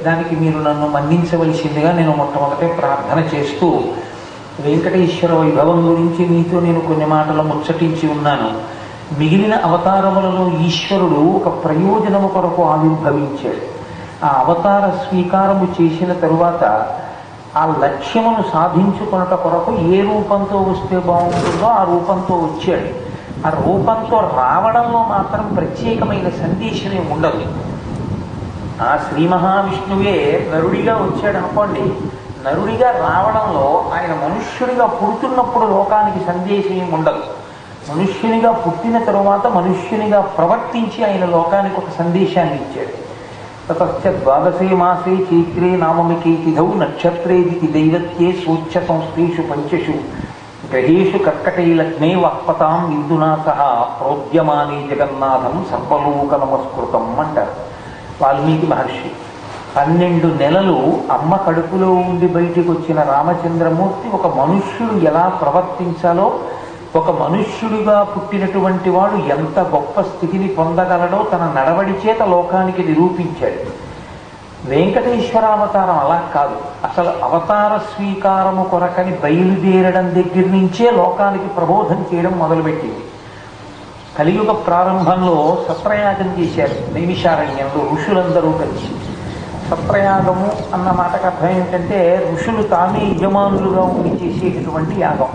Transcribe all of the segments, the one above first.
దానికి మీరు నన్ను మన్నించవలసిందిగా నేను మొట్టమొదటే ప్రార్థన చేస్తూ వెంకటేశ్వర వైభవం గురించి మీతో నేను కొన్ని మాటలు ముచ్చటించి ఉన్నాను. మిగిలిన అవతారములలో ఈశ్వరుడు ఒక ప్రయోజనము కొరకు ఆవిర్భవించాడు. ఆ అవతార స్వీకారము చేసిన తరువాత ఆ లక్ష్యమును సాధించుకొనుట కొరకు ఏ రూపంతో వస్తే బాగుంటుందో ఆ రూపంతో వచ్చాడు. ఆ రూపంతో రావడంలో మాత్రం ప్రత్యేకమైన సందేశమే ఉండదు. ఆ శ్రీ మహావిష్ణువే నరుడిగా వచ్చాడు అనుకోండి, నరుడిగా రావడంలో ఆయన మనుష్యుడిగా పుడుతున్నప్పుడు లోకానికి సందేశం ఉండదు. మనుష్యునిగా పుట్టిన తరువాత మనుష్యునిగా ప్రవర్తించి ఆయన లోకానికి ఒక సందేశాన్ని ఇచ్చాడు. తతశ్చ ద్వాదశే మాసే చైత్రే నామమికే తిథౌ నక్షత్రేది దైవత్యే సూచ్య సంస్థేషు పంచషు గ్రహేషు కర్కటే లగ్నే వక్పతాం ఇందునా సహా ప్రోద్యమానే జగన్నాథం సర్వలోక నమస్కృతం అంటారు వాల్మీకి మహర్షి. 12 నెలలు అమ్మ కడుపులో ఉండి బయటికి వచ్చిన రామచంద్రమూర్తి ఒక మనుష్యుడు ఎలా ప్రవర్తించాలో, ఒక మనుష్యుడిగా పుట్టినటువంటి వాడు ఎంత గొప్ప స్థితిని పొందగలడో తన నడవడి చేత లోకానికి నిరూపించాడు. వెంకటేశ్వరావతారం అలా కాదు. అసలు అవతార స్వీకారము కొరకని బయలుదేరడం దగ్గర నుంచే లోకానికి ప్రబోధం చేయడం మొదలుపెట్టింది. కలియుగ ప్రారంభంలో సత్రయాగం చేశారు నైమిషారణ్యంలో ఋషులందరూ కలిసి. సత్రయాగము అన్న మాటకు అర్థం ఏమిటంటే ఋషులు తామే యజమానులుగా ఉండి చేసేటటువంటి యాగం.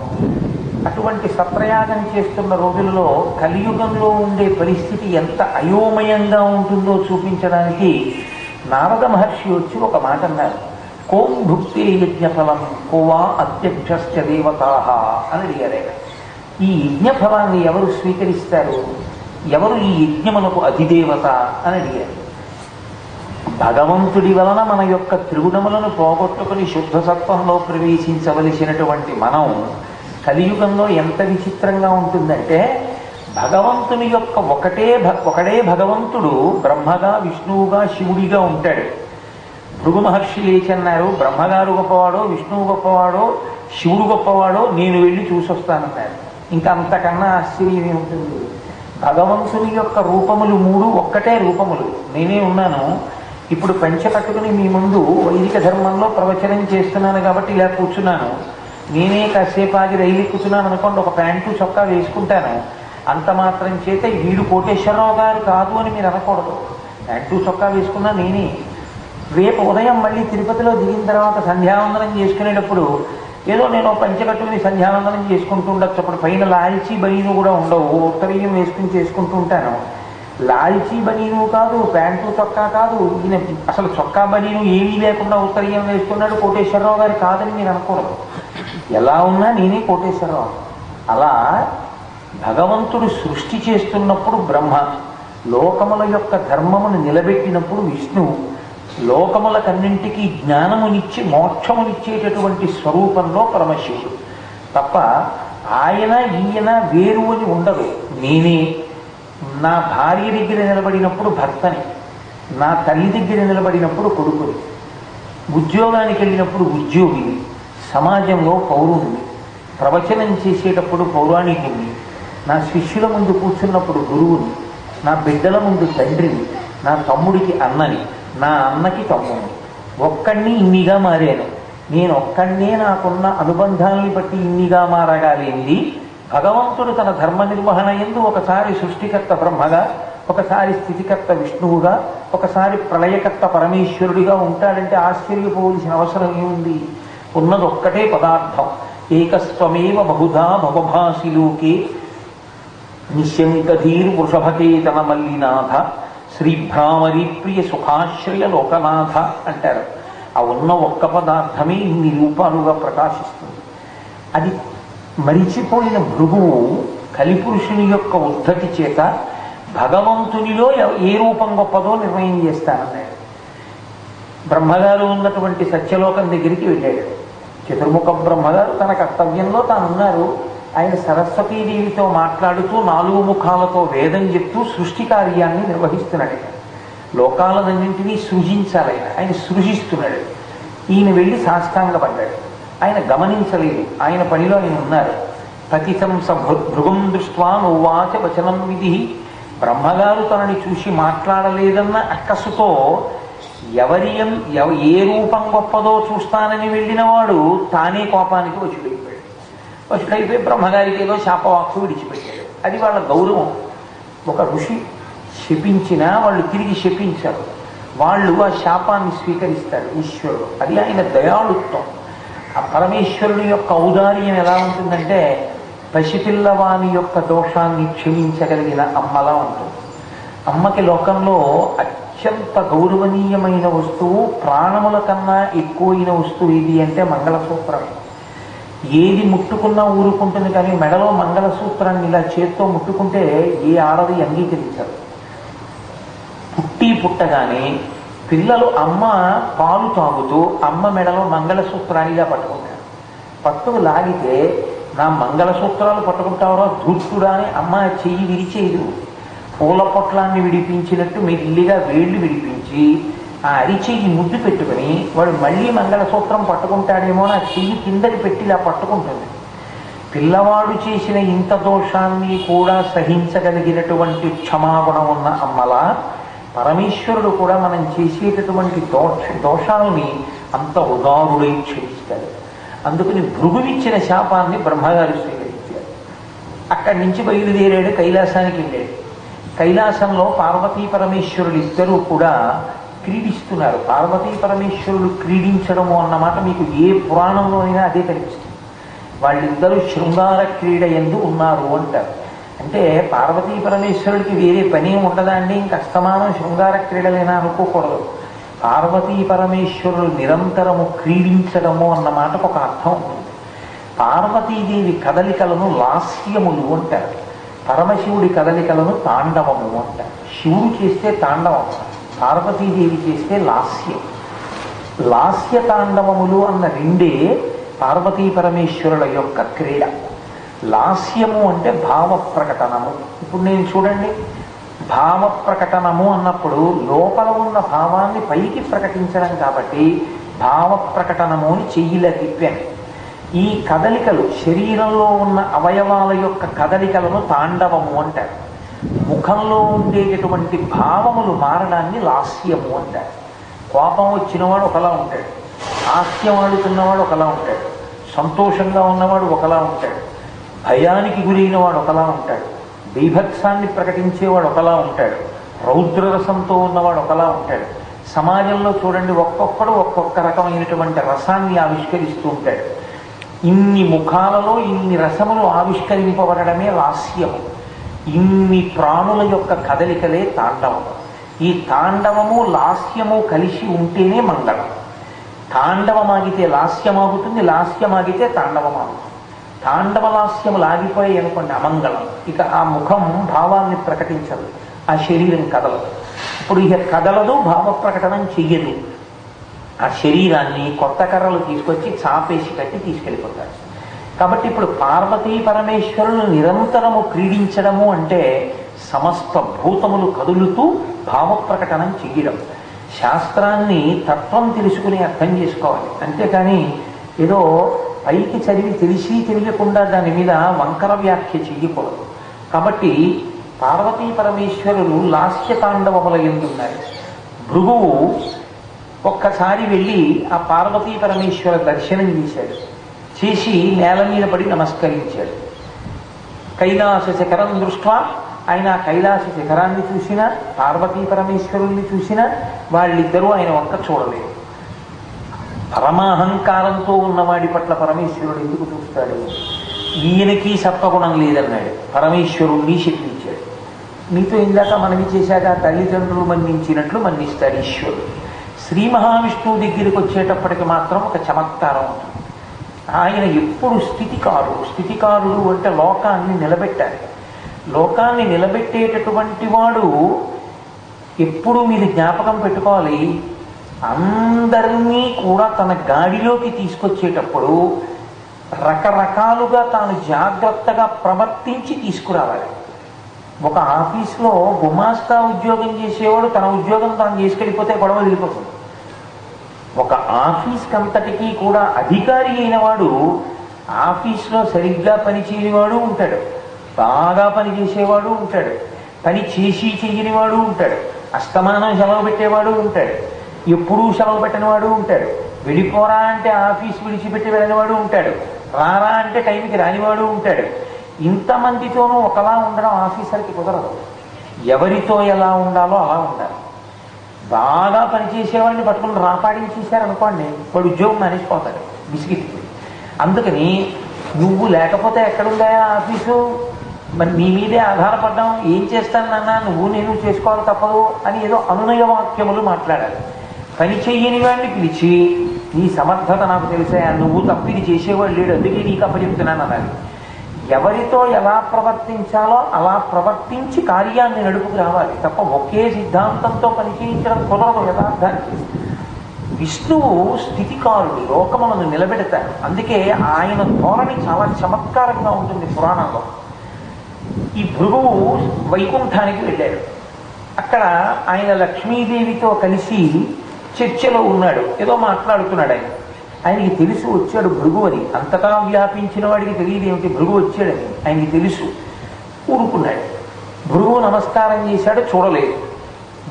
అటువంటి సత్రయాగం చేస్తున్న రోజుల్లో కలియుగంలో ఉండే పరిస్థితి ఎంత అయోమయంగా ఉంటుందో చూపించడానికి నారద మహర్షి వచ్చి ఒక మాట అన్నారు. కోం భుక్తే యజ్ఞఫలం కోవా అధ్యక్షశ్చ దేవతాః అని అడిగారు. ఈ యజ్ఞఫలాన్ని ఎవరు స్వీకరిస్తారు, ఎవరు ఈ యజ్ఞమునకు అధిదేవత అని అడిగారు. భగవంతుడి వలన మన యొక్క త్రిగుణములను పోగొట్టుకుని శుద్ధ సత్వంలో ప్రవేశించవలసినటువంటి మనం కలియుగంలో ఎంత విచిత్రంగా ఉంటుందంటే భగవంతుని యొక్క ఒకడే భగవంతుడు బ్రహ్మగా విష్ణువుగా శివుడిగా ఉంటాడు. భృగు మహర్షి లేచన్నారు, బ్రహ్మగారు గొప్పవాడో విష్ణువు గొప్పవాడో శివుడు గొప్పవాడో నేను వెళ్ళి చూసొస్తానన్నారు. ఇంకా అంతకన్నా ఆశ్చర్యం ఏముంటుంది? భగవంతుని యొక్క రూపములు 3 ఒక్కటే రూపములు. నేనే ఉన్నాను ఇప్పుడు పంచె కట్టుకుని మీ ముందు వైదిక ధర్మంలో ప్రవచనం చేస్తున్నాను కాబట్టి ఇలా కూర్చున్నాను. నేనే కాసేపు ఆగి రైలు ఎక్కుతున్నాను అనుకోండి, ఒక ప్యాంటు చొక్కా వేసుకుంటాను. అంత మాత్రం చేత వీడు కోటేశ్వరరావు గారు కాదు అని మీరు అనకూడదు. ప్యాంటు చొక్కా వేసుకున్నా నేనే. రేపు ఉదయం మళ్ళీ తిరుపతిలో దిగిన తర్వాత సంధ్యావందనం చేసుకునేటప్పుడు ఏదో నేను పంచె కట్టుకుని సంధ్యావందనం చేసుకుంటూ ఉండొచ్చు. అప్పుడు పైన లాల్చీ బనీను కూడా ఉండవు, ఉత్తరీయం వేసుకుని చేసుకుంటూ ఉంటాను. లాల్చీ బనీను కాదు, ప్యాంటు చొక్కా కాదు, ఈయన అసలు చొక్కా బనీను ఏమీ లేకుండా ఉత్తరీయం వేసుకున్నాడు, కోటేశ్వరరావు గారు కాదని మీరు అనకూడదు. ఎలా ఉన్నా నేనే కోటేశ్వరరావు. అలా భగవంతుడు సృష్టి చేస్తున్నప్పుడు బ్రహ్మ, లోకముల యొక్క ధర్మమును నిలబెట్టినప్పుడు విష్ణువు, లోకములకన్నింటికీ జ్ఞానమునిచ్చి మోక్షమునిచ్చేటటువంటి స్వరూపంలో పరమశివుడు తప్ప ఆయన ఈయన వేరు అని ఉండదు. నేనే నా భార్య దగ్గర నిలబడినప్పుడు భర్తని, నా తల్లి దగ్గర నిలబడినప్పుడు కొడుకుని, ఉద్యోగానికి వెళ్ళినప్పుడు ఉద్యోగిని, సమాజంలో పౌరుణ్ణి, ప్రవచనం చేసేటప్పుడు పౌరాణికుణ్ణి, నా శిష్యుల ముందు కూర్చున్నప్పుడు గురువుని, నా బిడ్డల ముందు తండ్రిని, నా తమ్ముడికి అన్నని, నా అన్నకి తమ్ముడిని. ఒక్కడిని ఇన్నిగా మారాను. నేను ఒక్కడినే నాకున్న అనుబంధాలని బట్టి ఇన్నిగా మారగాలేంది. భగవంతుడు తన ధర్మ నిర్వహణ యందు ఒకసారి సృష్టికర్త బ్రహ్మగా, ఒకసారి స్థితికర్త విష్ణువుగా, ఒకసారి ప్రళయకర్త పరమేశ్వరుడిగా ఉంటాడంటే ఆశ్చర్యపోవలసిన అవసరం ఏముంది? ఉన్నది ఒక్కటే పదార్థం. ఏకస్వమేవ బహుధా భవభాసి లోకే నిశ్యంకధీర్ వృషభకేతన మల్లినాథ శ్రీభ్రామరి ప్రియ సుఖాశ్రయ లోకనాథ అంటారు. ఆ ఉన్న ఒక్క పదార్థమే ఇన్ని రూపాలుగా ప్రకాశిస్తుంది. అది మరిచిపోయిన భృగువు కలిపురుషుని యొక్క ఉద్ధతి చేత భగవంతునిలో ఏ రూపం గొప్పదో నిర్ణయం చేస్తానన్నాడు. బ్రహ్మగారు ఉన్నటువంటి సత్యలోకం దగ్గరికి వెళ్ళాడు. చతుర్ముఖ బ్రహ్మగారు తన కర్తవ్యంలో తానున్నారు. ఆయన సరస్వతీదేవితో మాట్లాడుతూ 4 ముఖాలతో వేదం చెప్తూ సృష్టి కార్యాన్ని నిర్వహిస్తున్నాడు. లోకాలన్నింటినీ సృజించాలి. ఆయన సృజిస్తున్నాడు. ఈయన వెళ్ళి సాష్టాంగపడ్డాడు. ఆయన గమనించలేదు, ఆయన పనిలో ఆయన ఉన్నారు. పతితంస భృగం దృష్ట్వా నోవాచ వచనం విధి. బ్రహ్మగారు తనని చూసి మాట్లాడలేదన్న అక్కసుతో ఏ రూపం గొప్పదో చూస్తానని వెళ్ళిన వాడు తానే కోపానికి వశుడైపోయి బ్రహ్మగారికి ఏదో శాపవాక్కు విడిచిపెట్టాడు. అది వాళ్ళ గౌరవం. ఒక ఋషి శపించినా వాళ్ళు తిరిగి శపించారు. వాళ్ళు ఆ శాపాన్ని స్వీకరిస్తారు ఈశ్వరుడు. అది ఆయన దయాళుత్వం. ఆ పరమేశ్వరుని యొక్క ఔదార్యం ఎలా ఉంటుందంటే పసిపిల్లవాని యొక్క దోషాన్ని క్షమించగలిగిన అమ్మలా ఉంటుంది. అమ్మకి లోకంలో అత్యంత గౌరవనీయమైన వస్తువు, ప్రాణముల కన్నా ఎక్కువైన వస్తువు ఏది అంటే మంగళసూత్రం. ఏది ముట్టుకున్నా ఊరుకుంటుంది, కానీ మెడలో మంగళసూత్రాన్ని ఇలా చేత్తో ముట్టుకుంటే ఏ ఆడది అంగీకరించదు. పుట్టగానే పిల్లలు అమ్మ పాలు తాగుతూ అమ్మ మెడలో మంగళసూత్రానిగా పట్టుకుంటారు. పట్టుకు లాగితే నా మంగళసూత్రాలు పట్టుకుంటావరో ధూర్తుడా అని అమ్మ చెయ్యి విరిచేదు. పూల పొట్లాన్ని విడిపించినట్టు మెల్లిగా వేళ్లు విడిపించి ఆ అరిచెయ్యి ముద్దు పెట్టుకుని వాడు మళ్ళీ మంగళసూత్రం పట్టుకుంటాడేమో నా చెయ్యి కిందకి పెట్టి ఇలా పట్టుకుంటుంది. పిల్లవాడు చేసిన ఇంత దోషాన్ని కూడా సహించగలిగినటువంటి క్షమాగుణం ఉన్న అమ్మలా పరమేశ్వరుడు కూడా మనం చేసేటటువంటి దోషాలని అంత ఉదారుడై క్షమిస్తాడు. అందుకని భృగువిచ్చిన శాపాన్ని బ్రహ్మగారు స్వీకరించారు. అక్కడి నుంచి బయలుదేరాడు, కైలాసానికి వెళ్ళాడు. కైలాసంలో పార్వతీ పరమేశ్వరులు ఇద్దరూ కూడా క్రీడిస్తున్నారు. పార్వతీ పరమేశ్వరులు క్రీడించడము అన్నమాట మీకు ఏ పురాణంలోనైనా అదే కనిపిస్తుంది. వాళ్ళిద్దరూ శృంగార క్రీడ యందు ఉన్నారు అంటారు. అంటే పార్వతీ పరమేశ్వరుడికి వేరే పని ఉండదా అండి? ఇంక అస్తమానం శృంగార క్రీడలేనా అనుకోకూడదు. పార్వతీ పరమేశ్వరులు నిరంతరము క్రీడించడము అన్న మాటకు ఒక అర్థం ఉంటుంది. పార్వతీదేవి కదలికలను లాస్యములు అంటారు, పరమశివుడి కదలికలను తాండవము అంటారు. శివుడు చేస్తే తాండవం, పార్వతీదేవి చేస్తే లాస్యం. లాస్య తాండవములు అన్న రెండే పార్వతీ పరమేశ్వరుల యొక్క క్రీడ. లాస్యము అంటే భావ ప్రకటనము. ఇప్పుడు నేను చూడండి, భావ ప్రకటనము అన్నప్పుడు లోపల ఉన్న భావాన్ని పైకి ప్రకటించడం కాబట్టి భావ ప్రకటనము అని చెయ్యిలా తిప్పాను. ఈ కదలికలు శరీరంలో ఉన్న అవయవాల యొక్క కదలికలను తాండవము అంటారు. ముఖంలో ఉండేటటువంటి భావములు మారడాన్ని లాస్యము అంటారు. కోపం వచ్చినవాడు ఒకలా ఉంటాడు, హాస్యం ఆడుతున్నవాడు ఒకలా ఉంటాడు, సంతోషంగా ఉన్నవాడు ఒకలా ఉంటాడు, భయానికి గురైన వాడు ఒకలా ఉంటాడు, బీభత్సాన్ని ప్రకటించేవాడు ఒకలా ఉంటాడు, రౌద్రరసంతో ఉన్నవాడు ఒకలా ఉంటాడు. సమాజంలో చూడండి, ఒక్కొక్కడు ఒక్కొక్క రకమైనటువంటి రసాన్ని ఆవిష్కరిస్తూ ఉంటాడు. ఇన్ని ముఖాలలో ఇన్ని రసములు ఆవిష్కరింపబడమే లాస్యము. ఇన్ని ప్రాణుల యొక్క కదలికలే తాండవము. ఈ తాండవము లాస్యము కలిసి ఉంటేనే మంగళం. తాండవమాగితే లాస్యమాగుతుంది, లాస్యమాగితే తాండవమాగుతుంది. తాండవ లాస్యములు ఆగిపోయాయి అనుకోండి అమంగళం. ఇక ఆ ముఖం భావాన్ని ప్రకటించదు, ఆ శరీరం కదలదు. ఇప్పుడు ఇక కదలదు, భావ ప్రకటనం చెయ్యదు. ఆ శరీరాన్ని కొత్త కర్రలు తీసుకొచ్చి చాపేసి కట్టి తీసుకెళ్ళిపోతారు. కాబట్టి ఇప్పుడు పార్వతీ పరమేశ్వరులు నిరంతరము క్రీడించడము అంటే సమస్త భూతములు కదులుతూ భావ ప్రకటనం చెయ్యడం. శాస్త్రాన్ని తత్వం తెలుసుకుని అర్థం చేసుకోవాలి, అంతేకాని ఏదో పైకి చదివి తెలిసి తెలియకుండా దాని మీద వంకర వ్యాఖ్య చెయ్యకూడదు. కాబట్టి పార్వతీ పరమేశ్వరులు లాస్య తాండవముల ఎందున్నారు. భృగువు ఒక్కసారి వెళ్ళి ఆ పార్వతీ పరమేశ్వర దర్శనం చేశాడు. చేసి నేల మీద పడి నమస్కరించాడు. కైలాస శిఖరం దృష్ట్యా, ఆయన కైలాస శిఖరాన్ని చూసినా పార్వతీ పరమేశ్వరుల్ని చూసినా వాళ్ళిద్దరూ ఆయన ఒక్క చూడలేదు. పరమాహంకారంతో ఉన్నవాడి పట్ల పరమేశ్వరుడు ఎందుకు చూస్తాడు? ఈయనకి సత్వగుణం లేదన్నాడు, పరమేశ్వరుణ్ణి శపించాడు. మీతో ఇందాక మనవి చేశాక తల్లిదండ్రులు మన్నించినట్లు మన్నిస్తాడు ఈశ్వరుడు. శ్రీ మహావిష్ణువు దగ్గరికి వచ్చేటప్పటికి మాత్రం ఒక చమత్కారం ఉంటుంది. ఆయన ఎప్పుడు స్థితికారుడు అంటే లోకాన్ని నిలబెట్టాలి. లోకాన్ని నిలబెట్టేటటువంటి వాడు ఎప్పుడు మీరు జ్ఞాపకం పెట్టుకోవాలి, అందరినీ కూడా తన గాడిలోకి తీసుకొచ్చేటప్పుడు రకరకాలుగా తాను జాగ్రత్తగా ప్రవర్తించి తీసుకురావాలి. ఒక ఆఫీస్లో గుమాస్తా ఉద్యోగం చేసేవాడు తన ఉద్యోగం తాను చేసుకెళ్ళిపోతే గొడవ వెళ్ళిపోతుంది. ఒక ఆఫీస్కి అంతటికీ కూడా అధికారి అయిన వాడు ఆఫీస్లో సరిగ్గా పనిచేయనివాడు ఉంటాడు, బాగా పనిచేసేవాడు ఉంటాడు, పని చేసి చెయ్యనివాడు ఉంటాడు, అస్తమానం సెలవు పెట్టేవాడు ఉంటాడు. ఎప్పుడూ సెలవు పెట్టినవాడు ఉంటాడు, వెళ్ళిపోరా అంటే ఆఫీస్ విడిచిపెట్టి వెళ్ళినవాడు ఉంటాడు, రారా అంటే టైంకి రానివాడు ఉంటాడు. ఇంతమందితోనూ ఒకలా ఉండడం ఆఫీసర్కి కుదరదు. ఎవరితో ఎలా ఉండాలో అలా ఉండాలి. బాగా పనిచేసేవాడిని పట్టుకుని రాపాడించేశారనుకోండి, వాడు ఉద్యోగం మానేసిపోతాడు బిస్కెట్కి. అందుకని నువ్వు లేకపోతే ఎక్కడుందా ఆఫీసు, మరి నీ మీదే ఆధారపడ్డాం, ఏం చేస్తానన్నా నువ్వు నేను చేసుకోవాలి తప్పదు అని ఏదో అనునయ వాక్యములు మాట్లాడాలి. పని చెయ్యని వాడిని పిలిచి నీ సమర్థత నాకు తెలిసా, నువ్వు తప్పిది చేసేవాడు లేడు, అందుకే నీకు అప్పచెప్తున్నాను అనాలి. ఎవరితో ఎలా ప్రవర్తించాలో అలా ప్రవర్తించి కార్యాన్ని నడుపుకు రావాలి తప్ప ఒకే సిద్ధాంతంతో పనిచేయించడం కుదరదు యథార్థానికి. విష్ణువు స్థితికారుడు, లోకములను నిలబెడతాడు. అందుకే ఆయన ధోరణి చాలా చమత్కారంగా ఉంటుంది పురాణంలో. ఈ భృగువు వైకుంఠానికి వెళ్ళాడు. అక్కడ ఆయన లక్ష్మీదేవితో కలిసి చర్చలో ఉన్నాడు, ఏదో మాట్లాడుతున్నాడు. ఆయనకి తెలుసు వచ్చాడు భృగువు అని. అంతటా వ్యాపించిన వాడికి తెలియదు ఏమిటి భృగు వచ్చాడని. ఆయనకి తెలుసు. ఊరుకున్నాడు. భృగువు నమస్కారం చేశాడు, చూడలేదు.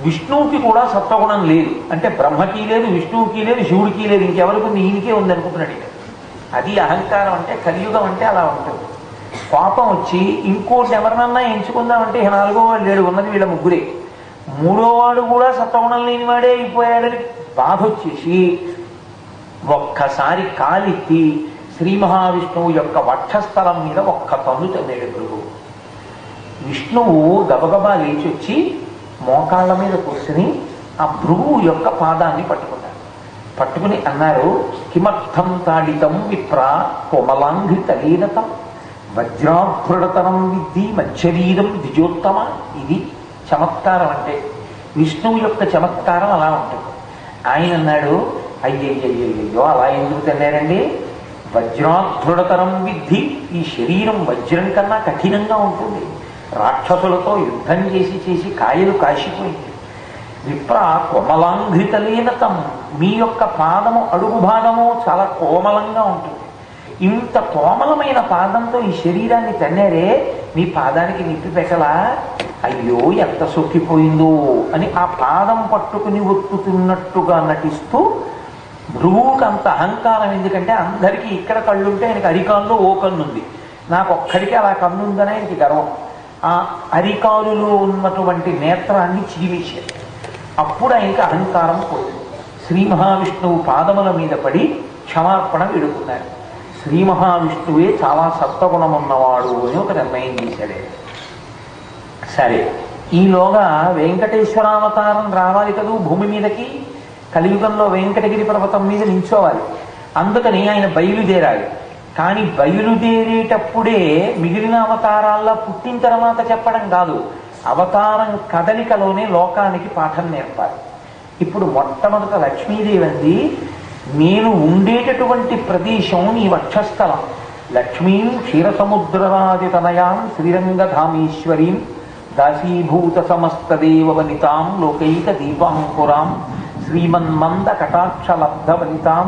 విష్ణువుకి కూడా సత్వగుణం లేదు. అంటే బ్రహ్మకి లేదు, విష్ణువుకి లేదు, శివుడికి లేదు, ఇంకెవరికి ఉంది, ఈయనకే ఉంది అనుకుంటున్నాడు. అది అహంకారం అంటే, కలియుగం అంటే అలా ఉంటుంది. కోపం వచ్చి ఇంకోటి ఎవరినన్నా ఎంచుకుందామంటే నాలుగో వాడు లేడు, ఉన్నది వీళ్ళ ముగ్గురే. మూడో వాడు కూడా సత్వగుణం లేనివాడే అయిపోయాడని బాధ వచ్చేసి ఒక్కసారి కాలిత్తి శ్రీ మహావిష్ణువు యొక్క వక్షస్థలం మీద ఒక్క తన్ను తన్నాడు భృగువు. విష్ణువు గబగబా లేచి వచ్చి మోకాళ్ళ మీద కూర్చుని ఆ భృగువు యొక్క పాదాన్ని పట్టుకున్నాడు. పట్టుకుని అన్నారు, కిమర్థం తాడితం విప్ర కోమలాంఘి తలీనతం వజ్రాభృడతరం విద్ధి మత్స్యరీరం ద్విజోత్తమ. ఇది చమత్కారం అంటే. విష్ణువు యొక్క చమత్కారం అలా ఉంటుంది. ఆయన అన్నాడు, అయ్యయ్యయ్యో అలా ఎందుకు తిన్నారండి, వజ్రాధృఢతరం విద్ధి, ఈ శరీరం వజ్రం కన్నా కఠినంగా ఉంటుంది. రాక్షసులతో యుద్ధం చేసి చేసి కాయలు కాశిపోయింది. విప్ర కోమలాంఘ్రితలీనతం, మీ యొక్క పాదము అడుగు భాగము చాలా కోమలంగా ఉంటుంది. ఇంత కోమలమైన పాదంతో ఈ శరీరాన్ని తన్నారే, మీ పాదానికి నిప్పి పెట్టలా, అయ్యో ఎంత సొక్కిపోయిందో అని ఆ పాదం పట్టుకుని ఒత్తుతున్నట్టుగా నటిస్తూ. భృగువుకి అంత అహంకారం ఎందుకంటే అందరికీ ఇక్కడ కళ్ళుంటే ఆయనకి అరికాల్లో ఓ కన్నుంది, నాకు ఒక్కడికి అలా కన్నుందని ఆయనకి గర్వం. ఆ అరికాలులో ఉన్నటువంటి నేత్రాన్ని చీలించారు. అప్పుడు ఆయనకి అహంకారం పోయింది. శ్రీ మహావిష్ణువు పాదముల మీద పడి క్షమార్పణ వేడుకున్నారు. శ్రీ మహావిష్ణువే చాలా సత్వగుణం ఉన్నవాడు అని ఒక నిర్ణయం చేశాడే. సరే, ఈలోగా వెంకటేశ్వరావతారం రావాలి కదూ భూమి మీదకి. కలియుగంలో వెంకటగిరి పర్వతం మీద నించోవాలి. అందుకని ఆయన బయలుదేరాలి. కానీ బయలుదేరేటప్పుడే మిగిలిన అవతారాల్లో పుట్టిన తర్వాత చెప్పడం కాదు, అవతారం కదలికలోనే లోకానికి పాఠం నేర్పాలి. ఇప్పుడు మొట్టమొదట లక్ష్మీదేవి అంది, నేను ఉండేటటువంటి ప్రదేశం నీ వక్షస్థలం. లక్ష్మీం క్షీరసముద్రరాజతనయాం శ్రీరంగధామేశ్వరీం దాసీభూత సమస్త దేవవనితాం లోకైక దీపాంకురాం శ్రీమన్మంద కటాక్షలబ్ధ వనితాం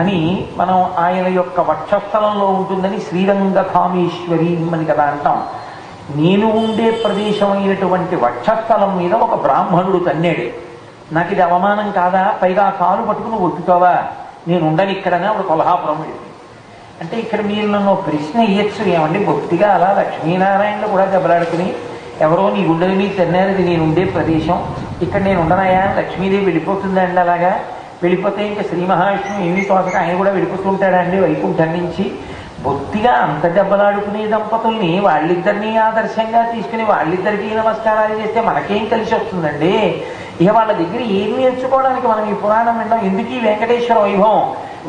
అని మనం ఆయన యొక్క వక్షస్థలంలో ఉంటుందని శ్రీరంగధామేశ్వరీం అని కదా అంటాం. నేను ఉండే ప్రదేశం అయినటువంటి వక్షస్థలం మీద ఒక బ్రాహ్మణుడు తన్నాడు. నాకు ఇది అవమానం కాదా, పైగా కాలు పట్టుకుని ఒత్తుతావా, నేను ఉండని ఇక్కడనే ఒక కొల్హాపురం వెళ్ళి. అంటే ఇక్కడ మీరు నన్ను ప్రశ్న ఇయ్యచ్చు, ఏమండి బొత్తిగా అలా లక్ష్మీనారాయణలో కూడా దెబ్బలాడుకుని ఎవరో నీ గుండెల మీద తన్నారది నేను ఉండే ప్రదేశం, ఇక్కడ నేను ఉండనయా, లక్ష్మీదేవి వెళ్ళిపోతుందండి. అలాగా వెళ్ళిపోతే ఇంకా శ్రీ మహావిష్ణువు ఏమీ తోచక ఆయన కూడా వెళ్ళిపోతుంటాడండి వైకుంఠం నుంచి. బొత్తిగా అంత దెబ్బలాడుకునే దంపతుల్ని వాళ్ళిద్దరినీ ఆదర్శంగా తీసుకుని వాళ్ళిద్దరికీ నమస్కారాలు చేస్తే మనకేం కలిసి వస్తుందండి. ఇక వాళ్ళ దగ్గర ఏం నేర్చుకోవడానికి మనం ఈ పురాణం వింటాం, ఎందుకు ఈ వెంకటేశ్వర వైభవం.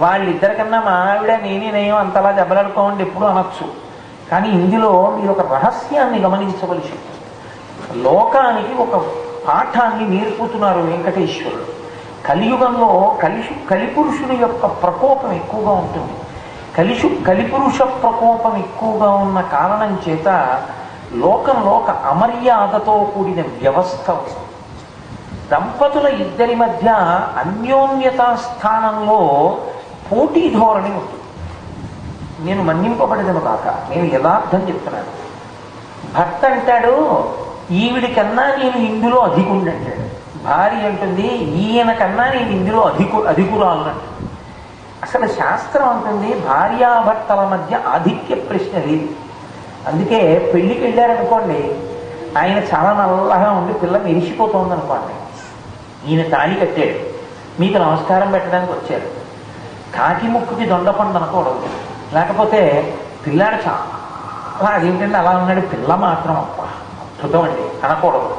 వాళ్ళిద్దరికన్నా మా ఆవిడ నేనే నయం అంతలా దెబ్బలాడుకోండి ఎప్పుడు అనొచ్చు. కానీ ఇందులో మీరు ఒక రహస్యాన్ని గమనించవలసి ఉంటుంది. లోకానికి ఒక పాఠాన్ని నేర్పుతున్నారు వెంకటేశ్వరుడు. కలియుగంలో కలిపురుషుని యొక్క ప్రకోపం ఎక్కువగా ఉంటుంది. కలిపురుష ప్రకోపం ఎక్కువగా ఉన్న కారణం చేత లోకంలో ఒక అమర్యాదతో కూడిన వ్యవస్థ ఉంది. దంపతుల ఇద్దరి మధ్య అన్యోన్యతా స్థానంలో పోటీ ధోరణి ఉంటుంది. నేను మన్నింపబడదను కాక, నేను యథార్థం చెప్తున్నాను. భర్త అంటాడు, ఈవిడికన్నా నేను ఇందులో అధికుండి అంటాడు. భార్య అంటుంది ఈయన కన్నా నేను ఇందులో అధికురాలను. అసలు శాస్త్రం అంటుంది భార్యాభర్తల మధ్య ఆధిక్య ప్రశ్న లేదు. అందుకే పెళ్లికి వెళ్ళారనుకోండి, ఆయన చాలా నల్లగా ఉండి పిల్ల మెరిసిపోతుంది అనుకోండి, ఈయన తాళి కట్టాడు, మీకు నమస్కారం పెట్టడానికి వచ్చారు, కాకి ముక్కుకి దొండపండు అనకూడదు. లేకపోతే పిల్లాడు చాలా అదేంటంటే అలా ఉన్నాడు, పిల్ల మాత్రం అద్భుతం అండి అనకూడదు.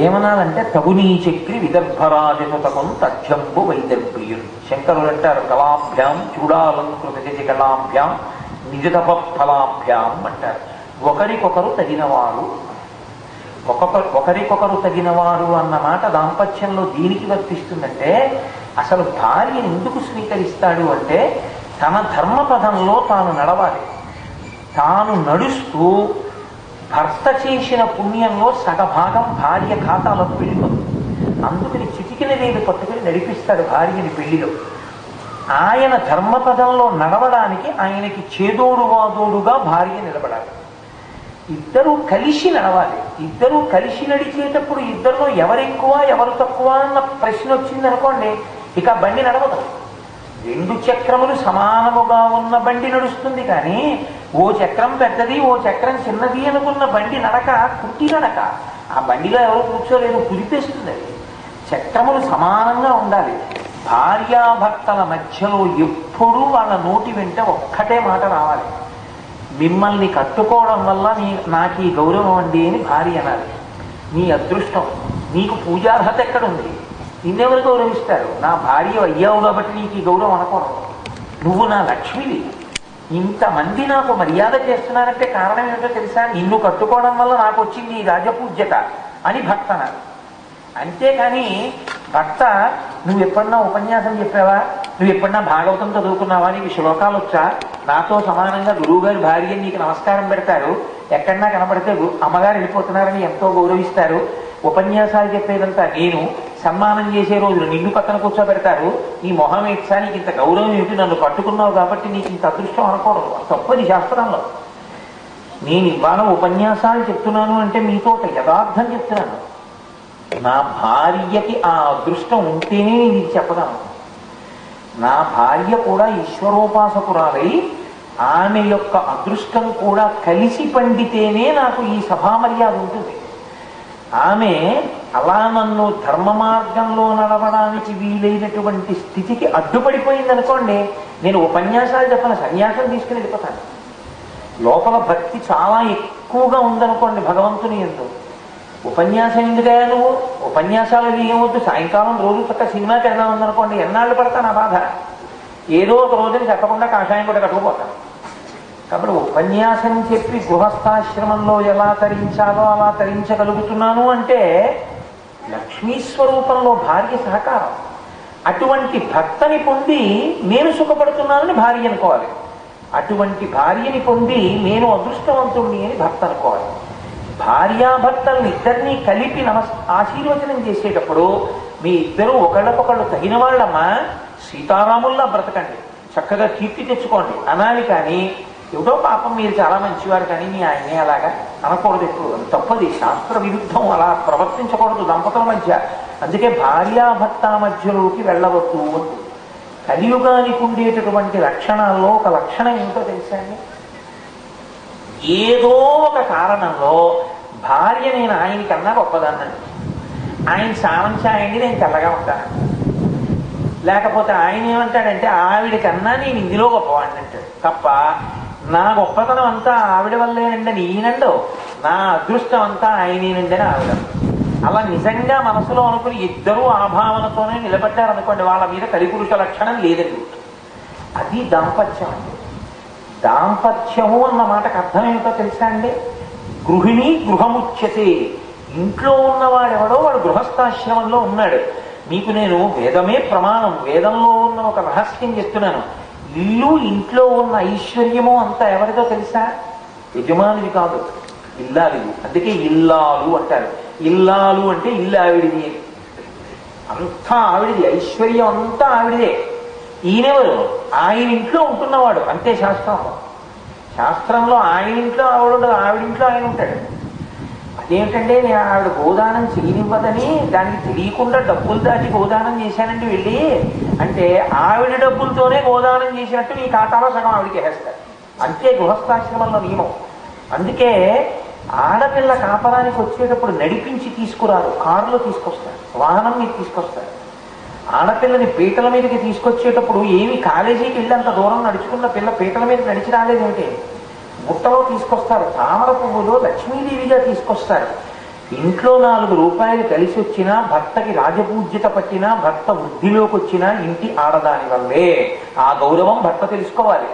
ఏమనాలంటే తగునీ చక్రి విదర్భరాజసుతకం తథ్యంబు వైదర్భ్యులు. శంకరులు అంటారు కళాభ్యాం చూడాలంకృత కళాభ్యాం నిజతప ఫలాభ్యాం అంటారు. ఒకరికొకరు తగినవారు. ఒకరికొకరు తగినవారు అన్న మాట దాంపత్యంలో దీనికి వర్తిస్తుందంటే, అసలు భార్యను ఎందుకు స్వీకరిస్తాడు అంటే తన ధర్మపదంలో తాను నడవాలి. తాను నడుస్తూ భర్త చేసిన పుణ్యంలో సగభాగం భార్య ఖాతాలోకి వెళ్ళిపోతుంది. అందుకని చిటికిన వేలు పట్టుకుని నడిపిస్తాడు భార్యని పెళ్లిలో. ఆయన ధర్మపదంలో నడవడానికి ఆయనకి చేదోడు వాదోడుగా భార్య నిలబడాలి. ఇద్దరూ కలిసి నడవాలి. ఇద్దరూ కలిసి నడిచేటప్పుడు ఇద్దరిలో ఎవరెక్కువ ఎవరు తక్కువ అన్న ప్రశ్న వచ్చిందనుకోండి, ఇక బండి నడవదు. రెండు చక్రములు సమానముగా ఉన్న బండి నడుస్తుంది. కానీ ఓ చక్రం పెద్దది ఓ చక్రం చిన్నది అనుకున్న బండి నడక కుట్టి నడక. ఆ బండిలో ఎవరు కూర్చోలేదు, కుదిపేస్తుంది. చక్రములు సమానంగా ఉండాలి. భార్యాభర్తల మధ్యలో ఎప్పుడూ వాళ్ళ నోటి వెంట ఒక్కటే మాట రావాలి, మిమ్మల్ని కట్టుకోవడం వల్ల నాకు ఈ గౌరవం అండి అని భార్య అనాలి. నీ అదృష్టం, నీకు పూజార్హత ఎక్కడుంది, నిన్నెవరు గౌరవిస్తారు? నా భార్య అయ్యావు కాబట్టి నీకు ఈ గౌరవం అనకూడదు. నువ్వు నా లక్ష్మివి, ఇంతమంది నాకు మర్యాద చేస్తున్నారంటే కారణం ఏమిటో తెలుసా? నిన్ను కట్టుకోవడం వల్ల నాకు వచ్చింది ఈ రాజపూజ్యత అని భర్త అనాలి. అంతేకాని భర్త నువ్వు ఎప్పుడన్నా ఉపన్యాసం చెప్పావా, నువ్వు ఎప్పుడన్నా భాగవతం చదువుకున్నావా, నీకు శ్లోకాలు వచ్చా, నాతో సమానంగా గురువుగారి భార్య నీకు నమస్కారం పెడతారు, ఎక్కడన్నా కనపడితే అమ్మగారు వెళ్ళిపోతున్నారని ఎంతో గౌరవిస్తారు, ఉపన్యాసాలు చెప్పేదంతా నేను, సన్మానం చేసే రోజులు నిన్ను పక్కన కూర్చోబెడతారు, నీ మొహం ఏడ్చా, నీకు ఇంత గౌరవం ఏమిటి, నన్ను పట్టుకున్నావు కాబట్టి నీకు ఇంత అదృష్టం అనకూడదు. తప్పది శాస్త్రంలో. నేను ఇవాళ ఉపన్యాసాలు చెప్తున్నాను అంటే మీతో యథార్థం చెప్తున్నాను. నా భార్యకి ఆ అదృష్టం ఉంటేనే నేను ఇది చెప్పగలను. నా భార్య కూడా ఈశ్వరోపాసకురాలై ఆమె యొక్క అదృష్టం కూడా కలిసి పండితేనే నాకు ఈ సభామర్యాద ఉంటుంది. ఆమె అలా నన్ను ధర్మ మార్గంలో నడవడానికి వీలైనటువంటి స్థితికి అడ్డుపడిపోయింది అనుకోండి, నేను ఉపన్యాసాలు చెప్పిన సన్యాసం తీసుకుని వెళ్ళిపోతాను. లోపల భక్తి చాలా ఎక్కువగా ఉందనుకోండి భగవంతుని యందు, ఉపన్యాసం ఎందుకయ్యా నువ్వు, ఉపన్యాసాలు ఏమొద్దు, సాయంకాలం రోజు చక్క సినిమాకి వెళ్దాం ఉందనుకోండి, ఎన్నాళ్ళు పడతాను ఆ బాధ, ఏదో ఒక రోజుని చెప్పకుండా కాషాయం కూడా కట్టుకుపోతాను. కాబట్టి ఉపన్యాసం చెప్పి గృహస్థాశ్రమంలో ఎలా తరించాలో అలా తరించగలుగుతున్నాను అంటే లక్ష్మీ స్వరూపంలో భార్య సహకారం. అటువంటి భర్తని పొంది నేను సుఖపడుతున్నానని భార్య అనుకోవాలి. అటువంటి భార్యని పొంది నేను అదృష్టవంతుణ్ణి అని భర్త అనుకోవాలి. భార్యాభర్తల్ని ఇద్దరినీ కలిపి ఆశీర్వచనం చేసేటప్పుడు మీ ఇద్దరు ఒకళ్ళకొకళ్ళు తగిన వాళ్ళమ్మా, సీతారాముల్లా బ్రతకండి, చక్కగా కీర్తి తెచ్చుకోండి అనాలి. కానీ ఏమిటో పాపం మీరు చాలా మంచివారు కానీ మీ ఆయనే అలాగా అనకూడదు. ఎప్పుడు తప్పది, శాస్త్ర విరుద్ధం, అలా ప్రవర్తించకూడదు దంపతుల మధ్య. అందుకే భార్యాభర్త మధ్యలోకి వెళ్ళవద్దు అంటూ. కలియుగానికి ఉండేటటువంటి లక్షణాల్లో ఒక లక్షణం ఏమిటో తెలుసా అండి? ఏదో ఒక కారణంలో భార్య నేను ఆయనకన్నా గొప్పదాన్ని, ఆయన స్నానం చేయండి నేను తెల్లగా ఉంటాను, లేకపోతే ఆయన ఏమంటాడంటే ఆవిడకన్నా నేను ఇందులో గొప్పవాడిని అంటాడు. తప్ప నా గొప్పతనం అంతా ఆవిడ వల్లేనండి ఈయనండు, నా అదృష్టం అంతా ఆయనేనండి అని ఆవిడ. అలా నిజంగా మనసులో అనుకుని ఇద్దరూ ఆ భావనతోనే నిలబడ్డారనుకోండి, వాళ్ళ మీద కలిపురుష లక్షణం లేదండి. అది దాంపత్యం అండి. దాంపత్యము అన్న మాటకు అర్థం ఏమిటో తెలుసా అండి? గృహిణి గృహముచ్యతే. ఇంట్లో ఉన్నవాడెవడో వాడు గృహస్థాశ్రమంలో ఉన్నాడు. మీకు నేను వేదమే ప్రమాణం, వేదంలో ఉన్న ఒక రహస్యం చెప్తున్నాను. ఇల్లు ఇంట్లో ఉన్న ఐశ్వర్యము అంతా ఎవరిదో తెలుసా? యజమానిది కాదు, ఇల్లాలిది. అందుకే ఇల్లాలు అంటారు. ఇల్లాలు అంటే ఇల్లు ఆవిడిది, అంతా ఆవిడిది, ఐశ్వర్యం అంతా ఆవిడిదే. ఈయనెవరు? ఆయన ఇంట్లో ఉంటున్నవాడు, అంతే శాస్త్రంలో. శాస్త్రంలో ఆయన ఇంట్లో ఆవిడ, ఆవిడింట్లో ఆయన ఉంటాడు. అదేమిటంటే నేను ఆవిడ గోదానం చేయనివ్వదని దానికి తెలియకుండా డబ్బులు దాచి గోదానం చేశానండి వెళ్ళి అంటే ఆవిడ డబ్బులతోనే గోదానం చేసినట్టు నీ ఖాతాలో సగం ఆవిడికి వేస్తారు. అంతే గృహస్థాశ్రమంలో నియమం. అందుకే ఆడపిల్ల కాపరానికి వచ్చేటప్పుడు నడిపించి తీసుకురారు, కారులో తీసుకొస్తారు, వాహనం మీద తీసుకొస్తారు. ఆడపిల్లని పీటల మీదకి తీసుకొచ్చేటప్పుడు ఏమి కాలేజీకి వెళ్ళి అంత దూరం నడుచుకున్న పిల్ల పీటల మీద నడిచి రాలేదేమిటి, బుట్టలో తీసుకొస్తారు. తామర పువ్వులో లక్ష్మీదేవిగా తీసుకొస్తారు. ఇంట్లో 4 రూపాయలు కలిసి వచ్చినా, భర్తకి రాజపూజ్యత పట్టినా, భర్త వృద్ధిలోకి వచ్చినా ఇంటి ఆడదాని వల్లే. ఆ గౌరవం భర్త తెలుసుకోవాలి.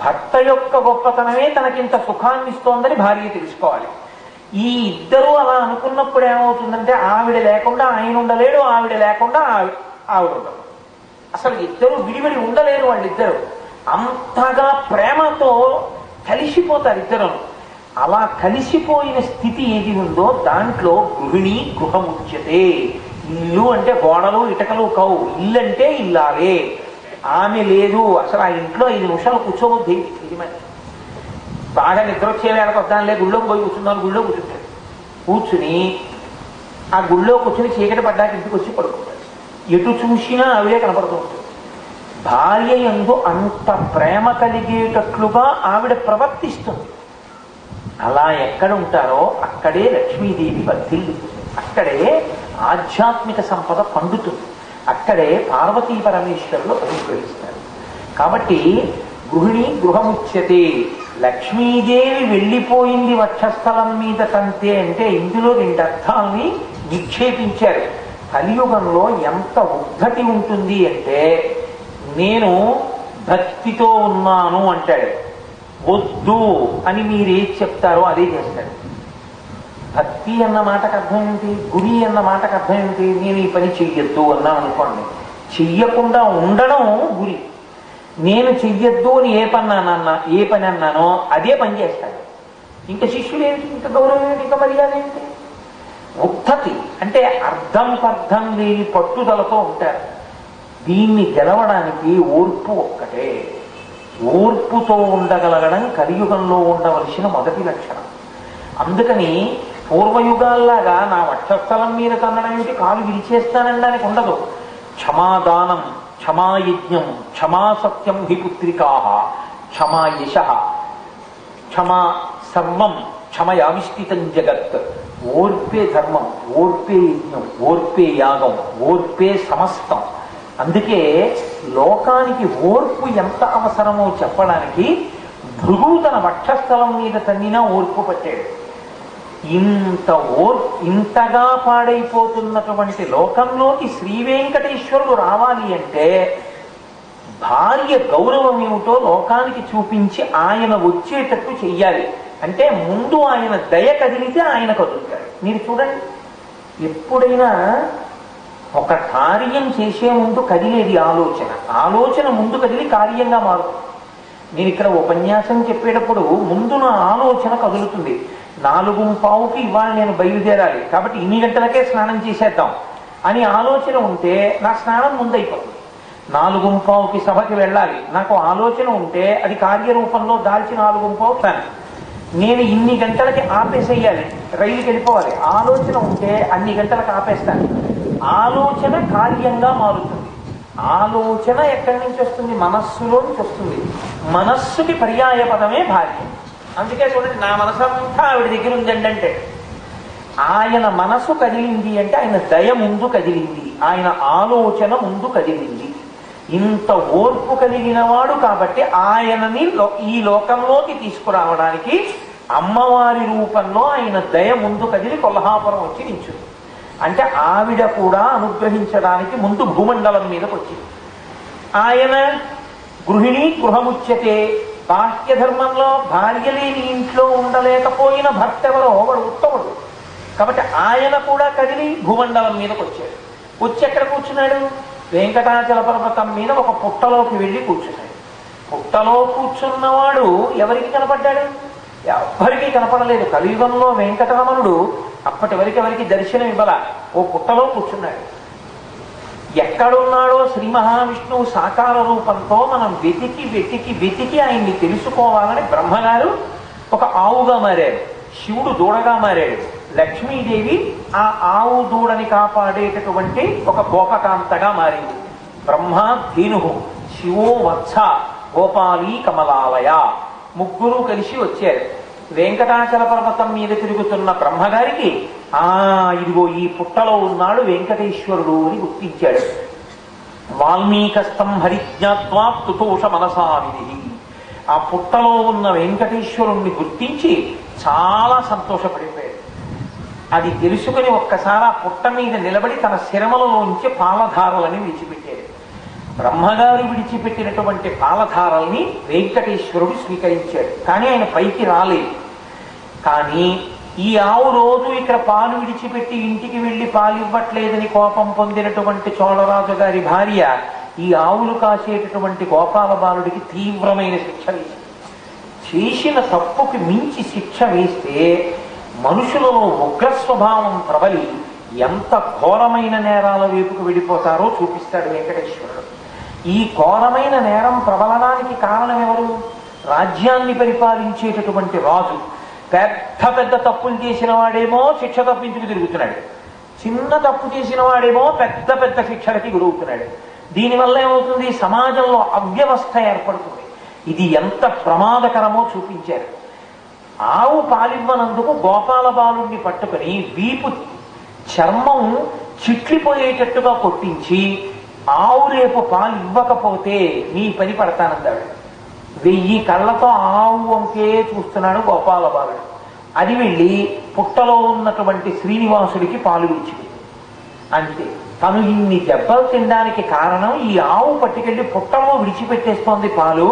భర్త యొక్క గొప్పతనమే తనకింత సుఖాన్ని ఇస్తోందని భార్య తెలుసుకోవాలి. ఈ ఇద్దరూ అలా అనుకున్నప్పుడు ఏమవుతుందంటే ఆవిడ లేకుండా ఆయన ఉండలేడు, ఆవిడ లేకుండా ఆవిడ ఉండదు. అసలు ఇద్దరు విడివిడి ఉండలేరు. వాళ్ళిద్దరు అంతగా ప్రేమతో కలిసిపోతారు ఇద్దరు. అలా కలిసిపోయిన స్థితి ఏది ఉందో దాంట్లో గృహిణి గృహముచ్యతే. ఇల్లు అంటే గోడలు ఇటకలు కవు, ఇల్లు అంటే ఇల్లాలే. ఆమె లేదు అసలు ఆ ఇంట్లో 5 నిమిషాలు కూర్చోబోద్ది. ఇది మరి బాగా నిద్ర వచ్చే వేళకు వద్దానులే గుళ్ళోకి పోయి కూర్చున్నాను, గుళ్ళో కూర్చుంటాడు. కూర్చుని ఆ గుళ్ళో కూర్చుని చీకటి పడ్డాక ఇంటికి వచ్చి పడుకుంటాడు. ఎటు చూసినా ఆవిడే కనపడుతూ ఉంటుంది. భార్య యందు అంత ప్రేమ కలిగేటట్లుగా ఆవిడ ప్రవర్తిస్తుంది. అలా ఎక్కడ ఉంటారో అక్కడే లక్ష్మీదేవి వర్ధిల్లుతుంది, అక్కడే ఆధ్యాత్మిక సంపద పండుతుంది, అక్కడే పార్వతీ పరమేశ్వరులు అనుగ్రహిస్తారు. కాబట్టి గృహిణి గృహముచ్యతే. లక్ష్మీదేవి వెళ్ళిపోయింది వక్షస్థలం మీద తంతే అంటే ఇందులో 2 అర్థాలని నిక్షేపించారు. కలియుగంలో ఎంత ఉద్ధతి ఉంటుంది అంటే నేను భక్తితో ఉన్నాను అంటాడు, వద్దు అని మీరేది చెప్తారో అదే చేస్తాడు. భక్తి అన్న మాటకు అర్థం ఏంటి, గురి అన్న మాటకు అర్థం ఏంటి, నేను ఈ పని చెయ్యొద్దు అన్నాను అనుకోండి, చెయ్యకుండా ఉండడం గురి. నేను చెయ్యొద్దు అని ఏ పని అన్నానో అదే పని చేస్తాడు. ఇంకా శిష్యులు ఏంటి, ఇంకా గౌరవం ఏంటి, ఇంకా మర్యాద ఏంటి. ఉద్ధతి అంటే అర్థం పర్థం లేని పట్టుదలతో ఉంటారు. దీన్ని గెలవడానికి ఓర్పు ఒక్కటే. ఓర్పుతో ఉండగలగడం కలియుగంలో ఉండవలసిన మొదటి లక్షణం. అందుకని పూర్వయుగాల్లాగా నా వక్షస్థలం మీద తన్నడం ఏమిటి, కాలు విరిచేస్తానడానికి ఉండదు. క్షమాదానం, క్షమాయజ్ఞం, క్షమా సత్యం హి పుత్రికా, క్షమా యశ, క్షమా సర్వం, క్షమయావిష్ఠితం జగత్. ఓర్పే ధర్మం, ఓర్పే యజ్ఞం, ఓర్పే యాగం, ఓర్పే సమస్తం. అందుకే లోకానికి ఓర్పు ఎంత అవసరమో చెప్పడానికి భృగువు తన వక్షస్థలం మీద తన్నినా ఓర్పు పట్టాడు. ఇంతగా పాడైపోతున్నటువంటి లోకంలోకి శ్రీ వెంకటేశ్వరుడు రావాలి అంటే భార్య గౌరవం ఏమిటో లోకానికి చూపించి ఆయన వచ్చేటట్టు చెయ్యాలి. అంటే ముందు ఆయన దయ కదిలితే ఆయన కదులుతాడు. మీరు చూడండి, ఎప్పుడైనా ఒక కార్యం చేసే ముందు కదిలేది ఆలోచన ముందు కదిలి కార్యంగా మారుతుంది. నేను ఇక్కడ ఉపన్యాసం చెప్పేటప్పుడు ముందు నా ఆలోచన కదులుతుంది. 4:15కి ఇవాళ నేను బయలుదేరాలి కాబట్టి ఇన్ని గంటలకే స్నానం చేసేద్దాం అని ఆలోచన ఉంటే నా స్నానం ముందైపోతుంది. 4:15కి సభకి వెళ్ళాలి నాకు ఆలోచన ఉంటే అది కార్యరూపంలో దాల్చి 4:15 నేను ఇన్ని గంటలకి ఆపేసేయాలి, రైలుకి వెళ్ళిపోవాలి. ఆలోచన ఉంటే అన్ని గంటలకు ఆపేస్తాను. ఆలోచన కార్యంగా మారుతుంది. ఆలోచన ఎక్కడి నుంచి వస్తుంది, మనస్సులో నుంచి వస్తుంది. మనస్సుకి పర్యాయ పదమే భార్య. అందుకే చూడండి, నా మనసు అంతా ఆవిడ దగ్గర ఉందండి అంటే ఆయన మనసు కదిలింది అంటే ఆయన దయ ముందు కదిలింది, ఆయన ఆలోచన ముందు కదిలింది. ఇంత ఓర్పు కలిగిన వాడు కాబట్టి ఆయనని ఈ లోకంలోకి తీసుకురావడానికి అమ్మవారి రూపంలో ఆయన దయ ముందు కదిలి కొల్హాపురం వచ్చి నించుంది. అంటే ఆవిడ కూడా అనుగ్రహించడానికి ముందు భూమండలం మీదకి వచ్చింది. ఆయన గృహిణి గృహముచ్యతే. బాహ్య ధర్మంలో భార్య లేని ఇంట్లో ఉండలేకపోయిన భర్త ఎవరో వాడు ఉత్తముడు కాబట్టి ఆయన కూడా కదిలి భూమండలం మీదకి వచ్చాడు. వచ్చి ఎక్కడ కూర్చున్నాడు, వెంకటాచల పర్వతం మీద ఒక పుట్టలోకి వెళ్ళి కూర్చున్నాడు. పుట్టలో కూర్చున్నవాడు ఎవరికి కనపడ్డాడు, ఎవ్వరికీ కనపడలేదు. కలియుగంలో వెంకటరమణుడు అప్పటి వరకు ఎవరికి దర్శనం ఇవ్వాల, ఓ పుట్టలో కూర్చున్నాడు. ఎక్కడున్నాడో శ్రీ మహావిష్ణువు సాకార రూపంతో మనం వెతికి ఆయన్ని తెలుసుకోవాలని బ్రహ్మగారు ఒక ఆవుగా మారారు. శివుడు దూడగా మారాడు, లక్ష్మీదేవి ఆ ఆవు దూడని కాపాడేటటువంటి ఒక గోపకాంతగా మారింది. బ్రహ్మ ధేను, శివో వత్స, గోపాలీ కమలాలయ, ముగ్గురు కలిసి వచ్చారు. వెంకటాచల పర్వతం మీద తిరుగుతున్న బ్రహ్మగారికి ఇదిగో ఈ పుట్టలో ఉన్నాడు వెంకటేశ్వరుడు అని గుర్తించాడు. వాల్మీకస్తం హరిజ్ఞాత్వా తుతోష మనసావిధి, ఆ పుట్టలో ఉన్న వెంకటేశ్వరుణ్ణి గుర్తించి చాలా సంతోషపడిపోయాడు. అది తెలుసుకుని ఒక్కసారి ఆ పుట్ట మీద నిలబడి తన శిరమలలోంచి పాలధారలని విడిచిపెట్టాడు. బ్రహ్మగారు విడిచిపెట్టినటువంటి పాలధారల్ని వెంకటేశ్వరుడు స్వీకరించాడు. కానీ ఆయన పైకి రాలేదు. కానీ ఈ ఆవు రోజు ఇక్కడ పాలు విడిచిపెట్టి ఇంటికి వెళ్లి పాలు ఇవ్వట్లేదని కోపం పొందినటువంటి చోళరాజు గారి భార్య ఈ ఆవులు కాసేటటువంటి గోపాల బాలుడికి తీవ్రమైన శిక్ష వేసింది. చేసిన తప్పుకి మించి శిక్ష వేస్తే మనుషులలో ఉగ్ర స్వభావం ప్రబలి ఎంత ఘోరమైన నేరాల వైపుకు వెళ్ళిపోతారో చూపిస్తాడు వెంకటేశ్వరుడు. ఈ ఘోరమైన నేరం ప్రబలడానికి కారణం ఎవరు? రాజ్యాన్ని పరిపాలించేటటువంటి రాజు. పెద్ద పెద్ద తప్పులు చేసిన వాడేమో శిక్ష తప్పించుకు తిరుగుతున్నాడు, చిన్న తప్పు చేసిన వాడేమో పెద్ద పెద్ద శిక్షలకి గురవుతున్నాడు. దీనివల్ల ఏమవుతుంది? సమాజంలో అవ్యవస్థ ఏర్పడుతుంది. ఇది ఎంత ప్రమాదకరమో చూపించారు. ఆవు పాలివ్వనందుకు గోపాల బాలుణ్ణి పట్టుకుని వీపు చర్మం చిట్లిపోయేటట్టుగా కొట్టించి ఆవు రేపు పాలు ఇవ్వకపోతే నీ పని పడతానందాడు. 1000 కళ్ళతో ఆవు వంకే చూస్తున్నాడు గోపాల బాలుడు. అది వెళ్ళి పుట్టలో ఉన్నటువంటి శ్రీనివాసుడికి పాలు విడిచిపెట్టింది. అంతే. తను ఇన్ని దెబ్బలు తినడానికి కారణం ఈ ఆవు పట్టుకెళ్ళి పుట్టలో విడిచిపెట్టేస్తోంది పాలు.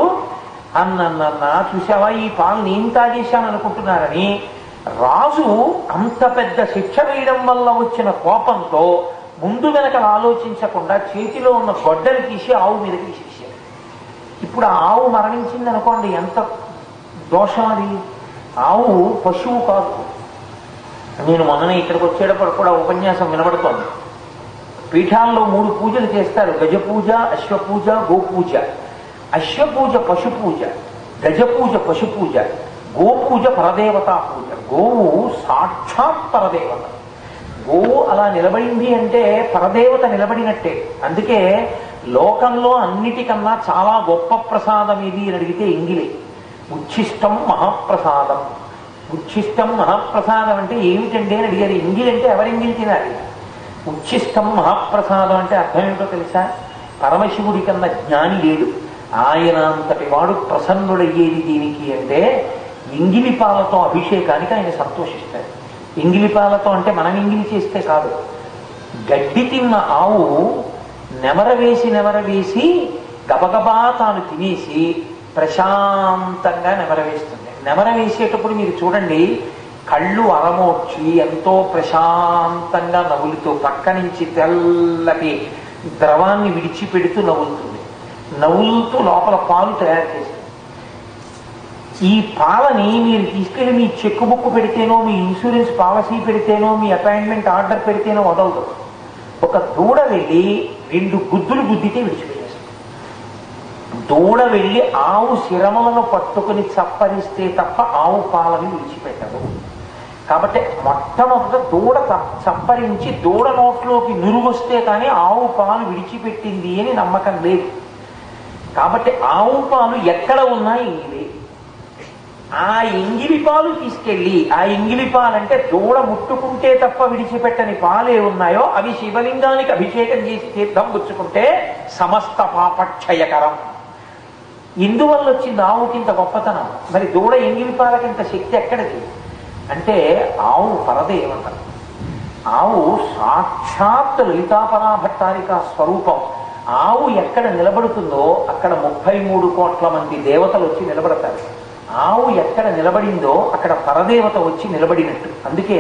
అన్న చూసావా, ఈ పాలు నేను తాగేశాను అనుకుంటున్నారని రాజు అంత పెద్ద శిక్ష వేయడం వల్ల వచ్చిన కోపంతో ముందు వెనకలు ఆలోచించకుండా చేతిలో ఉన్న గొడ్డలు తీసి ఆవు మీదకి తీసేశాడు. ఇప్పుడు ఆ ఆవు మరణించింది అనుకోండి, ఎంత దోషం అది. ఆవు పశువు కాదు. నేను మొన్ననే ఇక్కడికి వచ్చేటప్పుడు కూడా ఉపన్యాసం వినబడుతోంది. పీఠాల్లో 3 పూజలు చేస్తారు: గజపూజ, అశ్వపూజ, గోపూజ. అశ్వపూజ పశుపూజ, గజపూజ పశుపూజ, గోపూజ పరదేవతా పూజ. గోవు సాక్షాత్ పరదేవత. గోవు అలా నిలబడింది అంటే పరదేవత నిలబడినట్టే. అందుకే లోకంలో అన్నిటికన్నా చాలా గొప్ప ప్రసాదం ఇది అని అడిగితే ఎంగిలి. ఉచ్ఛిష్టం మహాప్రసాదం. ఉచ్ఛిష్టం మహాప్రసాదం అంటే ఏమిటండి అని అడిగారు. ఎంగిలి అంటే ఎవరెంగిలి తినాలి? ఉచ్ఛిష్టం మహాప్రసాదం అంటే అర్థం ఏమిటో తెలుసా? పరమశివుడి కన్నా జ్ఞాని లేడు. ఆయన అంతటి వాడు ప్రసన్నుడయ్యేది దీనికి అంటే ఎంగిలి పాలతో అభిషేకానికి ఆయన సంతోషిస్తాడు. ఎంగిలి పాలతో అంటే మనం ఎంగిలి చేస్తే కాదు. గడ్డి తిన్న ఆవు నెమర వేసి గబగబా తాను తినేసి ప్రశాంతంగా నెమర వేస్తుంది. నెమర వేసేటప్పుడు మీరు చూడండి, కళ్ళు అరమోడ్చి ఎంతో ప్రశాంతంగా నవ్వులుతూ పక్క నుంచి తెల్లటి ద్రవాన్ని విడిచిపెడుతూ నవ్వులుతుంది. నవ్వులుతూ లోపల పాలు తయారు చేస్తుంది. ఈ పాలని మీరు తీసుకెళ్ళి మీ చెక్ బుక్ పెడితేనో, మీ ఇన్సూరెన్స్ పాలసీ పెడితేనో, మీ అపాయింట్మెంట్ ఆర్డర్ పెడితేనో వదలదు. ఒక దూడ వెళ్ళి 2 గుద్దులు గుద్దితే విడిచిపెట్టేస్తుంది. దూడ వెళ్ళి ఆవు శిరమలను పట్టుకుని చప్పరిస్తే తప్ప ఆవు పాలని విడిచిపెట్టదు. కాబట్టి మొట్టమొదట దూడ చప్పరించి దూడ నోట్లోకి నురుగొస్తే కానీ ఆవు పాలు విడిచిపెట్టింది అని నమ్మకం లేదు. కాబట్టి ఆవు పాలు ఎక్కడ ఉన్నా ఎంగిలి. ఆ ఎంగిలి పాలు తీసుకెళ్ళి, ఆ ఎంగిలి పాలంటే దూడ ముట్టుకుంటే తప్ప విడిచిపెట్టని పాలే ఉన్నాయో అవి శివలింగానికి అభిషేకం చేసి తీర్థం పుచ్చుకుంటే సమస్త పాపక్షయకరం. ఎందువల్ల వచ్చింది ఆవుకింత గొప్పతనం? మరి దూడ ఎంగిలి పాలకింత శక్తి ఎక్కడిది అంటే ఆవు పరదేవత. ఆవు సాక్షాత్ లలితాపరాభట్టారిక స్వరూపం. ఆవు ఎక్కడ నిలబడుతుందో అక్కడ 33 కోట్ల మంది దేవతలు వచ్చి నిలబడతారు. ఆవు ఎక్కడ నిలబడిందో అక్కడ పరదేవత వచ్చి నిలబడినట్టు. అందుకే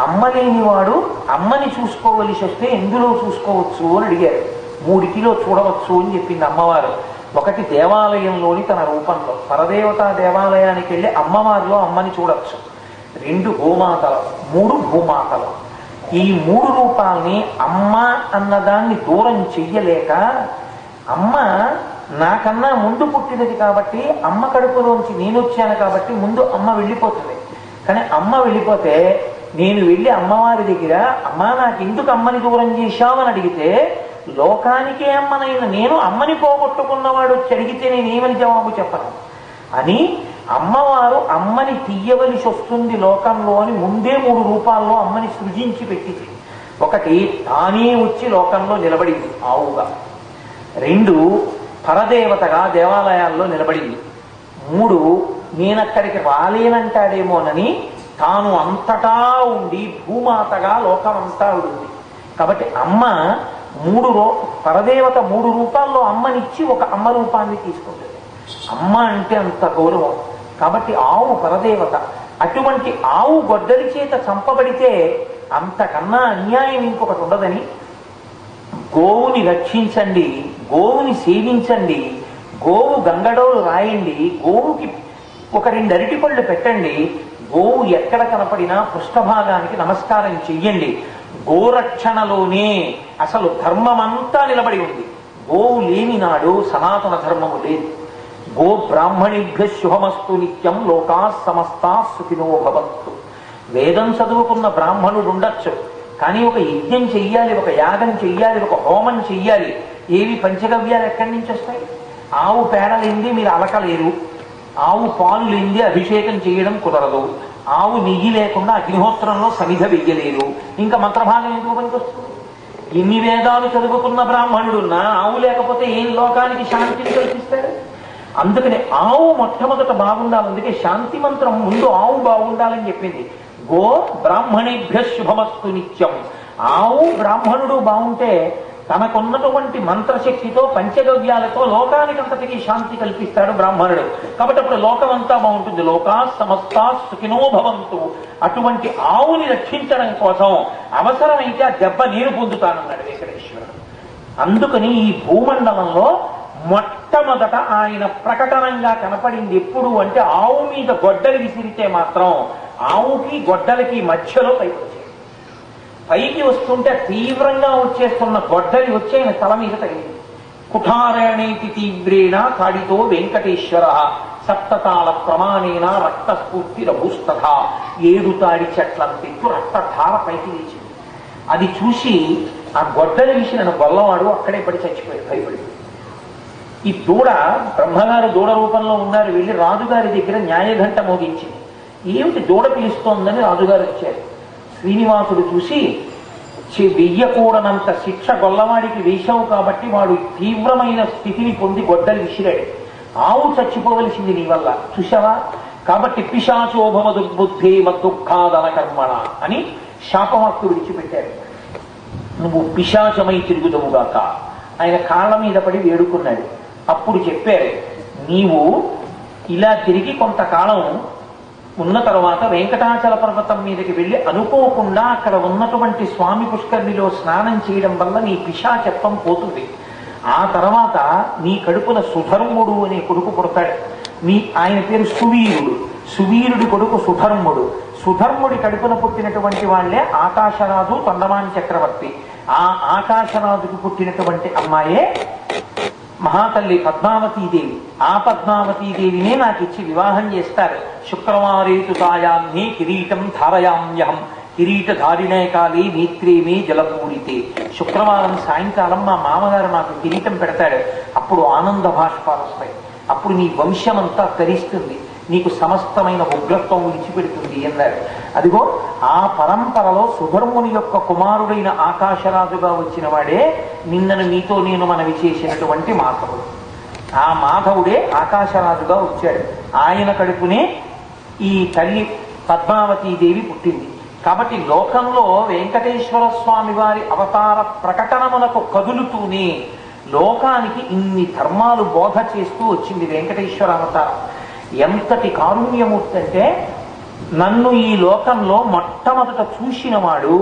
అమ్మ లేనివాడు అమ్మని చూసుకోవలసి వస్తే ఎందులో చూసుకోవచ్చు అని అడిగారు. 3 చూడవచ్చు అని చెప్పింది అమ్మవారు. ఒకటి దేవాలయంలోని తన రూపంలో, పరదేవత దేవాలయానికి వెళ్ళి అమ్మవారిలో అమ్మని చూడవచ్చు. 2 గోమాతలు, 3 భూమాతలు. ఈ 3 రూపాల్ని అమ్మ అన్నదాన్ని దూరం చెయ్యలేక, అమ్మ నాకన్నా ముందు పుట్టినది కాబట్టి, అమ్మ కడుపులోంచి నేను వచ్చాను కాబట్టి ముందు అమ్మ వెళ్ళిపోతుంది. కానీ అమ్మ వెళ్ళిపోతే నేను వెళ్ళి అమ్మవారి దగ్గర అమ్మ నాకు ఎందుకు అమ్మని దూరం చేశావని అడిగితే లోకానికే అమ్మనైన నేను అమ్మని పోగొట్టుకున్నవాడు వచ్చి అడిగితే నేనేమని జవాబు చెప్పను అని అమ్మవారు అమ్మని తీయవలసి వస్తుంది లోకంలో అని ముందే 3 రూపాల్లో అమ్మని సృజించి పెట్టింది. ఒకటి తానే వచ్చి లోకంలో నిలబడింది ఆవుగా, 2 పరదేవతగా దేవాలయాల్లో నిలబడింది, 3 నేనక్కడికి రాలేనంటాడేమోనని తాను అంతటా ఉండి భూమాతగా లోకమంతా ఉంది. కాబట్టి అమ్మ పరదేవత 3 రూపాల్లో అమ్మనిచ్చి ఒక అమ్మ రూపాన్ని తీసుకుంటుంది. అమ్మ అంటే అంత గౌరవం. కాబట్టి ఆవు పరదేవత. అటువంటి ఆవు గొడ్డలి చేత చంపబడితే అంతకన్నా అన్యాయం ఇంకొకటి ఉండదని గోవుని రక్షించండి, గోవుని సేవించండి, గోవు గంగడోలు రాయండి, గోవుకి ఒక 2 అరటిపళ్ళు పెట్టండి, గోవు ఎక్కడ కనపడినా పృష్ఠభాగానికి నమస్కారం చెయ్యండి. గోరక్షణలోనే అసలు ధర్మమంతా నిలబడి ఉంది. గోవు లేని నాడు సనాతన ధర్మము లేదు. గో బ్రాహ్మణిభ్య శుభమస్తు నిత్యం లోకా సమస్తా సుఖినో భవంతు. వేదం చదువుకున్న బ్రాహ్మణుడు ఉండొచ్చు, కానీ ఒక యజ్ఞం చెయ్యాలి, ఒక యాగం చెయ్యాలి, ఒక హోమం చెయ్యాలి. ఏవి పంచగవ్యాలు ఎక్కడి నుంచి వస్తాయి? ఆవు పేడ లేనిది మీరు అలకలేరు, ఆవు పాలు లేనిది అభిషేకం చేయడం కుదరదు, ఆవు నెయ్యి లేకుండా అగ్నిహోత్రంలో సమిధ వెయ్యలేరు. ఇంకా మంత్రభాగం ఎందుకు పనికొస్తుంది? ఎన్ని వేదాలు చదువుకున్న బ్రాహ్మణుడున్నా ఆవు లేకపోతే ఏం లోకానికి శాంతిని కల్పిస్తాడు? అందుకని ఆవు మొట్టమొదట బాగుండాలి. అందుకే శాంతి మంత్రం ముందు ఆవు బాగుండాలని చెప్పింది. గో బ్రాహ్మణేభ్య శుభమస్తు నిత్యం. ఆవు బ్రాహ్మణుడు బాగుంటే తనకున్నటువంటి మంత్రశక్తితో పంచగవ్యాలతో లోకానికంతటికీ శాంతి కల్పిస్తాడు బ్రాహ్మణుడు. కాబట్టి అప్పుడు లోకమంతా బాగుంటుంది. లోకా సమస్తా సుఖినో భవంతు. అటువంటి ఆవుని రక్షించడం కోసం అవసరమైతే ఆ దెబ్బ నేను పొందుతానన్నాడు వెంకటేశ్వరుడు. అందుకని ఈ భూమండలంలో మొట్టమొదట ఆయన ప్రకటనంగా కనపడింది ఎప్పుడు అంటే ఆవు మీద గొడ్డలి విసిరితే మాత్రం ఆవుకి గొడ్డలికి మధ్యలో పైకి వస్తుంటే తీవ్రంగా వచ్చేస్తున్న గొడ్డలి వచ్చి ఆయన తల మీద తగిలింది. కుఠారణేతి తీవ్రేణ కాడితో వెంకటేశ్వర సప్తతాళ ప్రమాణేన రక్తస్ఫూర్తి రభూస్తథ. 7 తాడి చెట్లంతెత్తు రక్తధార పైకి లేచింది. అది చూసి ఆ గొడ్డలి విసిరిన గొల్లవాడు అక్కడే పడి చచ్చిపోయాడు భయపడి. ఈ దూడ బ్రహ్మగారు దూడ రూపంలో ఉన్నారు, వెళ్ళి రాజుగారి దగ్గర న్యాయఘంట మోగించింది. ఏమిటి దూడ పిలుస్తోందని రాజుగారు వచ్చారు. శ్రీనివాసుడు చూసి వెయ్యకూడనంత శిక్ష గొల్లవాడికి వేశావు కాబట్టి వాడు తీవ్రమైన స్థితిని పొంది గొడ్డలి విసిరాడు. ఆవు చచ్చిపోవలసింది నీ వల్ల, చూసావా? కాబట్టి పిశాచోభవ దుర్బుద్ధే దుఃఖాదన కర్మణ అని శాపవాక్కు విడిచిపెట్టారు. నువ్వు పిశాచమై తిరుగుదవుగాక. ఆయన కాళ్ళ మీద పడి వేడుకున్నాడు. అప్పుడు చెప్పారు, నీవు ఇలా తిరిగి కొంతకాలం ఉన్న తర్వాత వెంకటాచల పర్వతం మీదకి వెళ్ళి అనుకోకుండా అక్కడ ఉన్నటువంటి స్వామి పుష్కరిణిలో స్నానం చేయడం వల్ల నీ పిశాచత్వం పోతుంది. ఆ తర్వాత నీ కడుపున సుధర్ముడు అనే కొడుకు పుడతాడు. ఆయన పేరు సువీరుడు. సువీరుడి కొడుకు సుధర్ముడు. సుధర్ముడి కడుపున పుట్టినటువంటి వాళ్లే ఆకాశరాజు, తొండమాన్ చక్రవర్తి. ఆ ఆకాశరాజుకు పుట్టినటువంటి అమ్మాయే మహాతల్లి పద్మావతీదేవి. ఆ పద్మావతీదేవినే నాకు ఇచ్చి వివాహం చేస్తారు. శుక్రవారేతు తాయాన్నే కిరీటం ధారయామ్యహం కిరీటధారిణే కాలే నేత్రేమే జలపూరితే. శుక్రవారం సాయంకాలం మా మామగారు నాకు కిరీటం పెడతాడు. అప్పుడు ఆనంద భాష్పాలు వస్తాయి. అప్పుడు నీ వంశమంతా తరిస్తుంది, నీకు సమస్తమైన ఉగ్రత్వం విడిచిపెడుతుంది అన్నారు. అదిగో ఆ పరంపరలో సుధర్ముని యొక్క కుమారుడైన ఆకాశరాజుగా వచ్చిన వాడే నిన్నను మీతో నేను మనవి చేసినటువంటి మాధవుడు. ఆ మాధవుడే ఆకాశరాజుగా వచ్చాడు. ఆయన కడుపునే ఈ తల్లి పద్మావతీదేవి పుట్టింది. కాబట్టి లోకంలో వెంకటేశ్వర స్వామి వారి అవతార ప్రకటనములకు కదులుతూనే లోకానికి ఇన్ని ధర్మాలు బోధ చేస్తూ వచ్చింది వెంకటేశ్వర అవతారం. ఎంతటి కారుణ్యమూర్తి అంటే, నన్ను ఈ లోకంలో మొట్టమొదట చూసినవాడు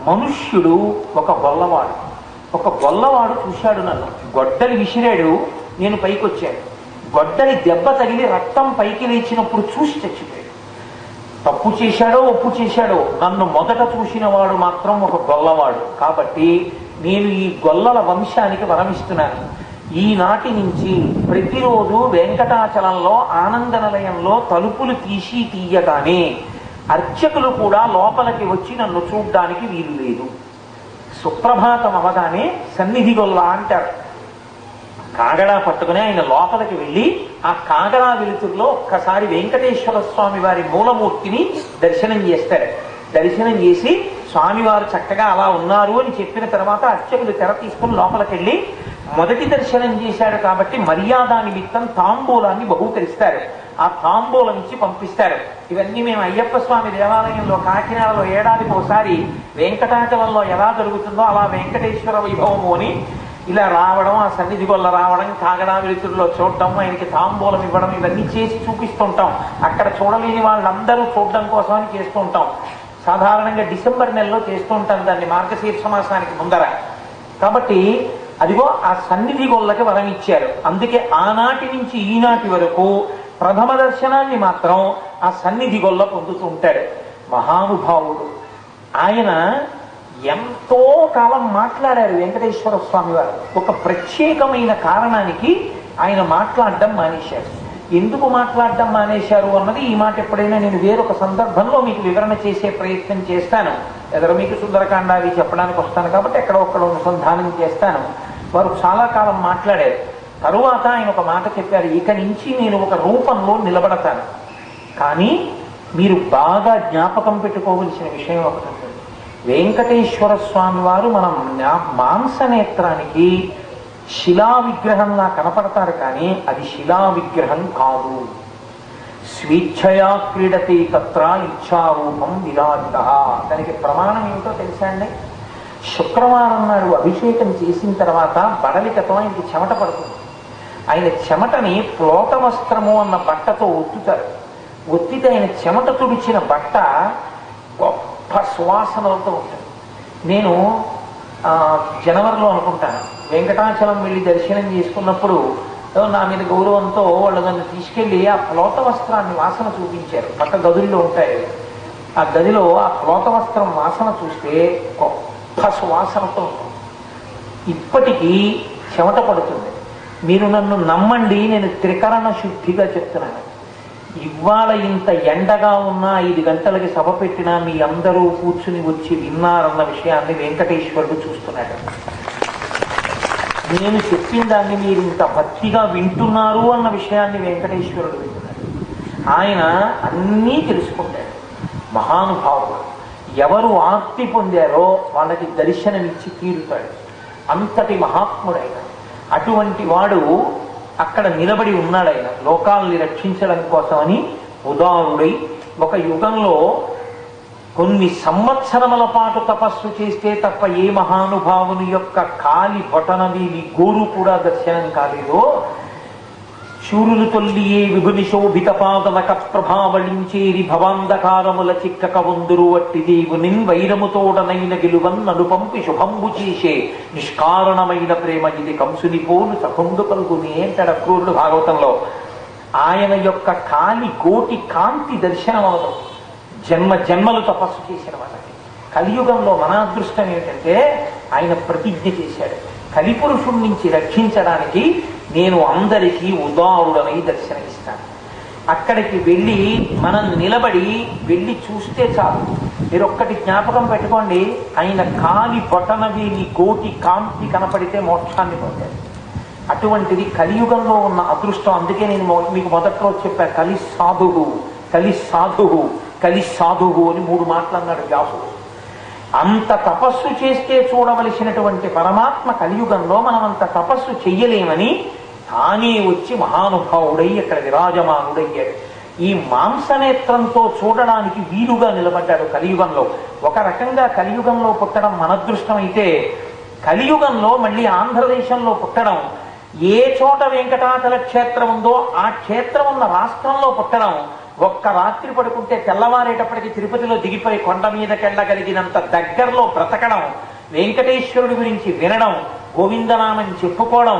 మనుష్యుడు ఒక గొల్లవాడు. ఒక గొల్లవాడు చూశాడు నన్ను, గొడ్డలి విసిరాడు, నేను పైకి వచ్చాను. గొడ్డలి దెబ్బ తగిలి రక్తం పైకి లేచినప్పుడు చూసి చచ్చిపోయాడు. తప్పు చేశాడో ఒప్పు చేశాడో నన్ను మొదట చూసిన వాడు మాత్రం ఒక గొల్లవాడు. కాబట్టి నేను ఈ గొల్లల వంశానికి వరమిస్తున్నాను. ఈనాటి నుంచి ప్రతిరోజు వెంకటాచలంలో ఆనంద నిలయంలో తలుపులు తీయగానే అర్చకులు కూడా లోపలికి వచ్చి నన్ను చూడ్డానికి వీలు లేదు. సుప్రభాతం అవగానే సన్నిధి గొల్ల అంటారు. కాగడా పట్టుకుని ఆయన లోపలికి వెళ్ళి ఆ కాగడా వెలుతురులో ఒక్కసారి వెంకటేశ్వర స్వామి వారి మూలమూర్తిని దర్శనం చేస్తారు. దర్శనం చేసి స్వామివారు చక్కగా అలా ఉన్నారు అని చెప్పిన తర్వాత అర్చకులు తెర తీసుకుని లోపలికి వెళ్ళి మొదటి దర్శనం చేశాడు కాబట్టి మర్యాద నిమిత్తం తాంబూలాన్ని బహూకరిస్తారు. ఆ తాంబూలం ఇచ్చి పంపిస్తారు. ఇవన్నీ మేము అయ్యప్ప స్వామి దేవాలయంలో కాకినాడలో ఏడాదికి ఒకసారి వెంకటాచలంలో ఎలా జరుగుతుందో అలా వెంకటేశ్వర వైభవము అని ఇలా రావడం, ఆ సన్నిధి గొల్ల రావడం, కాగడా వెలుతురులో చూడటం, ఆయనకి తాంబూలం ఇవ్వడం, ఇవన్నీ చేసి చూపిస్తుంటాం. అక్కడ చూడలేని వాళ్ళందరూ చూడడం కోసమని చేస్తూ ఉంటాం. సాధారణంగా డిసెంబర్ నెలలో చేస్తూ ఉంటాం దాన్ని, మార్గశీర్ష మాసానికి ముందర. కాబట్టి అదిగో ఆ సన్నిధి గొల్లకి వరం ఇచ్చారు. అందుకే ఆనాటి నుంచి ఈనాటి వరకు ప్రథమ దర్శనాన్ని మాత్రం ఆ సన్నిధి గొల్ల పొందుతూ ఉంటాడు. మహానుభావుడు ఆయన. ఎంతో కాలం మాట్లాడారు వెంకటేశ్వర స్వామి వారు. ఒక ప్రత్యేకమైన కారణానికి ఆయన మాట్లాడడం మానేశారు. ఎందుకు మాట్లాడడం మానేశారు అన్నది ఈ మాట ఎప్పుడైనా నేను వేరొక సందర్భంలో మీకు వివరణ చేసే ప్రయత్నం చేస్తాను. ఎదురు మీకు సుందరకాండ అవి చెప్పడానికి వస్తాను కాబట్టి ఎక్కడొక్కడ అనుసంధానం చేస్తాను. వారు చాలా కాలం మాట్లాడారు. తరువాత ఆయన ఒక మాట చెప్పారు, ఇక నుంచి నేను ఒక రూపంలో నిలబడతాను. కానీ మీరు బాగా జ్ఞాపకం పెట్టుకోవలసిన విషయం ఒకటి ఉంటుంది. వెంకటేశ్వర స్వామి వారు మనం మాంసనేత్రానికి శిలా విగ్రహంలా కనపడతారు, కానీ అది శిలా విగ్రహం కాదు. స్వేచ్ఛయా క్రీడతే తత్ర ఇచ్చారూపం విరాజిత. దానికి ప్రమాణం ఏమిటో తెలుసా అండి? శుక్రవారం నాడు అభిషేకం చేసిన తర్వాత బడలికతో ఆయనకి చెమట పడుతుంది. ఆయన చెమటని ప్లోత వస్త్రము అన్న బట్టతో ఒత్తుతారు. ఒత్తితే ఆయన చెమట తుడిచిన బట్ట గొప్ప సువాసనలతో ఉంటుంది. నేను జనవరిలో అనుకుంటాను వెంకటాచలం వెళ్ళి దర్శనం చేసుకున్నప్పుడు నా మీద గౌరవంతో వాళ్ళు నన్ను తీసుకెళ్లి ఆ ప్లోత వస్త్రాన్ని వాసన చూపించారు. పక్క గదుల్లో ఉంటాయి. ఆ గదిలో ఆ ప్లోత వస్త్రం వాసన చూస్తే గొప్ప సువాసనతో ఉంటుంది. ఇప్పటికీ చెమట పడుతుంది. మీరు నన్ను నమ్మండి, నేను త్రికరణ శుద్ధిగా చెప్తున్నాను. ఇవాళ ఇంత ఎండగా ఉన్న 5 గంటలకి సభ పెట్టినా మీ అందరూ కూర్చుని వచ్చి విన్నారన్న విషయాన్ని వెంకటేశ్వరుడు చూస్తున్నాడు. నేను చెప్పిన దాన్ని మీరు ఇంత భక్తిగా వింటున్నారు అన్న విషయాన్ని వెంకటేశ్వరుడు వింటున్నాడు. ఆయన అన్నీ తెలుసుకుంటాడు. మహానుభావుడు. ఎవరు ఆర్తి పొందారో వాళ్ళకి దర్శనమిచ్చి తీరుతాడు. అంతటి మహాత్ముడైన అటువంటి వాడు అక్కడ నిలబడి ఉన్నాడు. ఆయన లోకాల్ని రక్షించడం కోసమని ఉదారుడై ఒక యుగంలో కొన్ని సంవత్సరముల పాటు తపస్సు చేస్తే తప్ప ఏ మహానుభావుని యొక్క కాలి బొటనవీలి గోరు కూడా దర్శనం కాలేదో, శూరులు తొల్లియే విభుని శోభిత పాదనక ప్రభావళించేరి భవాంధకారముల చిక్కక వందురు వట్టి దేవునిన్ వైరముతోడనైన గెలువన్ నలుపంపి శుభంబు చేసే నిష్కారణమైన ప్రేమ ఇది కంసుని పోలు సఖుండు కలుగునే అంటాడు అక్రూరుడు భాగవతంలో. ఆయన యొక్క కాలి కోటి కాంతి దర్శనం అవడం జన్మ జన్మలు తపస్సు చేసిన వాళ్ళకి. కలియుగంలో మన అదృష్టం ఏమిటంటే ఆయన ప్రతిజ్ఞ చేశాడు, కలిపురుషుడి నుంచి రక్షించడానికి నేను అందరికీ ఉదారుడనై దర్శనమిస్తాను. అక్కడికి వెళ్ళి మనం నిలబడి వెళ్ళి చూస్తే చాలు. మీరు ఒక్కటి జ్ఞాపకం పెట్టుకోండి, ఆయన కాలి బొటనవేలి కోటి కాంతి కనపడితే మోక్షాన్ని పొందారు. అటువంటిది కలియుగంలో ఉన్న అదృష్టం. అందుకే నేను మీకు మొదట్లో చెప్పా, కలి సాధువు కలి సాధువు కలి సాధువు అని 3 మాటలు అన్నాడు వ్యాసుడు. అంత తపస్సు చేస్తే చూడవలసినటువంటి పరమాత్మ కలియుగంలో మనం అంత తపస్సు చెయ్యలేమని తానే వచ్చి మహానుభావుడై అక్కడ విరాజమానుడయ్యాడు. ఈ మాంసనేత్రంతో చూడడానికి వీలుగా నిలబడ్డాడు కలియుగంలో. ఒక రకంగా కలియుగంలో పుట్టడం మనదృష్టం అయితే, కలియుగంలో మళ్ళీ ఆంధ్రదేశంలో పుట్టడం, ఏ చోట వెంకటాచల క్షేత్రం ఉందో ఆ క్షేత్రం ఉన్న రాష్ట్రంలో పుట్టడం, ఒక్క రాత్రి పడుకుంటే తెల్లవారేటప్పటికి తిరుపతిలో దిగిపోయి కొండ మీదకెళ్ళగలిగినంత దగ్గరలో బ్రతకడం, వెంకటేశ్వరుడి గురించి వినడం, గోవిందనామని చెప్పుకోవడం,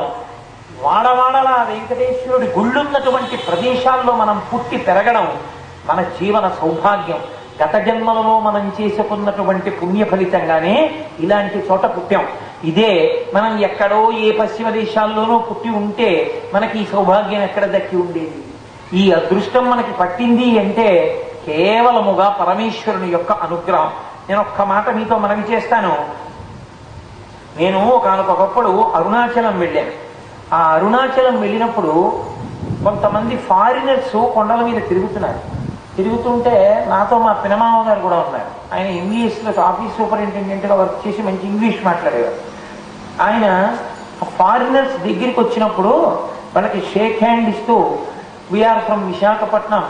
వాడవాడలా వెంకటేశ్వరుడి గుళ్ళున్నటువంటి ప్రదేశాల్లో మనం పుట్టి పెరగడం మన జీవన సౌభాగ్యం. గత జన్మలలో మనం చేసుకున్నటువంటి పుణ్య ఫలితంగానే ఇలాంటి చోట పుట్టాం. ఇదే మనం ఎక్కడో ఏ పశ్చిమ దేశాల్లోనూ పుట్టి ఉంటే మనకి ఈ సౌభాగ్యం ఎక్కడ దక్కి ఉండేది? ఈ అదృష్టం మనకి పట్టింది అంటే కేవలముగా పరమేశ్వరుని యొక్క అనుగ్రహం. నేను ఒక్క మాట మీతో మనవి చేస్తాను. నేను ఒకనొకప్పుడు అరుణాచలం వెళ్ళాను. ఆ అరుణాచలం వెళ్ళినప్పుడు కొంతమంది ఫారినర్స్ కొండల మీద తిరుగుతుంటే నాతో మా పినమామ గారు కూడా ఉన్నారు. ఆయన ఇంగ్లీష్లో ఆఫీస్ సూపరింటెండెంట్గా వర్క్ చేసి మంచి ఇంగ్లీష్ మాట్లాడేవారు. ఆయన ఫారినర్స్ దగ్గరికి వచ్చినప్పుడు వాళ్ళకి షేక్ హ్యాండ్ ఇస్తూ we are from Visakhapatnam,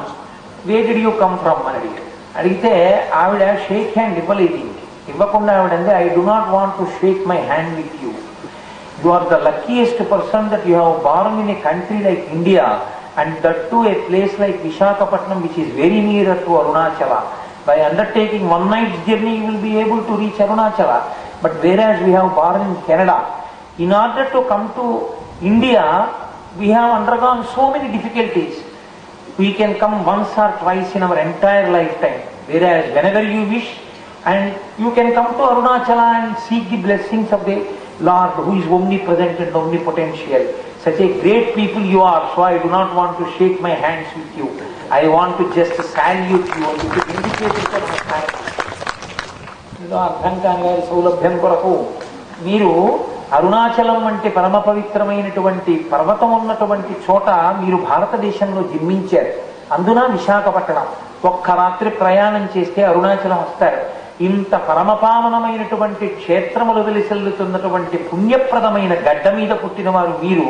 where did you come from అని అడిగితే ఆవిడ షేక్ హ్యాండ్ ఇవ్వకుండా ఆవిడ అంటే I do not want to shake my hand with you. You are the luckiest person that you have born in a country like India and that too a place like Visakhapatnam which is very near to Arunachala. By undertaking one night's journey you will be able to reach Arunachala. But whereas we have born in Canada, in order to come to India we have undergone so many difficulties. We can come once or twice in our entire lifetime, whereas whenever you wish and you can come to Arunachala and seek the blessings of the Lord who is omnipresent and omnipotential. Such a great people you are, so I do not want to shake my hands with you. I want to just salute you and to indicate it on my hand. ఇదో అర్థం కాని వారి సౌలభ్యం కొరకు మీరు అరుణాచలం అంటే పరమ పవిత్రమైనటువంటి పర్వతం ఉన్నటువంటి చోట మీరు భారతదేశంలో జన్మించారు. అందున విశాఖపట్నం ఒక్క రాత్రి ప్రయాణం చేస్తే అరుణాచలం వస్తారు. ఇంత పరమపావనమైనటువంటి క్షేత్రములు వెలిసెల్లుతున్నటువంటి పుణ్యప్రదమైన గడ్డ మీద పుట్టిన వారు మీరు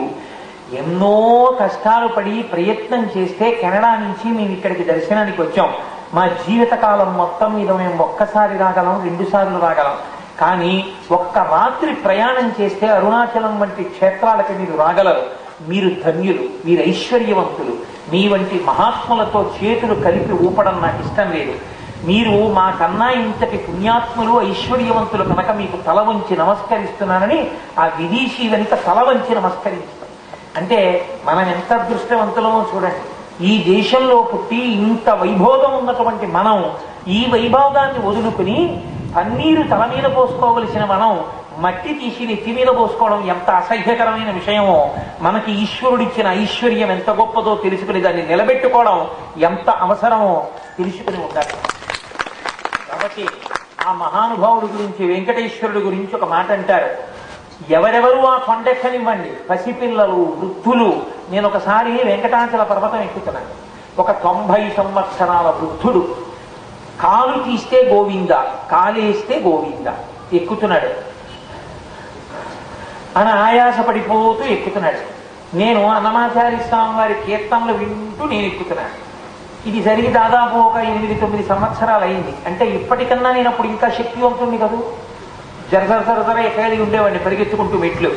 ఎన్నో కష్టాలు పడి ప్రయత్నం చేస్తే కెనడా నుంచి మేము ఇక్కడికి దర్శనానికి వచ్చాం. మా జీవితకాలం మొత్తం మీద మేము ఒక్కసారి రాగలం, 2 సార్లు రాగలం. కానీ ఒక్క రాత్రి ప్రయాణం చేస్తే అరుణాచలం వంటి క్షేత్రాలకి మీరు రాగలరు. మీరు ధన్యులు, మీరు ఐశ్వర్యవంతులు. మీ వంటి మహాత్ములతో చేతులు కలిపి ఊపడం నాకు ఇష్టం లేదు. మీరు మాకన్నా ఇంతటి పుణ్యాత్ములు ఐశ్వర్యవంతులు కనుక మీకు తల వంచి నమస్కరిస్తున్నానని ఆ విదేశీ వెనుక తల వంచి నమస్కరిస్తాం. అంటే మనం ఎంత అదృష్టవంతులమో చూడండి. ఈ దేశంలో పుట్టి ఇంత వైభోగం ఉన్నటువంటి మనం ఈ వైభోగాన్ని వదులుకుని పన్నీరు తల మీద పోసుకోవలసిన మనం మట్టి తీసి నెత్తి మీద పోసుకోవడం ఎంత అసహ్యకరమైన విషయమో, మనకి ఈశ్వరుడిచ్చిన ఐశ్వర్యం ఎంత గొప్పదో తెలుసుకుని దాన్ని నిలబెట్టుకోవడం ఎంత అవసరమో తెలుసుకుని ఉండాలి. కాబట్టి ఆ మహానుభావుడి గురించి, వెంకటేశ్వరుడి గురించి ఒక మాట అంటారు. ఎవరెవరు ఆ కొండెక్కనివ్వండి, పసిపిల్లలు, వృద్ధులు. నేను ఒకసారి వెంకటాచల పర్వతం ఎక్కుతున్నాను. ఒక 90 సంవత్సరాల వృద్ధుడు కాలు తీస్తే గోవింద, కాలేస్తే గోవింద ఎక్కుతున్నాడు. అని ఆయాసపడిపోతూ ఎక్కుతున్నాడు. నేను అన్నమాచార్య స్వామి వారి కీర్తనలు వింటూ నేను ఎక్కుతున్నాను. ఇది జరిగి దాదాపు ఒక 8-9 సంవత్సరాలు అయింది. అంటే ఇప్పటికన్నా నేను అప్పుడు ఇంకా శక్తివంతుణ్ణి కదూ, జరజర ఎక్కడికి ఉండేవాడిని పరిగెత్తుకుంటూ మెట్లు.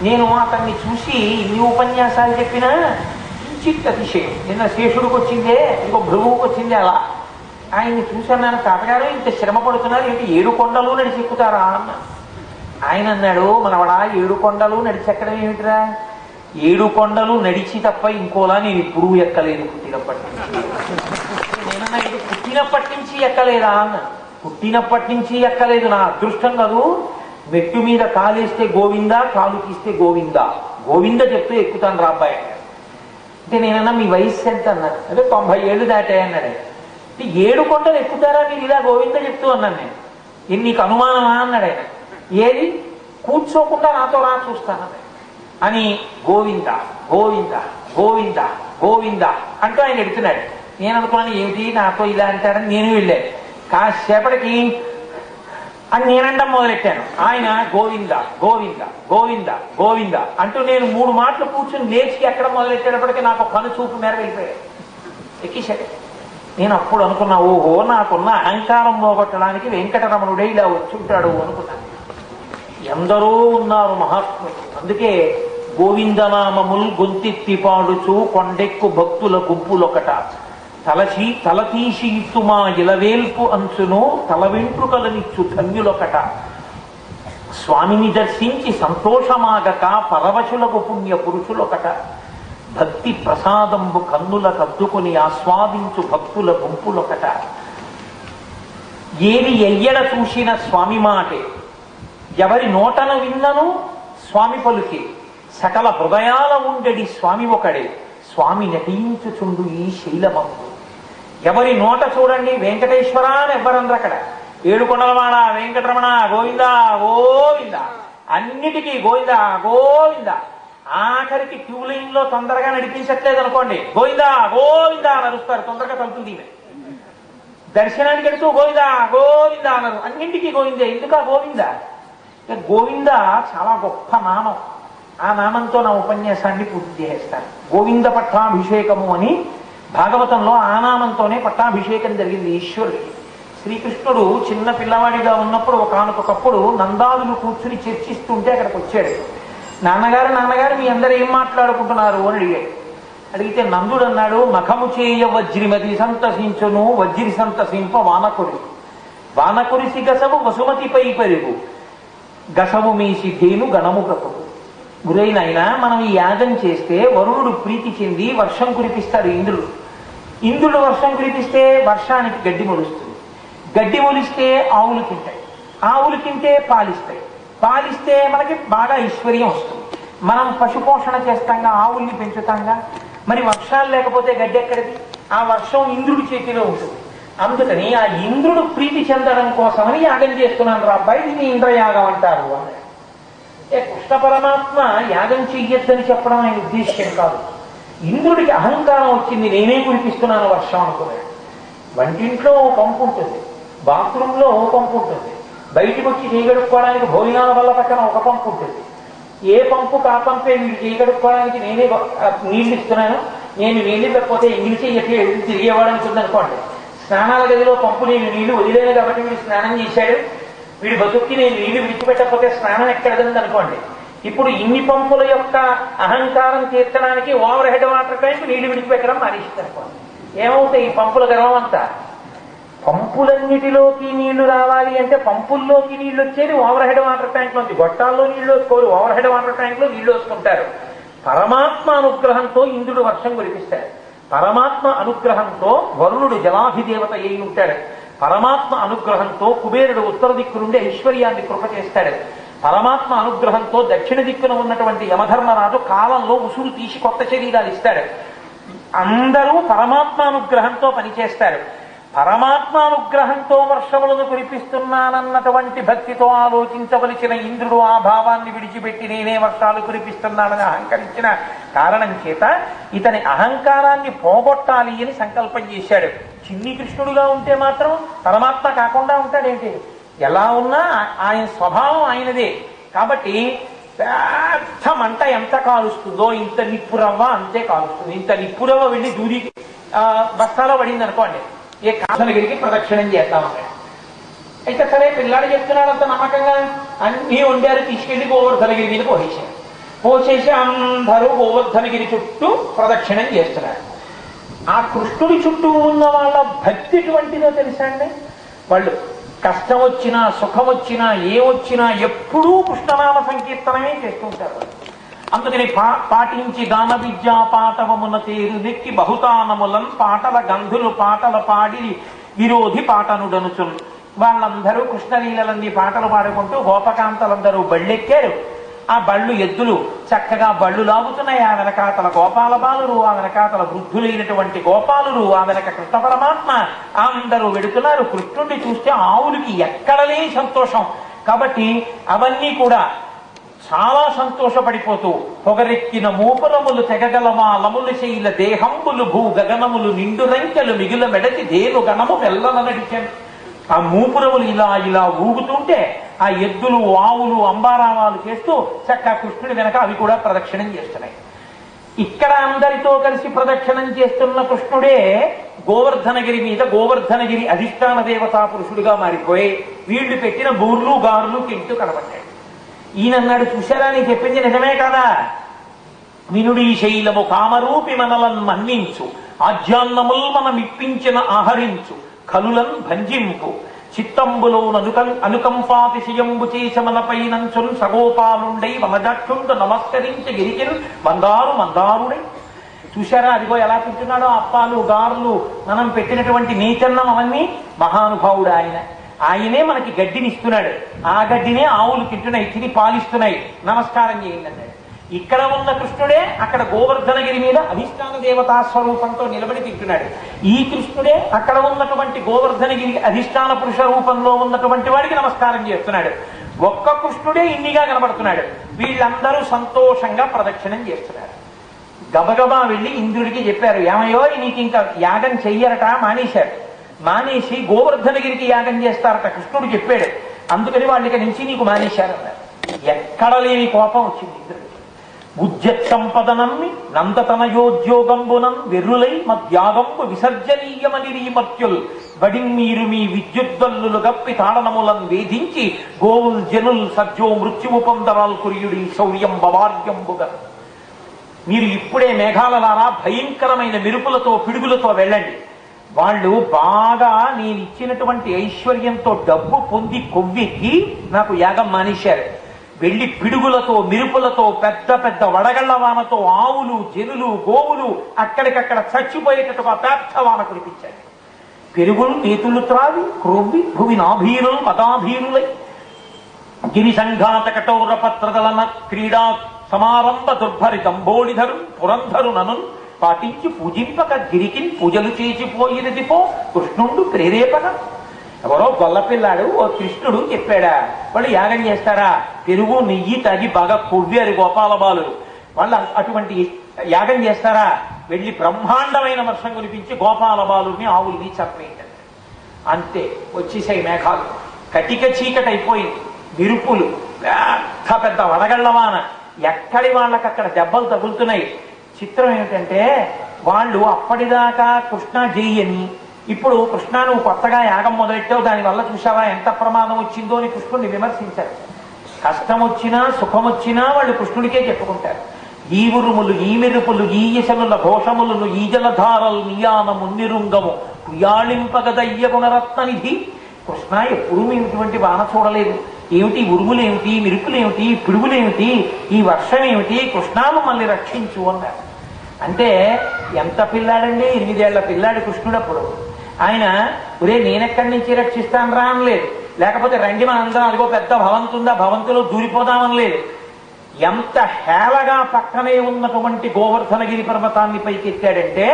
నేను అతన్ని చూసి ఇన్ని ఉపన్యాసాలు చెప్పినా కించిత్ అతిశయం. నిన్న శేషుడికి వచ్చిందే, ఇంకో భృగువుకి వచ్చిందే. అలా ఆయన్ని చూసన్నాను, తాతగారు ఇంత శ్రమ పడుతున్నారు ఏంటి, 7 కొండలు నడిచి ఎక్కుతారా అన్న. ఆయన అన్నాడు, మనవడా 7 కొండలు నడిచెక్కడం ఏమిటిరా, 7 కొండలు నడిచి తప్ప ఇంకోలా నేను ఎప్పుడూ ఎక్కలేదు పుట్టినప్పటి నుంచి. నేనన్నా ఇది పుట్టినప్పటి నుంచి ఎక్కలేదా అన్న. పుట్టినప్పటి నుంచి ఎక్కలేదు, నా అదృష్టం కాదు. మెట్టు మీద కాలేస్తే గోవింద, కాలు తీస్తే గోవింద, గోవింద చెప్తూ ఎక్కుతాను రాబ్బాయి. అంటే నేనన్నా మీ వయస్సు ఎంత అన్నాను. అంటే 90 ఏళ్ళు దాటాయి అన్నాడు. 7 కొండలు ఎక్కుతారా మీరు ఇలా గోవింద చెప్తూ అన్నాను నేను. నీకు అనుమానమా అన్నాడు ఆయన. ఏది, కూర్చోకుండా నాతో రా చూస్తాను అని గోవింద గోవింద గోవింద గోవింద అంటూ ఆయన ఎడుతున్నాడు. నేను అనుకున్నాను ఏమిటి నాతో ఇలా అంటాడని నేను వెళ్ళాను. కాసేపటికి అని నేనండం మొదలెట్టాను. ఆయన గోవింద గోవింద గోవింద గోవింద అంటూ నేను 3 మాటలు కూర్చుని లేచి ఎక్కడ మొదలెట్టేటప్పటికీ నాకు కను చూపు మేర వెళ్ళిపోయాడు, ఎక్కిశాడు. నేను అప్పుడు అనుకున్నా, ఓహో నాకున్న అహంకారం పోగొట్టడానికి వెంకటరమణుడే ఇలా వచ్చుంటాడు అనుకున్నాను. ఎందరో ఉన్నారు మహాత్ములు. అందుకే గోవిందనామముల్ గొంతెత్తి పాడుచు కొండెక్కు భక్తుల గుంపులొకట, తలతీసి ఇత్తుమా ఇలవేల్పు అంచును తల వెంట్రుకలనిచ్చు ధన్యులొకట, స్వామిని దర్శించి సంతోషమాగక పరవశులకు పుణ్య పురుషులొకట, భక్తి ప్రసాదంబు కన్నుల కద్దుకుని ఆస్వాదించు భక్తుల గుంపులొకట. ఏది ఎయ్యడ చూసిన స్వామి మాటే, ఎవరి నోటను విన్నను స్వామి పలుకే, సకల హృదయాల ఉండెడి స్వామి ఒకడే, స్వామి నటించుచుండు ఈ శైలమందు. ఎవరి నోట చూడండి వెంకటేశ్వర అని ఎవ్వరందరూ అక్కడ. ఏడుకొండలవాడ వెంకటరమణ గోవింద గోవింద, అన్నిటికీ గోవింద గోవింద. ఆఖరికి క్యూ లైన్ లో తొందరగా నడిపించట్లేదు అనుకోండి, గోవింద గోవింద అని అరుస్తారు, తొందరగా తలుపులు తీవే. దర్శనానికి వెళుతూ గోవింద గోవింద అన్నారు, అన్నింటికీ గోవిందే. ఎందుకు ఆ గోవింద? గోవింద చాలా గొప్ప నామం. ఆ నామంతో నా ఉపన్యాసాన్ని పూర్తి చేస్తాను. గోవింద పట్టాభిషేకము అని భాగవతంలో ఆ నామంతోనే పట్టాభిషేకం జరిగింది ఈశ్వరుడికి. శ్రీకృష్ణుడు చిన్న పిల్లవాడిగా ఉన్నప్పుడు ఒకానొకప్పుడు నందాదులు కూర్చుని చర్చిస్తుంటే అక్కడికి వచ్చాడు. నాన్నగారు నాన్నగారు మీ అందరూ ఏం మాట్లాడుకుంటున్నారు అని అడిగాడు. అడిగితే నందుడు అన్నాడు, మఖము చేయ వజ్రిమతి సంతసించును వజ్రి సంతసింప వానకురి, వానకురిసి గసము వసుమతిపై పెరుగు, గసము మీసి ధేను గణము బ్రతుకు. గురైనైనా మనం ఈ యాగం చేస్తే వరుణుడు ప్రీతి చెంది వర్షం కురిపిస్తాడు ఇంద్రుడు. ఇంద్రుడు వర్షం కురిపిస్తే వర్షానికి గడ్డి మొలుస్తుంది, గడ్డి మొలిస్తే ఆవులు తింటాయి, ఆవులు తింటే పాలిస్తాయి, పాలిస్తే మనకి బాగా ఐశ్వర్యం వస్తుంది. మనం పశుపోషణ చేస్తాంగా, ఆవుల్ని పెంచుతాంగా. మరి వర్షాలు లేకపోతే గడ్డి ఎక్కడిది? ఆ వర్షం ఇంద్రుడి చేతిలో ఉంటుంది. అందుకని ఆ ఇంద్రుడు ప్రీతి చెందడం కోసమని యాగం చేస్తున్నాను రా అబ్బాయి, దీన్ని ఇంద్రయాగం అంటారు అన్నాడు. కృష్ణ పరమాత్మ యాగం చెయ్యొద్దని చెప్పడం ఆయన ఉద్దేశ్యం కాదు. ఇంద్రుడికి అహంకారం వచ్చింది, నేనే కురిపిస్తున్నాను వర్షం అనుకున్నాడు. వంటింట్లో ఓ పంపు ఉంటుంది, బాత్రూంలో ఓ పంపు ఉంటుంది, బయటికి వచ్చి చేయగడుక్కోవడానికి భోజనాల వల్ల పక్కన ఒక పంపు ఉంటుంది. ఏ పంపు కా పంపే వీడు చేయగడుక్కోవడానికి నేనే నీళ్లు ఇస్తున్నాను, నేను నీళ్ళు ఇవ్వకపోతే ఇంగిలి చెయ్యకి తిరిగేవాడని ఉందనుకోండి. స్నానాల గదిలో పంపు నేను నీళ్లు వదిలేను కాబట్టి వీడు స్నానం చేశాడు, వీడి బతుక్కి నేను నీళ్లు విడిచిపెట్టకపోతే స్నానం ఎక్కడదండి అనుకోండి. ఇప్పుడు ఇన్ని పంపుల యొక్క అహంకారం తీర్చడానికి ఓవర్ హెడ్ వాటర్ ట్యాంక్ నీళ్లు విడిచిపెట్టడం మానేసింది అనుకోండి. ఏమవుతాయి ఈ పంపుల గర్వం అంతా? పంపులన్నిటిలోకి నీళ్లు రావాలి అంటే పంపుల్లోకి నీళ్లు వచ్చేది ఓవర్ హెడ్ వాటర్ ట్యాంక్ లోంచి. గొట్టాల్లో నీళ్లు వేసుకోరు, ఓవర్ హెడ్ వాటర్ ట్యాంక్ లో నీళ్లు వేసుకుంటారు. పరమాత్మ అనుగ్రహంతో ఇంద్రుడు వర్షం కురిపిస్తాడు, పరమాత్మ అనుగ్రహంతో వరుణుడు జలాభిదేవత అయి ఉంటాడు, పరమాత్మ అనుగ్రహంతో కుబేరుడు ఉత్తర దిక్కు నుండి ఐశ్వర్యాన్ని కృప చేస్తాడు, పరమాత్మ అనుగ్రహంతో దక్షిణ దిక్కున ఉన్నటువంటి యమధర్మరాజు కాలంలో ఉసురు తీసి కొత్త శరీరాలు ఇస్తాడు. అందరూ పరమాత్మ అనుగ్రహంతో పనిచేస్తారు. పరమాత్మ అనుగ్రహంతో వర్షములను కురిపిస్తున్నానన్నటువంటి భక్తితో ఆలోచించవలసిన ఇంద్రుడు ఆ భావాన్ని విడిచిపెట్టి నేనే వర్షాలు కురిపిస్తున్నానని అహంకరించిన కారణం చేత ఇతని అహంకారాన్ని పోగొట్టాలి అని సంకల్పం చేశాడు. చిన్ని కృష్ణుడుగా ఉంటే మాత్రం పరమాత్మ కాకుండా ఉంటాడేంటి? ఎలా ఉన్నా ఆయన స్వభావం ఆయనదే. కాబట్టి పెద్ద మంట ఎంత కాలుస్తుందో ఇంత నిప్పురవ్వ అంతే కాలుస్తుంది. ఇంత నిప్పురవ్వ వెళ్ళి దూరి బస్తాలో పడింది అనుకోండి, ఏ కాసనగిరికి ప్రదక్షిణం చేస్తామన్నాడు. అయితే సరే పిల్లాడు చెప్తున్నాడు అంత నమ్మకంగా, అన్నీ వండారు, తీసుకెళ్లి గోవర్ధనగిరి మీద పోసేశారు. పోసేసి అందరూ గోవర్ధనగిరి చుట్టూ ప్రదక్షిణం చేస్తున్నారు. ఆ కృష్ణుడి చుట్టూ ఉన్న వాళ్ళ భక్తి ఎటువంటిదో తెలుసా అండి? వాళ్ళు కష్టం వచ్చినా సుఖం వచ్చినా ఏమొచ్చినా ఎప్పుడూ కృష్ణనామ సంకీర్తనమే చేస్తుంటారు. అందుకని పాటించి గాన విద్యా పాటవమున తేరు నెక్కి బహుతానములన్ పాటల గంధులు పాటల పాడి విరోధి పాటనుడనుచున్. వాళ్ళందరూ కృష్ణలీలలన్నీ పాటలు పాడుకుంటూ గోపకాంతలందరూ బళ్ళెక్కారు. ఆ బళ్ళు ఎద్దులు చక్కగా బళ్ళు లాగుతున్నాయి. ఆ వెనకాతల గోపాల బాలురు, ఆ వెనకాతల వృద్ధులైనటువంటి గోపాలురు, ఆ వెనక కృష్ణ పరమాత్మ అందరూ వెడుతున్నారు. కృష్ణుడిని చూస్తే ఆవులకి ఎక్కడలే సంతోషం. కాబట్టి అవన్నీ కూడా చాలా సంతోషపడిపోతూ పొగరెక్కిన మూపురములు తెగగలమా లములు శైల దేహంబులు భూ గగనములు నిండు రంకెలు మిగుల మెడచి దేను గణము మెల్లన నడిచాను. ఆ మూపురములు ఇలా ఇలా ఊగుతుంటే ఆ ఎద్దులు ఆవులు అంబారామాలు చేస్తూ చక్కగా కృష్ణుడి వెనక అవి కూడా ప్రదక్షిణం చేస్తున్నాయి. ఇక్కడ అందరితో కలిసి ప్రదక్షిణం చేస్తున్న కృష్ణుడే గోవర్ధనగిరి మీద గోవర్ధనగిరి అధిష్టాన దేవతా పురుషుడిగా మారిపోయి వీళ్లు పెట్టిన బూర్లు గారులు తింటూ కనబడ్డాడు. ఈయనన్నాడు, చూశారా నీ చెప్పింది నిజమే కదా, వినుడి శైలము కామరూపి మనలను మన్నించు, ఆజ్యాన్నముల్ మనమిప్పించిన ఆహరించు, కలులను భంజింపు, చిత్తంబులో అనుకంపాతిశయంబు చేసమనపై నంచున్ సగోపాలుండై వనజక్షుండు నమస్కరించి గిరికిన్ మందారు మందారుడై. చూశారా అదిగో ఎలా తింటున్నాడో అప్పాలు గారులు, మనం పెట్టినటువంటి నీచన్నం అవన్నీ. మహానుభావుడు ఆయన, ఆయనే మనకి గడ్డిని ఇస్తున్నాడు. ఆ గడ్డినే ఆవులు తింటున్నాయి, తిని పాలిస్తున్నాయి, నమస్కారం చేయండి అన్నాడు. ఇక్కడ ఉన్న కృష్ణుడే అక్కడ గోవర్ధనగిరి మీద అధిష్టాన దేవతా స్వరూపంతో నిలబడి తింటున్నాడు. ఈ కృష్ణుడే అక్కడ ఉన్నటువంటి గోవర్ధనగిరి అధిష్టాన పురుష రూపంలో ఉన్నటువంటి వాడికి నమస్కారం చేస్తున్నాడు. ఒక్క కృష్ణుడే ఇన్నిగా కనబడుతున్నాడు. వీళ్ళందరూ సంతోషంగా ప్రదక్షిణం చేస్తున్నారు. గబగబా వెళ్ళి ఇంద్రుడికి చెప్పారు, ఏమయ్యో నీకు ఇంకా యాగం చెయ్యరట, మానేశారు. మానేసి గోవర్ధనగిరికి యాగం చేస్తారట కృష్ణుడు చెప్పాడు. అందుకని వాళ్ళకి నుంచి నీకు మానేశారన్నారు. ఎక్కడ లేని కోపం వచ్చింది ఇంద్రుడికి. ఉద్యత్ సంపదనమ్మి నందతనయోద్యోగంబునం వెర్రులై మధ్యాగంబు విసర్జనీయమని మర్త్యుల్ బడిన్ మీరు మీ విద్యుద్దల్లులు గప్పి తాడనములను వేధించి గోవుల్ జనుల్ సజ్జో మృత్యువు పొందరాల్ కుర్యుడి శౌర్యం బవార్యంబుగా. మీరు ఇప్పుడే మేఘాలలారా భయంకరమైన మెరుపులతో పిడుగులతో వెళ్ళండి. వాళ్ళు బాగా నేను ఇచ్చినటువంటి ఐశ్వర్యంతో డబ్బు పొంది కొవ్వెక్కి నాకు యాగం మానేశారు. వెళ్లి పిడుగులతో మెరుపులతో పెద్ద పెద్ద వడగళ్ల వానతో ఆవులు జనులు గోవులు అక్కడికక్కడ చచ్చిపోయేటట్టుగా పెద్ద వాన కురిపించారు. పెరుగులు నేతులు త్రావి క్రొవ్వి భువి నాభీరులు పదాభీరులై గిరి సంఘాత కఠోర పత్రదలన క్రీడా సమారంభ దుర్భరితంబోడిధరు పురంధరు నను పాటించి పూజింపక గిరికిని పూజలు చేసిపోయినదిపో కృష్ణుడు ప్రేరేపక. ఎవరో గొల్లపిల్లాడు ఓ కృష్ణుడు చెప్పాడా, వాళ్ళు యాగం చేస్తారా? పెరుగు నెయ్యి తాగి బాగా కొవ్వారు గోపాల బాలురు. వాళ్ళు అటువంటి యాగం చేస్తారా? వెళ్ళి బ్రహ్మాండమైన వర్షం కురిపించి గోపాల బాలుని ఆవుల్ని చంపేయండి. అంతే, వచ్చేసాయి మేఘాలు. కటిక చీకటి అయిపోయింది. విరుపులు, పెద్ద పెద్ద వడగళ్లవాన, ఎక్కడి వాళ్ళకి అక్కడ దెబ్బలు తగులుతున్నాయి. చిత్రం ఏమిటంటే వాళ్ళు అప్పటిదాకా కృష్ణ జై అని, ఇప్పుడు కృష్ణ నువ్వు కొత్తగా యాగం మొదలెట్టావు, దానివల్ల చూసావా ఎంత ప్రమాదం వచ్చిందో అని కృష్ణుడిని విమర్శించారు. కష్టం వచ్చినా సుఖం వచ్చినా వాళ్ళు కృష్ణుడికే చెప్పుకుంటారు. ఈ ఉరుములు ఈ మెరుపులు ఈ యశనుల ఘోషములను ఈ జలధారలు నియానము నిరుంగము కుయాళింపగదయ్య గుణరత్ననిధి. కృష్ణ ఎప్పుడూ మేము ఇటువంటి వాన చూడలేదు. ఏమిటి ఉరుములేమిటి, మెరుపులేమిటి, పిడుగులేమిటి, ఈ వర్షం ఏమిటి, కృష్ణ మమ్మల్ని రక్షించు అన్నారు. అంటే ఎంత పిల్లాడండి, 8 ఏళ్ల పిల్లాడు కృష్ణుడప్పుడు. ఆయన ఒరే నేనెక్కడి నుంచి రక్షిస్తాను రా అనలేదు. లేకపోతే రండి మనందరం అదిగో పెద్ద భవంతుందా భవంతులో దూరిపోదామని లేదు. ఎంత హేళగా పక్కనే ఉన్నటువంటి గోవర్ధనగిరి పర్వతాన్ని పైకెత్తాడంటే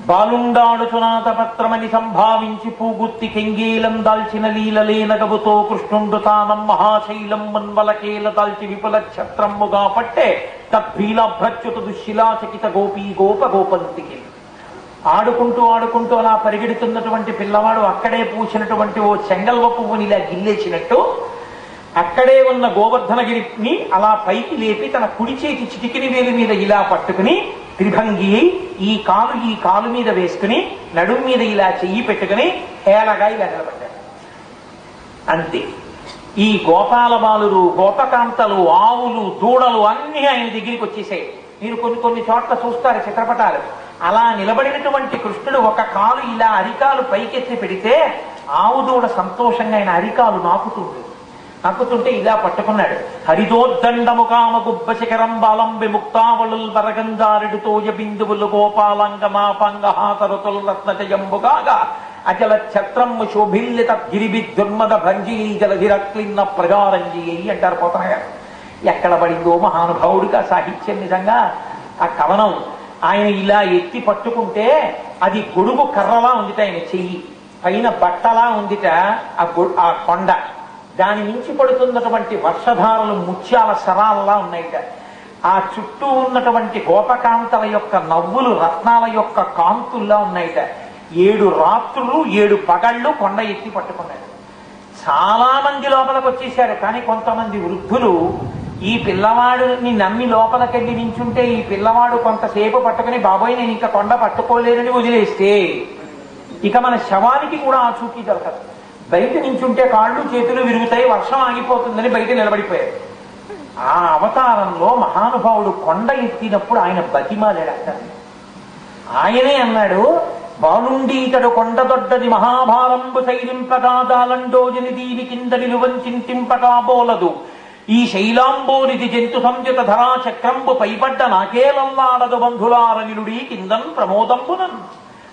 బాలుండాడుచునాథ పత్రమని సంభావించి పూగుత్తి కెంగేలం దాల్చిన లీలలేనగవుతో కృష్ణుండు తానం మహాశైలం మన్వలకేల దాల్చి విపుల ఛత్రమ్ముగా పట్టే తద్భీలాభ్రచ్యుత దుశ్శిలాచకిత గోపీ గోప గోపంతికి. ఆడుకుంటూ ఆడుకుంటూ అలా పరిగెడుతున్నటువంటి పిల్లవాడు అక్కడే పూసినటువంటి ఓ చెంగల్వ పువ్వుని ఇలా గిల్లేసినట్టు అక్కడే ఉన్న గోవర్ధనగిరిని అలా పైకి లేపి తన కుడి చేతి చిటికిని వేలి మీద ఇలా పట్టుకుని త్రిభంగి ఈ కాలు మీద వేసుకుని నడుము మీద ఇలా చెయ్యి పెట్టుకుని హేళగా ఇలా నిలబడ్డాడు. అంతే. ఈ గోపాల బాలురు గోపకాంతలు ఆవులు దూడలు అన్ని ఆయన దగ్గరికి వచ్చేసాయి. మీరు కొన్ని చోట్ల చూస్తారు చిత్రపటాలు. అలా నిలబడినటువంటి కృష్ణుడు ఒక కాలు ఇలా అరికాలు పైకెత్తి పెడితే ఆవు దూడ సంతోషంగా ఆయన అరికాలు నాకుతుంటే ఇలా పట్టుకున్నాడు. హరిదోద్దండము కామ గుబ్బ శిఖరం బాలం విముక్తావళుల్ వరగంజారుడితోయ బిందువులు గోపాలంగమాపంగహాతరుతుల్ రత్నజయంబుగాగా అచల ఛత్రము శోభిల్లిత గిరిబి దుర్మద భంజీ జలధిరక్లిన్న ప్రజారంజీ అంటారు పోతన గారు. ఎక్కడ పడిందో మహానుభావుడిగా సాహిత్యం నిజంగా. ఆ కవనం ఆయన ఇలా ఎత్తి పట్టుకుంటే అది గొడుగు కర్రలా ఉందిట, ఆయన చెయ్యి పైన బట్టలా ఉందిట ఆ కొండ. దాని నుంచి పడుతున్నటువంటి వర్షధారలు ముత్యాల సరాలలా ఉన్నాయిట. ఆ చుట్టూ ఉన్నటువంటి గోపకాంతల యొక్క నవ్వులు రత్నాల యొక్క కాంతుల్లా ఉన్నాయిట. 7 రాత్రులు 7 పగళ్ళు కొండ ఎత్తి పట్టుకున్నాడు. చాలా మంది లోపలికి వచ్చేశారు. కానీ కొంతమంది వృద్ధులు ఈ పిల్లవాడిని నమ్మి లోపలికెళ్ళి నించుంటే ఈ పిల్లవాడు కొంతసేపు పట్టుకుని బాబోయ్ నేను ఇంకా కొండ పట్టుకోలేనని వదిలేస్తే ఇక మన శవానికి కూడా ఆ చూకి దొరకదు. బయట నించుంటే కాళ్ళు చేతులు విరుగుతాయి, వర్షం ఆగిపోతుందని బయట నిలబడిపోయారు. ఆ అవతారంలో మహానుభావుడు కొండ ఎత్తినప్పుడు ఆయన బతిమాలాడు. ఆయనే అన్నాడు, బాలుండి ఇతడు కొండ దొడ్డది మహాభారంబు శైలింపగాదాలండోజని దీని కింద నిలువంచింతింపగా బోలదు ఈ శైలాంబోనిది జంతు సంయుత ధరా చక్రంబు పైపడ్డ నాకేలల్లాడదు బంధులారనిలుడి కిందన్ ప్రమోదంబునన్.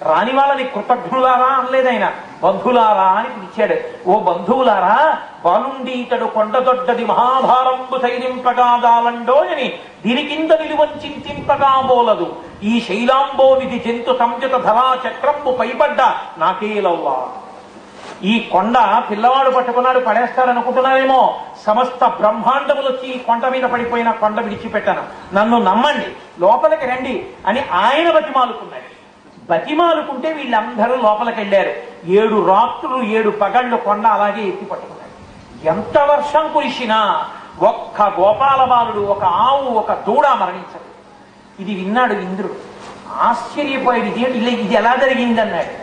రాని వాళ్ళని కృతజ్ఞులారా అనలేదైనా. బంధువులారా అని పిలిచాడు. ఓ బంధువులారా, బాలుండీతడు కొండదొడ్డది మహాభారంబు సైరింపగాదాలండో అని దీని కింద నిలువంచింతింపగా బోలదు ఈ శైలాంబోనిది జంతు సంయుత ధరా చక్రంబు పైబడ్డ నాకేలవ్వా. ఈ కొండ పిల్లవాడు పట్టుకున్నాడు పడేస్తాడనుకుంటున్నారేమో, సమస్త బ్రహ్మాండములు వచ్చి ఈ కొండ మీద పడిపోయిన కొండ విడిచిపెట్టాను, నన్ను నమ్మండి, లోపలికి రండి అని ఆయన బతిమాలుకున్నాడు. బతిమాలుకుంటే వీళ్ళందరూ లోపలికి వెళ్ళారు. 7 రాత్రులు 7 పగళ్ళు కొండ అలాగే ఎత్తి పట్టుకున్నాడు. ఎంత వర్షం కురిసినా ఒక్క గోపాల బాలుడు, ఒక ఆవు, ఒక దూడ మరణించదు. ఇది విన్నాడు ఇంద్రుడు. ఆశ్చర్యపోయాడు, ఇది ఎలా జరిగిందన్నాడు.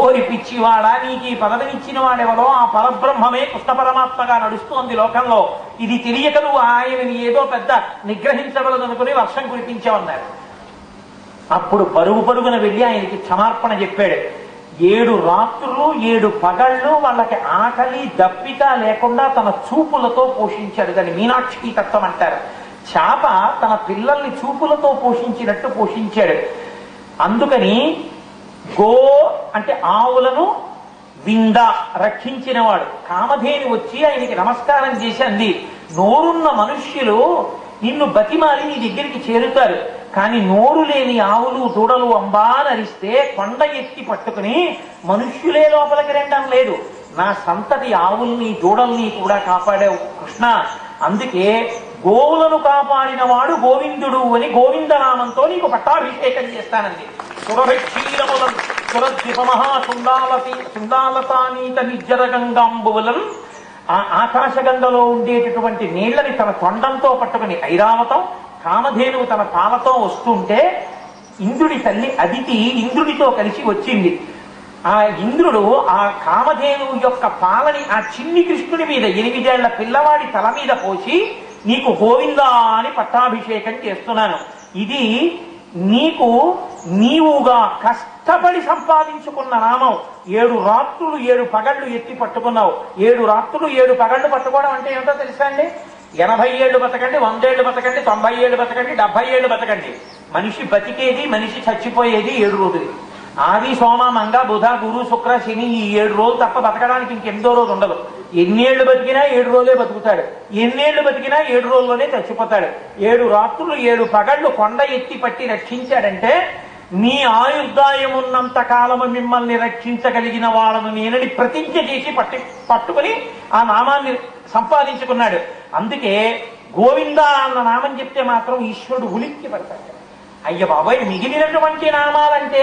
ఓరి పిచ్చివాడా, నీకు ఈ పదవినిచ్చిన వాడెవరో ఆ పరబ్రహ్మమే కృష్ణ పరమాత్మగా నడుస్తోంది లోకంలో, ఇది తెలియక నువ్వు ఆయనని ఏదో పెద్ద నిగ్రహించగలదనుకుని వర్షం కురిపించావన్నాడు. అప్పుడు పరుగున వెళ్ళి ఆయనకి క్షమార్పణ చెప్పాడు. 7 రాత్రులు 7 పగళ్ళు వాళ్ళకి ఆకలి దప్పిక లేకుండా తన చూపులతో పోషించాడు. దాన్ని మీనాక్షి తత్వం అంటారు. చేప తన పిల్లల్ని చూపులతో పోషించినట్టు పోషించాడు. అందుకని గో అంటే ఆవులను, వింద రక్షించినవాడు. కామధేని వచ్చి ఆయనకి నమస్కారం చేసి అంది, నోరున్న మనుష్యులు నిన్ను బతిమాలి నీ దగ్గరికి చేరుతారు, కానీ నోరు లేని ఆవులు దూడలు అంబా నరిస్తే కొండ ఎత్తి పట్టుకుని మనుష్యులే లోపలికి రెండం లేదు. నా సంతతి ఆవుల్ని దూడల్ని కూడా కాపాడావు కృష్ణ, అందుకే గోవులను కాపాడిన వాడు గోవిందుడు అని గోవిందనామంతో నీకు పట్టాభిషేకం చేస్తానండి. సురభిక్షీరములం సుందాలతానీత నిర్జర గంగాంబువులం, ఆ ఆకాశగంగలో ఉండేటటువంటి నీళ్లని తన తొండంతో పట్టుకుని ఐరావతం, కామధేనువు తన పాలతో వస్తుంటే ఇంద్రుడి తల్లి అదితి ఇంద్రుడితో కలిసి వచ్చింది. ఆ ఇంద్రుడు ఆ కామధేనువు యొక్క పాలని ఆ చిన్ని కృష్ణుడి మీద 8 ఏళ్ల పిల్లవాడి తల మీద పోసి నీకు గోవిందా అని పట్టాభిషేకం చేస్తున్నాను. ఇది నీకు నీవుగా కష్టపడి సంపాదించుకున్న నామం. 7 రాత్రులు 7 పగళ్ళు ఎత్తి పట్టుకున్నావు. 7 రాత్రులు 7 పగళ్ళు పట్టుకోవడం అంటే ఏమిటో తెలుసా అండి? 80 ఏళ్ళు బతకండి, 100 ఏళ్ళు బతకండి, 90 ఏళ్ళు బతకండి, 70 ఏళ్ళు బతకండి. మనిషి బతికేది, మనిషి చచ్చిపోయేది 7 రోజులు. ఆది సోమ మంగ బుధ గురు శుక్ర శని ఈ 7 రోజులు తప్ప బతకడానికి ఇంకెందో రోజు ఉండదు. ఎన్నేళ్లు బతికినా 7 రోజులే బతుకుతాడు, ఎన్నేళ్లు బతికినా 7 రోజుల్లోనే చచ్చిపోతాడు. 7 రాత్రులు 7 పగళ్ళు కొండ ఎత్తి పట్టి రక్షించాడంటే నీ ఆయుర్దాయమున్నంత కాలము మిమ్మల్ని రక్షించగలిగిన వాళ్ళను నేనని ప్రతిజ్ఞ చేసి పట్టుకుని ఆ నామాన్ని సంపాదించుకున్నాడు. అందుకే గోవింద అన్న నామం చెప్తే మాత్రం ఈశ్వరుడు ఉలిక్కి పడతాడు. అయ్య బాబాయ్, మిగిలినటువంటి నామాలంటే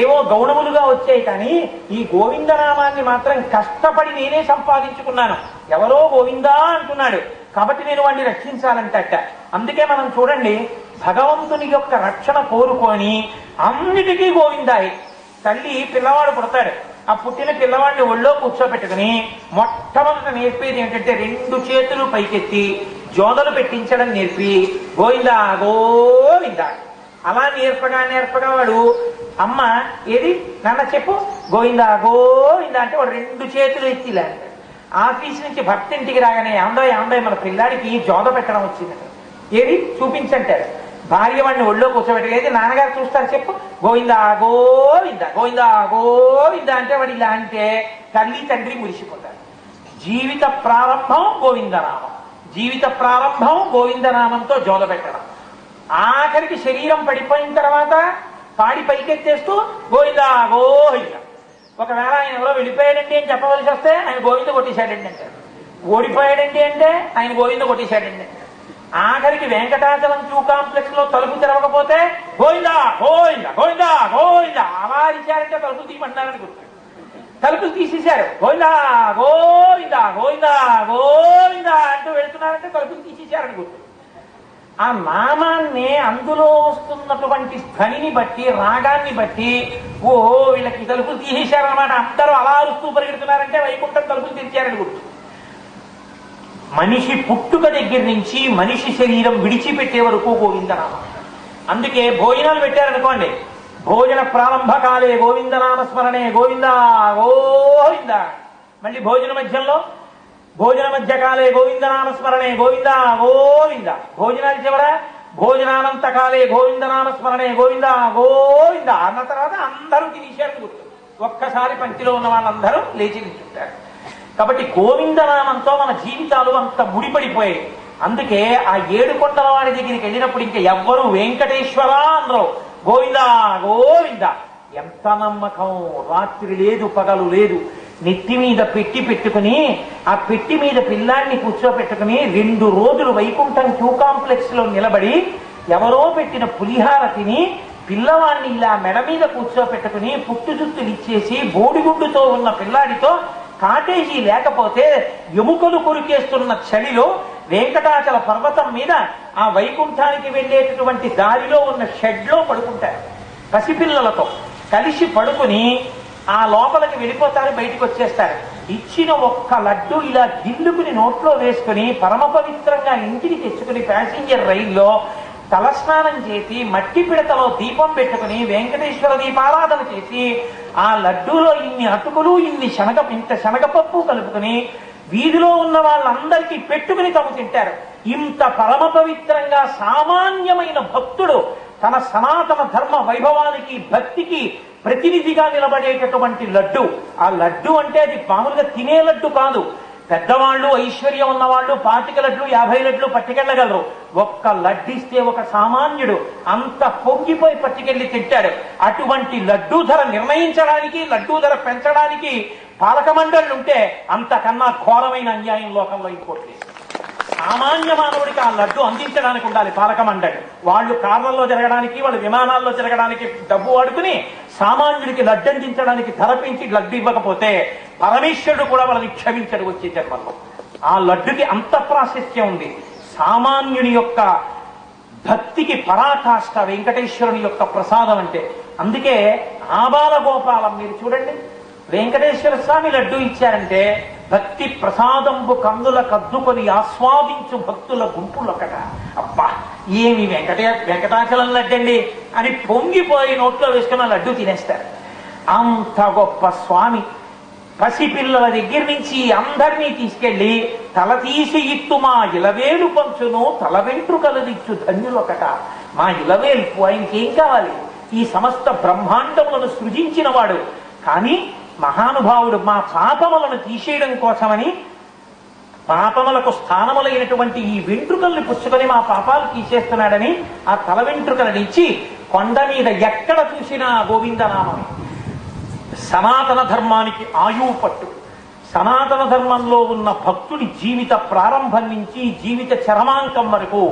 ఏవో గౌణములుగా వచ్చాయి, కానీ ఈ గోవింద నామాన్ని మాత్రం కష్టపడి నేనే సంపాదించుకున్నాను. ఎవరో గోవిందా అంటున్నాడు కాబట్టి నేను వాడిని రక్షించాలంటట. అందుకే మనం చూడండి, భగవంతుని యొక్క రక్షణ కోరుకొని అన్నిటికీ గోవిందాయి. తల్లి పిల్లవాడు పుడతాడు, ఆ పుట్టిన పిల్లవాడిని ఒళ్ళో కూర్చోబెట్టుకుని మొట్టమొదట నేర్పేది ఏంటంటే 2 చేతులు పైకెత్తి జోదలు పెట్టించడం నేర్పి గోవిందా గోవిందా అలా నేర్పగా వాడు అమ్మ ఏది నాన్న చెప్పు గోవిందా గోవిందా అంటే వాడు 2 చేతులు ఎత్తిలా. ఆఫీస్ నుంచి భర్త ఇంటికి రాగానే ఏమందో మన పిల్లాడికి జోద పెట్టడం వచ్చిందంట, ఏది చూపించంటారు. భార్య వాడిని ఒళ్ళో కూర్చోబెట్టలేదు, నాన్నగారు చూస్తారు చెప్పు గోవిందా గోవిందా గోవిందా గోవిందా అంటే వాడు ఇలా అంటే తల్లి తండ్రి మురిసిపోతారు. జీవిత ప్రారంభం గోవిందనామం, జీవిత ప్రారంభం గోవిందనామంతో జోద పెట్టడం. ఆఖరికి శరీరం పడిపోయిన తర్వాత పాడి పైకెత్తేస్తూ గోవిందా గోవింద. ఒకవేళ ఆయన ఎవరో వెళ్ళిపోయాడండి అని చెప్పవలసి వస్తే ఆయన గోవింద కొట్టేశాడండి అంటారు, ఓడిపోయాడండి అంటే ఆయన గోవింద కొట్టేశాడండి అంటారు. ఆఖరికి వెంకటాచలం క్యూ కాంప్లెక్స్ లో తలుపు తెరవకపోతే గోవిందా గోవింద గోవిందా గోవింద అవారిచారంటే తలుపులు తీయమంటారని గుర్తు. తలుపులు తీసేశారు, గోవిందా గోవిందా గోవిందా గోవిందా అంటూ వెళుతున్నారంటే తలుపులు తీసేశారని గుర్తు. ఆ నామాన్ని అందులో వస్తున్నటువంటి ధ్వనిని బట్టి, రాగాన్ని బట్టి ఓ వీళ్ళకి తలుపులు తీసేశారన్నమాట, అందరూ అలా అరుస్తూ పరిగెడుతున్నారంటే వైకుంఠం తలుపులు తెరిచారని గుర్తు. మనిషి పుట్టుక దగ్గర నుంచి మనిషి శరీరం విడిచిపెట్టే వరకు గోవిందనామం. అందుకే భోజనాలు పెట్టారనుకోండి, భోజన ప్రారంభకాలే గోవిందనామస్మరణే గోవిందా గోవింద. మళ్ళీ భోజన మధ్యకాలే గోవిందనామస్మరణే గోవిందా గోవింద. భోజనాలు చివర భోజనానంతకాలే గోవిందనామస్మరణే గోవిందా గోవింద అన్న తర్వాత అందరూ తినేశారని గుర్తు. ఒక్కసారి పంక్తిలో ఉన్న వాళ్ళందరూ లేచి నిల్చుంటారు. కాబట్టి గోవిందనామంతో మన జీవితాలు అంత ముడిపడిపోయాయి. అందుకే ఆ 7 కొండల వాడి దగ్గరికి వెళ్ళినప్పుడు ఇంకా ఎవ్వరూ వెంకటేశ్వర అందరూ గోవింద గోవింద. ఎంత నమ్మకం! రాత్రి లేదు పగలు లేదు, నెత్తి మీద పెట్టి పెట్టుకుని ఆ పెట్టి మీద పిల్లాన్ని కూర్చోపెట్టుకుని 2 రోజులు వైకుంఠం క్యూ కాంప్లెక్స్ లో నిలబడి ఎవరో పెట్టిన పులిహార తిని పిల్లవాడిని ఇలా మెడ మీద కూర్చోపెట్టుకుని పుట్టు చుట్టులు ఇచ్చేసి బోడిగుడ్డుతో ఉన్న పిల్లాడితో కాటేజీ లేకపోతే ఎముకలు కొరికేస్తున్న చలిలో వెంకటాచల పర్వతం మీద ఆ వైకుంఠానికి వెళ్ళేటటువంటి దారిలో ఉన్న షెడ్ లో పడుకుంటారు. పసిపిల్లలతో కలిసి పడుకుని ఆ లోపలికి వెళ్ళిపోతారు, బయటికి వచ్చేస్తారు. ఇచ్చిన ఒక్క లడ్డు ఇలా గిల్లుకుని నోట్లో వేసుకుని పరమ పవిత్రంగా ఇంటికి తెచ్చుకుని ప్యాసింజర్ రైల్లో తలస్నానం చేసి మట్టి పిడతలో దీపం పెట్టుకుని వెంకటేశ్వర దీపారాధన చేసి ఆ లడ్డూలో ఇన్ని అటుకులు ఇంత శనగపప్పు కలుపుకుని వీధిలో ఉన్న వాళ్ళందరికీ పెట్టుకుని తాము తింటారు. ఇంత పరమ పవిత్రంగా సామాన్యమైన భక్తుడు తన సనాతన ధర్మ వైభవానికి భక్తికి ప్రతినిధిగా నిలబడేటటువంటి లడ్డు. ఆ లడ్డు అంటే అది మామూలుగా తినే లడ్డు కాదు. పెద్దవాళ్ళు ఐశ్వర్యం ఉన్నవాళ్ళు 25 లడ్లు 50 లడ్లు పట్టుకెళ్ళగలరు. ఒక్క లడ్డిస్తే ఒక సామాన్యుడు అంత పొంగిపోయి పట్టుకెళ్ళి తింటాడు. అటువంటి లడ్డూ ధర నిర్ణయించడానికి, లడ్డూ ధర పెంచడానికి పాలక మండళ్ళు ఉంటే అంతకన్నా ఘోరమైన అన్యాయం లోకంలో ఇంకోటి లేదు. సామాన్య మానవుడికి ఆ లడ్డు అందించడానికి ఉండాలి పాలక మండలి. వాళ్ళు కార్లలో జరగడానికి, వాళ్ళు విమానాల్లో జరగడానికి డబ్బు వాడుకుని సామాన్యుడికి లడ్డు అందించడానికి ధర పెంచి లడ్డు ఇవ్వకపోతే పరమేశ్వరుడు కూడా వాళ్ళని క్షమించడు వచ్చే జన్మల్లో. ఆ లడ్డుకి అంత ప్రాశస్త్యం ఉంది. సామాన్యుని యొక్క భక్తికి పరాకాష్ట వెంకటేశ్వరుని యొక్క ప్రసాదం అంటే. అందుకే ఆబాల గోపాలం మీరు చూడండి, వెంకటేశ్వర స్వామి లడ్డు ఇచ్చారంటే భక్తి ప్రసాదంబు కన్నుల కద్దుకొని ఆస్వాదించు భక్తుల గుంపులొకట. అబ్బా ఏమి వెంకటాచలం లడ్డండి అని పొంగిపోయి నోట్లో వేసుకున్న లడ్డు తినేస్తారు. అంత గొప్ప స్వామి. పసిపిల్లల దగ్గర నుంచి అందరినీ తీసుకెళ్లి తల తీసి ఇత్తు మా ఇలవేలు పంచును తల వెంట్రుకలదిచ్చు ధన్యులొకట. మా ఇలవేల్పు ఆయనకేం కావాలి? ఈ సమస్త బ్రహ్మాండములను సృజించిన వాడు. కానీ మహానుభావుడు మా పాపములను తీసేయడం కోసమని పాపములకు స్థానములైనటువంటి ఈ వెంట్రుకల్ని పుచ్చుకొని మా పాపాలు తీసేస్తున్నాడని ఆ తల వెంట్రుకలనిచ్చి కొండ మీద ఎక్కడ చూసినా గోవిందనామమే. సనాతన ధర్మానికి ఆయువు పట్టు. సనాతన ధర్మంలో ఉన్న భక్తుడి జీవిత ప్రారంభం నుంచి జీవిత చరమాంకం వరకు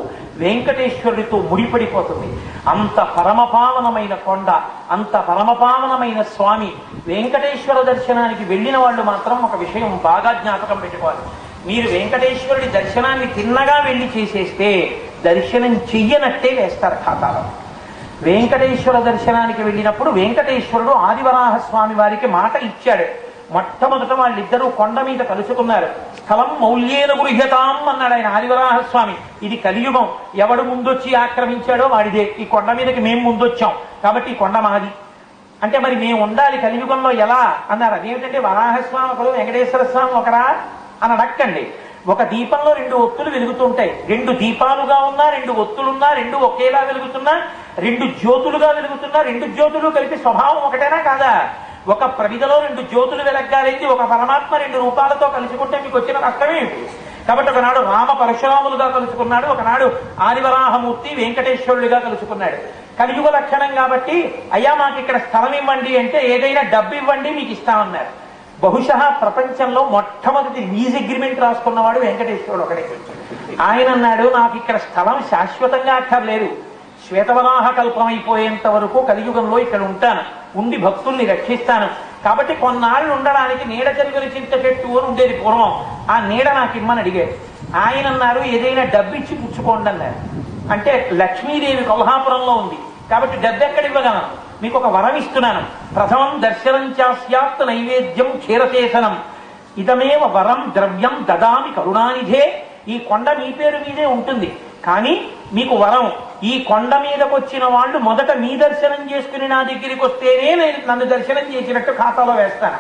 వెంకటేశ్వరుడితో ముడిపడిపోతుంది. అంత పరమపావనమైన కొండ, అంత పరమపావనమైన స్వామి. వెంకటేశ్వర దర్శనానికి వెళ్ళిన వాళ్ళు మాత్రం ఒక విషయం బాగా జ్ఞాపకం పెట్టుకోవాలి. మీరు వెంకటేశ్వరుడి దర్శనాన్ని తిన్నగా వెళ్ళి చేసేస్తే దర్శనం చెయ్యనట్టే వేస్తారు ఖాతాలో. వెంకటేశ్వర దర్శనానికి వెళ్ళినప్పుడు వెంకటేశ్వరుడు ఆదివరాహస్వామి వారికి మాట ఇచ్చాడు. మొట్టమొదట వాళ్ళిద్దరూ కొండ మీద కలుసుకున్నారు. స్థలం మౌల్యేన గృహ్యతాం అన్నాడు ఆయన ఆదివరాహస్వామి. ఇది కలియుగం, ఎవడు ముందొచ్చి ఆక్రమించాడో వాడిదే. ఈ కొండ మీదకి మేము ముందొచ్చాం కాబట్టి ఈ కొండ మాది అంటే మరి మేము ఉండాలి కలియుగంలో ఎలా అన్నారు. అదేమిటంటే వరాహస్వామి ఒకరు, వెంకటేశ్వర స్వామి ఒకరా అని అడక్కండి. ఒక దీపంలో 2 ఒత్తులు వెలుగుతుంటాయి. 2 దీపాలుగా ఉన్నా, 2 ఒత్తులున్నా, 2 ఒకేలా వెలుగుతున్నా, 2 జ్యోతులుగా వెలుగుతున్నా, 2 జ్యోతులు కలిపి స్వభావం ఒకటేనా కాదా? ఒక ప్రమిదలో 2 జ్యోతులు వెలగ్గాలేంది, ఒక పరమాత్మ 2 రూపాలతో కలుసుకుంటే మీకు వచ్చిన కష్టమేమిటి? కాబట్టి ఒకనాడు రామ పరశురాములుగా కలుసుకున్నాడు, ఒకనాడు ఆదివరాహమూర్తి వెంకటేశ్వరుడిగా కలుసుకున్నాడు. కలియుగ లక్షణం కాబట్టి అయ్యా మాకు ఇక్కడ స్థలం ఇవ్వండి అంటే ఏదైనా డబ్బు ఇవ్వండి మీకు ఇస్తామన్నారు. బహుశా ప్రపంచంలో మొట్టమొదటి లీజ్ అగ్రిమెంట్ రాసుకున్నవాడు వెంకటేశ్వరుడు ఒకడే. ఆయన అన్నాడు నాకు ఇక్కడ స్థలం శాశ్వతంగా అక్కర్లేదు, శ్వేతవరాహ కల్పమైపోయేంత వరకు కలియుగంలో ఇక్కడ ఉంటాను, ఉండి భక్తుల్ని రక్షిస్తాను. కాబట్టి కొన్నాళ్ళు ఉండడానికి నీడ చెరుగుల చింత చెట్టు అని ఉండేది పూర్వం, ఆ నీడ నాకు ఇమ్మని అడిగాడు. ఆయన అన్నారు ఏదైనా డబ్బిచ్చి పుచ్చుకోండి అన్నారు. అంటే లక్ష్మీదేవి కొల్హాపురంలో ఉంది కాబట్టి డబ్బు ఎక్కడ ఇవ్వగలను, మీకు ఒక వరం ఇస్తున్నాను. ప్రథమం దర్శనం చాస్యాత్ నైవేద్యం క్షీరశేషనం ఇదమేవ వరం ద్రవ్యం దదామి కరుణానిధే. ఈ కొండ మీ పేరు మీదే ఉంటుంది కానీ మీకు వరం, ఈ కొండ మీదకి వచ్చిన వాళ్ళు మొదట మీ దర్శనం చేసుకుని నా దగ్గరికి వస్తేనే నేను నన్ను దర్శనం చేసినట్టు ఖాతాలో వేస్తాను.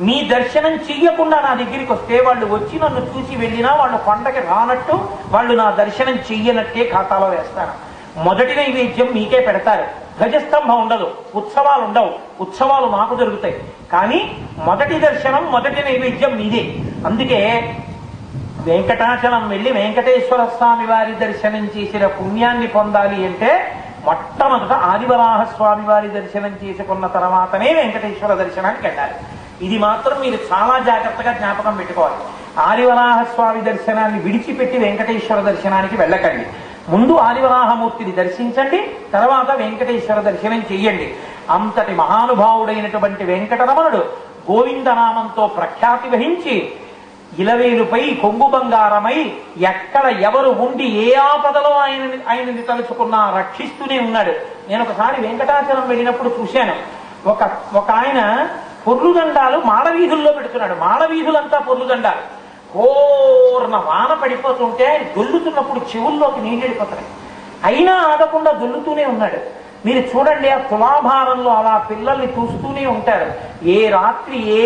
మీ దర్శనం చెయ్యకుండా నా దగ్గరికి వస్తే వాళ్ళు వచ్చి నన్ను చూసి వెళ్ళినా వాళ్ళు కొండకి రానట్టు, వాళ్ళు నా దర్శనం చెయ్యనట్టే ఖాతాలో వేస్తాను. మొదటి నైవేద్యం మీకే పెడతారు. ధ్వజస్తంభం ఉండదు, ఉత్సవాలు ఉండవు, ఉత్సవాలు మాకు జరుగుతాయి. కానీ మొదటి దర్శనం, మొదటి నైవేద్యం మీదే. అందుకే వెంకటాచలం వెళ్ళి వెంకటేశ్వర స్వామి వారి దర్శనం చేసిన పుణ్యాన్ని పొందాలి అంటే మొట్టమొదట ఆదివరాహ స్వామి వారి దర్శనం చేసుకున్న తర్వాతనే వెంకటేశ్వర దర్శనానికి వెళ్ళాలి. ఇది మాత్రం మీరు చాలా జాగ్రత్తగా జ్ఞాపకం పెట్టుకోవాలి. ఆదివరాహ స్వామి దర్శనాన్ని విడిచిపెట్టి వెంకటేశ్వర దర్శనానికి వెళ్ళకండి. ముందు ఆదివరాహమూర్తిని దర్శించండి, తర్వాత వెంకటేశ్వర దర్శనం చెయ్యండి. అంతటి మహానుభావుడైనటువంటి వెంకటరమణుడు గోవిందనామంతో ప్రఖ్యాతి వహించి ఇలవేలుపై కొంగు బంగారమై ఎక్కడ ఎవరు ఉండి ఏ ఆపదలో ఆయనని తలుచుకున్నా రక్షిస్తూనే ఉన్నాడు. నేను ఒకసారి వెంకటాచలం వెళ్ళినప్పుడు చూశాను. ఒక ఆయన పొర్లుదండాలు మాడవీధుల్లో పెడుతున్నాడు. మాడవీధులంతా పొర్లుదండాలు. పూర్ణ వాన పడిపోతుంటే ఆయన దొల్లుతున్నప్పుడు చెవుల్లోకి నీళ్ళు వెళ్ళిపోతున్నాయి. అయినా ఆగకుండా దొల్లుతూనే ఉన్నాడు. మీరు చూడండి, ఆ తులాభారంలో అలా పిల్లల్ని చూస్తూనే ఉంటారు. ఏ రాత్రి ఏ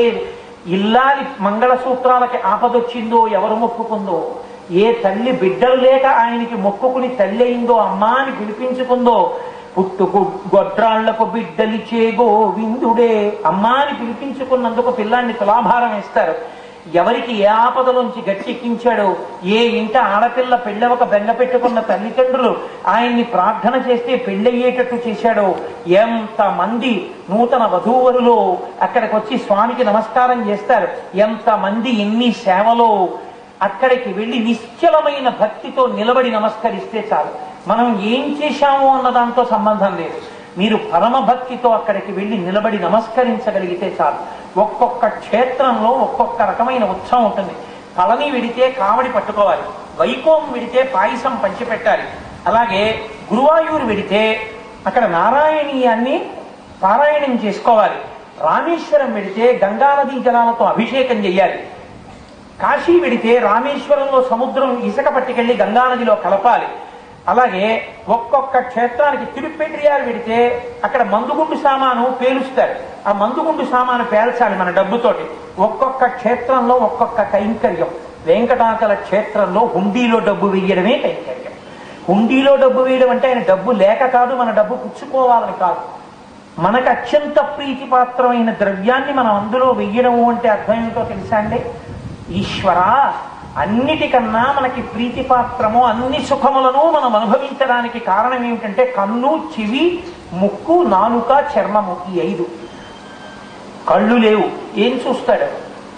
ఇల్లాలి మంగళసూత్రాలకి ఆపదొచ్చిందో, ఎవరు మొక్కుకుందో, ఏ తల్లి బిడ్డలు లేక ఆయనకి మొక్కుకుని తల్లి అయిందో, అమ్మా అని పిలిపించుకుందో, పుట్టుకు గొడ్రాళ్లకు బిడ్డలిచే గోవిందుడే అమ్మా అని పిలిపించుకున్నందుకు పిల్లాన్ని తులాభారం వేస్తారు. ఎవరికి ఏ ఆపదలోంచి గట్టెక్కించాడో, ఏ ఇంట ఆడపిల్ల పెళ్ళవక బెంగ పెట్టుకున్న తల్లిదండ్రులు ఆయన్ని ప్రార్థన చేస్తే పెళ్ళయ్యేటట్టు చేశాడో, ఎంతమంది నూతన వధూవరులు అక్కడికి వచ్చి స్వామికి నమస్కారం చేస్తారు, ఎంతమంది ఎన్ని సేవలో అక్కడికి వెళ్ళి నిశ్చలమైన భక్తితో నిలబడి నమస్కరిస్తే చాలు. మనం ఏం చేశాము అన్న దాంతో సంబంధం లేదు. మీరు పరమ భక్తితో అక్కడికి వెళ్ళి నిలబడి నమస్కరించగలిగితే చాలు. ఒక్కొక్క క్షేత్రంలో ఒక్కొక్క రకమైన ఉత్సవం ఉంటుంది. పళని విడితే కావడి పట్టుకోవాలి, వైకోం విడితే పాయసం పంచిపెట్టాలి, అలాగే గురువాయూరు విడితే అక్కడ నారాయణీయాన్ని పారాయణం చేసుకోవాలి, రామేశ్వరం విడితే గంగానదీ జలాలతో అభిషేకం చెయ్యాలి, కాశీ విడితే రామేశ్వరంలో సముద్రం ఇసుక పట్టుకెళ్లి గంగానదిలో కలపాలి. అలాగే ఒక్కొక్క క్షేత్రానికి తిరుపెట్రియాలు విడితే అక్కడ మందుగుండు సామాను పేలుస్తారు. ఆ మందుగుండు సామాను పేల్చాలి మన డబ్బుతోటి. ఒక్కొక్క క్షేత్రంలో ఒక్కొక్క కైంకర్యం. వెంకటాచల క్షేత్రంలో హుండీలో డబ్బు వేయడమే కైంకర్యం. హుండీలో డబ్బు వేయడం అంటే ఆయన డబ్బు లేక కాదు, మన డబ్బు పుచ్చుకోవాలని కాదు. మనకు అత్యంత ప్రీతిపాత్రమైన ద్రవ్యాన్ని మనం అందులో వెయ్యడము అంటే అర్థం ఏమిటో తెలుసా అండి? ఈశ్వర, అన్నిటికన్నా మనకి ప్రీతిపాత్రము, అన్ని సుఖములను మనం అనుభవించడానికి కారణం ఏమిటంటే కన్ను, చెవి, ముక్కు, నాలుక, చర్మము. ఈ 5. కళ్ళు లేవు, ఏం చూస్తాడు?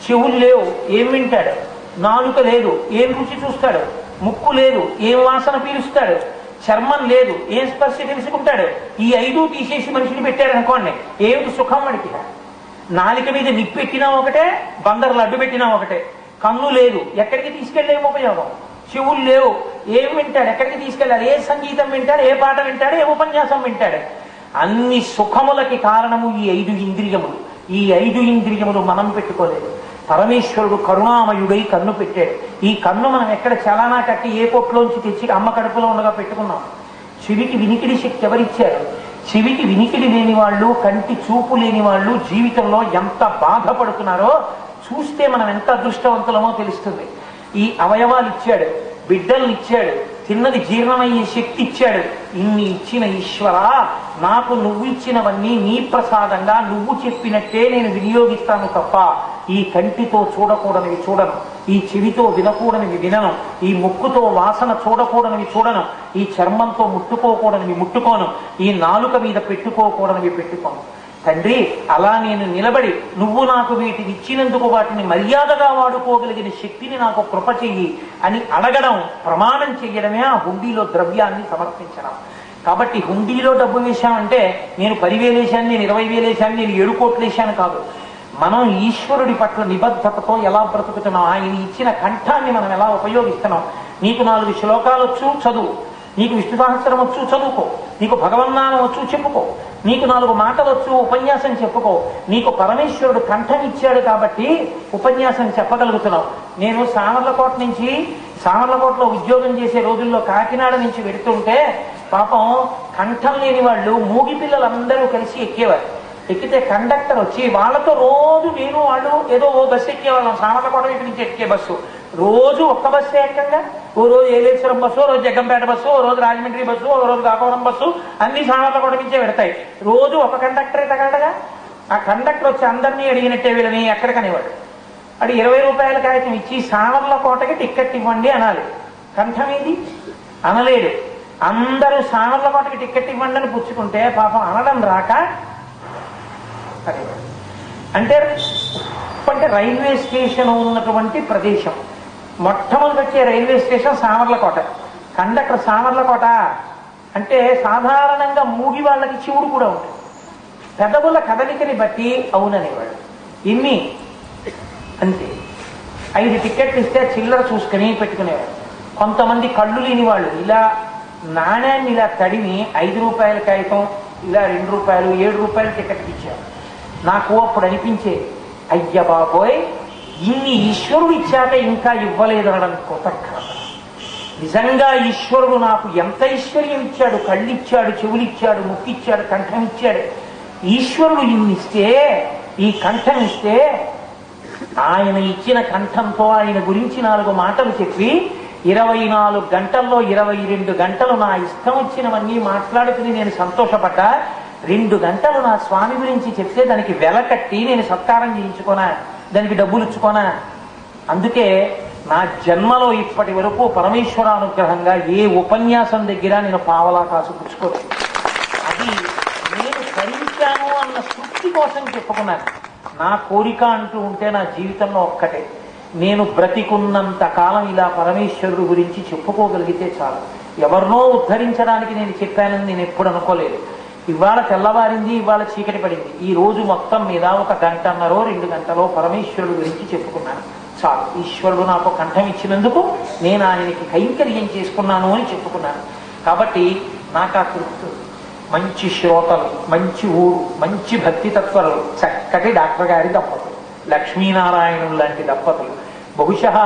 చెవులు లేవు, ఏం వింటాడు? నాలుక లేదు, ఏం రుచి చూస్తాడు? ముక్కు లేదు, ఏం వాసన పీలుస్తాడు? చర్మం లేదు, ఏం స్పర్శ తెలుసుకుంటాడు? ఈ 5 తీసేసి మనిషిని పెట్టారనుకోండి, ఏమిటి సుఖం వాడికి? నాలిక మీద నిప్పెట్టినా ఒకటే, బందరు లడ్డు పెట్టినా ఒకటే. కన్ను లేదు, ఎక్కడికి తీసుకెళ్ళేం ఉపయోగం? చెవులు లేవు, ఏం వింటాడు? ఎక్కడికి తీసుకెళ్ళాలి? ఏ సంగీతం వింటాడు? ఏ పాట వింటాడు? ఏ ఉపన్యాసం వింటాడు? అన్ని సుఖములకి కారణము ఈ 5 ఇంద్రియములు. ఈ 5 ఇంద్రియములు మనం పెట్టుకోలేదు. పరమేశ్వరుడు కరుణామయుడై కన్ను పెట్టాడు. ఈ కన్ను మనం ఎక్కడ చలానా కట్టి ఏ కొట్లోంచి తెచ్చి అమ్మ కడుపులో ఉండగా పెట్టుకున్నాం. చెవికి వినికిడి శక్తి ఎవరిచ్చారు? చెవికి వినికిడి లేని వాళ్ళు, కంటి చూపు లేని వాళ్ళు జీవితంలో ఎంత బాధపడుతున్నారో చూస్తే మనం ఎంత అదృష్టవంతులమో తెలుస్తుంది. ఈ అవయవాలు ఇచ్చాడు, బిడ్డల్ని ఇచ్చాడు, తిన్నది జీర్ణమయ్యే శక్తి ఇచ్చాడు. ఇన్ని ఇచ్చిన ఈశ్వర, నాకు నువ్వు ఇచ్చినవన్నీ నీ ప్రసాదంగా నువ్వు చెప్పినట్టే నేను వినియోగిస్తాను తప్ప ఈ కంటితో చూడకూడనివి చూడను, ఈ చెవితో వినకూడనివి వినను, ఈ ముక్కుతో వాసన చూడకూడనివి చూడను, ఈ చర్మంతో ముట్టుకోకూడనివి ముట్టుకోను, ఈ నాలుక మీద పెట్టుకోకూడనివి పెట్టుకోను. తండ్రి, అలా నేను నిలబడి నువ్వు నాకు వీటిని ఇచ్చినందుకు వాటిని మర్యాదగా వాడుకోగలిగిన శక్తిని నాకు కృప చెయ్యి అని అడగడం, ప్రమాణం చెయ్యడమే ఆ హుండీలో ద్రవ్యాన్ని సమర్పించడం. కాబట్టి హుండీలో డబ్బు వేశామంటే నేను 10,000 వేశాను, నేను 20,000 వేశాను, నేను 7 కోట్లు వేశాను కాదు. మనం ఈశ్వరుడి పట్ల నిబద్ధతతో ఎలా బ్రతుకుతున్నాం, ఆయన ఇచ్చిన కంఠాన్ని మనం ఎలా ఉపయోగిస్తున్నాం. నీకు 4 శ్లోకాలు వచ్చు, చదువు. నీకు విష్ణు సహస్రం వచ్చు, చదువుకో. నీకు భగవన్నామం వచ్చు, చెప్పుకో. నీకు 4 మాటలు వచ్చు, ఉపన్యాసం చెప్పుకో. నీకు పరమేశ్వరుడు కంఠం ఇచ్చాడు కాబట్టి ఉపన్యాసం చెప్పగలుగుతున్నావు. నేను సామర్లకోటలో ఉద్యోగం చేసే రోజుల్లో కాకినాడ నుంచి వెడుతుంటే పాపం కంఠం లేని వాళ్ళు, మూగి పిల్లలందరూ కలిసి ఎక్కేవారు. ఎక్కితే కండక్టర్ వచ్చి వాళ్ళతో రోజు నేను వాళ్ళు ఏదో ఓ బస్సు ఎక్కేవాళ్ళం, సామర్లకోట వైపు నుంచి ఎక్కే బస్సు. రోజు ఒక్క బస్సు ఏకంగా ఓ రోజు ఏలేశ్వరం బస్సు, ఓ రోజు జగ్గంపేట బస్సు, ఓ రోజు రాజమండ్రి బస్సు, ఓ రోజు కాకవరం బస్సు, అన్ని సామర్లకోట నుంచే పెడతాయి. రోజు ఒక కండక్టరే తగలడగా ఆ కండక్టర్ వచ్చి అందరినీ అడిగినట్టే వీళ్ళని ఎక్కడికనేవాడు. అది 20 రూపాయల కాగితం ఇచ్చి సామర్లకోటకి టిక్కెట్ ఇవ్వండి అనాలి. కంఠం ఏది అనలేడు. అందరూ సామర్లకోటకి టిక్కెట్ ఇవ్వండి అని పుచ్చుకుంటే పాపం అనడం రాక అంటే రైల్వే స్టేషన్ ఉన్నటువంటి ప్రదేశం. మొట్టమొదటి వచ్చే railway station Samarlakota. Conductor Samarlakota అంటే సాధారణంగా మూగి వాళ్ళకి శివుడు కూడా ఉంటుంది. పెదవుల కదలికని బట్టి అవుననేవాడు. ఇన్ని అంతే. 5 టిక్కెట్లు ఇస్తే చిల్లర చూసుకుని పెట్టుకునేవాడు. కొంతమంది కళ్ళు లేని వాళ్ళు ఇలా నాణ్యాన్ని ఇలా తడిమి 5 రూపాయల కాగితం ఇలా 2 రూపాయలు 7 రూపాయలు టికెట్ ఇచ్చారు. నాకు అప్పుడు అనిపించే, అయ్య బాబోయ్ ఇన్ని ఈశ్వరుడు ఇచ్చాక ఇంకా ఇవ్వలేదనడం కృతజ్ఞత. నిజంగా ఈశ్వరుడు నాకు ఎంత ఐశ్వర్యం ఇచ్చాడు, కళ్ళిచ్చాడు, చెవులిచ్చాడు, ముక్కిచ్చాడు, కంఠం ఇచ్చాడు. ఈశ్వరుడు ఇన్నిస్తే, ఈ కంఠం ఇస్తే ఆయన ఇచ్చిన కంఠంతో ఆయన గురించి 4 మాటలు చెప్పి 24 గంటల్లో 22 గంటలు నా ఇష్టం వచ్చినవన్నీ మాట్లాడుకుని నేను సంతోషపడ్డా. 2 గంటలు నా స్వామి గురించి చెప్తే దానికి వెల కట్టి నేను సత్కారం చేయించుకోనా, దానికి డబ్బులు ఇచ్చుకోనా? అందుకే నా జన్మలో ఇప్పటి వరకు పరమేశ్వరానుగ్రహంగా ఏ ఉపన్యాసం దగ్గర నేను పావలా కాసు పుచ్చుకోలేదు. అది నేను భరించాను అన్న తృప్తి కోసం చెప్పుకున్నాను. నా కోరిక అంటూ ఉంటే నా జీవితంలో ఒక్కటే, నేను బ్రతికున్నంత కాలం ఇలా పరమేశ్వరుడు గురించి చెప్పుకోగలిగితే చాలు. ఎవరినో ఉద్ధరించడానికి నేను చెప్పానని నేను ఎప్పుడు అనుకోలేదు. ఇవాళ తెల్లవారింది, ఇవాళ చీకటి పడింది. ఈ రోజు మొత్తం మీద 1 గంటన్నరో 2 గంటలో పరమేశ్వరుడు గురించి చెప్పుకున్నాను చాలు. ఈశ్వరుడు నాకు కంఠం ఇచ్చినందుకు నేను ఆయనకి కైంకర్యం చేసుకున్నాను అని చెప్పుకున్నాను. కాబట్టి నాకు ఆ తృప్తి. మంచి శ్రోతలు, మంచి ఊరు, మంచి భక్తి తత్పరులు, చక్కటి డాక్టర్ గారి దంపతులు, లక్ష్మీనారాయణులు లాంటి దంపతులు. బహుశా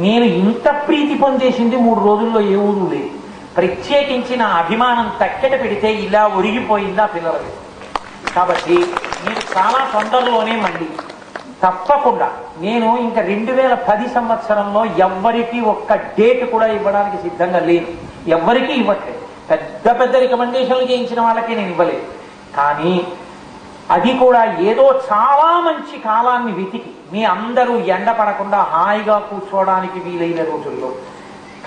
నేను ఇంత ప్రీతి పొందేసింది 3 రోజుల్లో ఏ ఊరు లేదు. ప్రత్యేకించి నా అభిమానం తక్కెట పెడితే ఇలా ఒరిగిపోయిందా పిల్లలకి. కాబట్టి నేను చాలా తొందరలోనే మళ్ళీ తప్పకుండా నేను ఇంకా 2010 సంవత్సరంలో ఎవ్వరికీ ఒక్క డేట్ కూడా ఇవ్వడానికి సిద్ధంగా లేను. ఎవ్వరికీ ఇవ్వట్లేదు. పెద్ద పెద్ద రికమెండేషన్లు చేయించిన వాళ్ళకి నేను ఇవ్వలేదు. కానీ అది కూడా ఏదో చాలా మంచి కాలాన్ని వెతికి మీ అందరూ ఎండ పడకుండా హాయిగా కూర్చోవడానికి వీలైన రోజుల్లో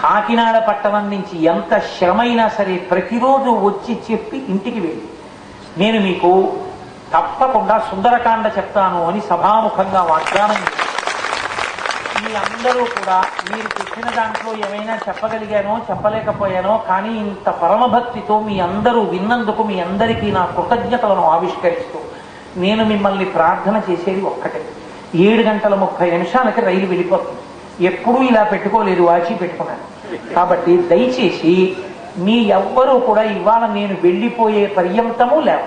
కాకినాడ పట్టణం నుంచి ఎంత శ్రమైనా సరే ప్రతిరోజు వచ్చి చెప్పి ఇంటికి వెళ్ళి నేను మీకు తప్పకుండా సుందరకాండ చెప్తాను అని సభాముఖంగా వాగ్దానం చేశాను. మీ అందరూ కూడా మీరు చెప్పిన దాంట్లో ఏమైనా చెప్పగలిగానో చెప్పలేకపోయానో, కానీ ఇంత పరమభక్తితో మీ అందరూ విన్నందుకు మీ అందరికీ నా కృతజ్ఞతలను ఆవిష్కరిస్తూ నేను మిమ్మల్ని ప్రార్థన చేసేది ఒక్కటే. 7:30 రైలు వెళ్ళిపోతుంది. ఎప్పుడూ ఇలా పెట్టుకోలేదు, వాచి పెట్టుకున్నాను. కాబట్టి దయచేసి మీ ఎవ్వరూ కూడా ఇవాళ నేను వెళ్ళిపోయే పర్యంతము లేవు.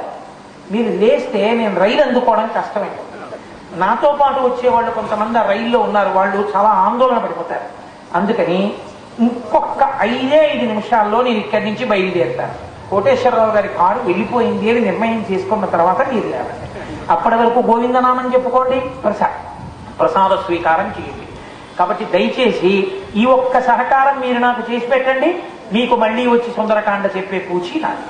మీరు లేస్తే నేను రైలు అందుకోవడం కష్టమైంది. నాతో పాటు వచ్చేవాళ్ళు కొంతమంది ఆ రైల్లో ఉన్నారు, వాళ్ళు చాలా ఆందోళన పడిపోతారు. అందుకని ఇంకొక 5 నిమిషాల్లో నేను ఇక్కడి నుంచి బయలుదేరుతాను. కోటేశ్వరరావు గారి కారు వెళ్ళిపోయింది అని నిర్ణయం చేసుకున్న తర్వాత మీరు లేవండి. అప్పటి వరకు గోవిందనామని చెప్పుకోండి, ప్రసాద స్వీకారం చేయండి. కాబట్టి దయచేసి ఈ ఒక్క సహకారం మీరు నాకు చేసి పెట్టండి. మీకు మళ్ళీ వచ్చి సుందరకాండ చెప్పే పూచి నాది.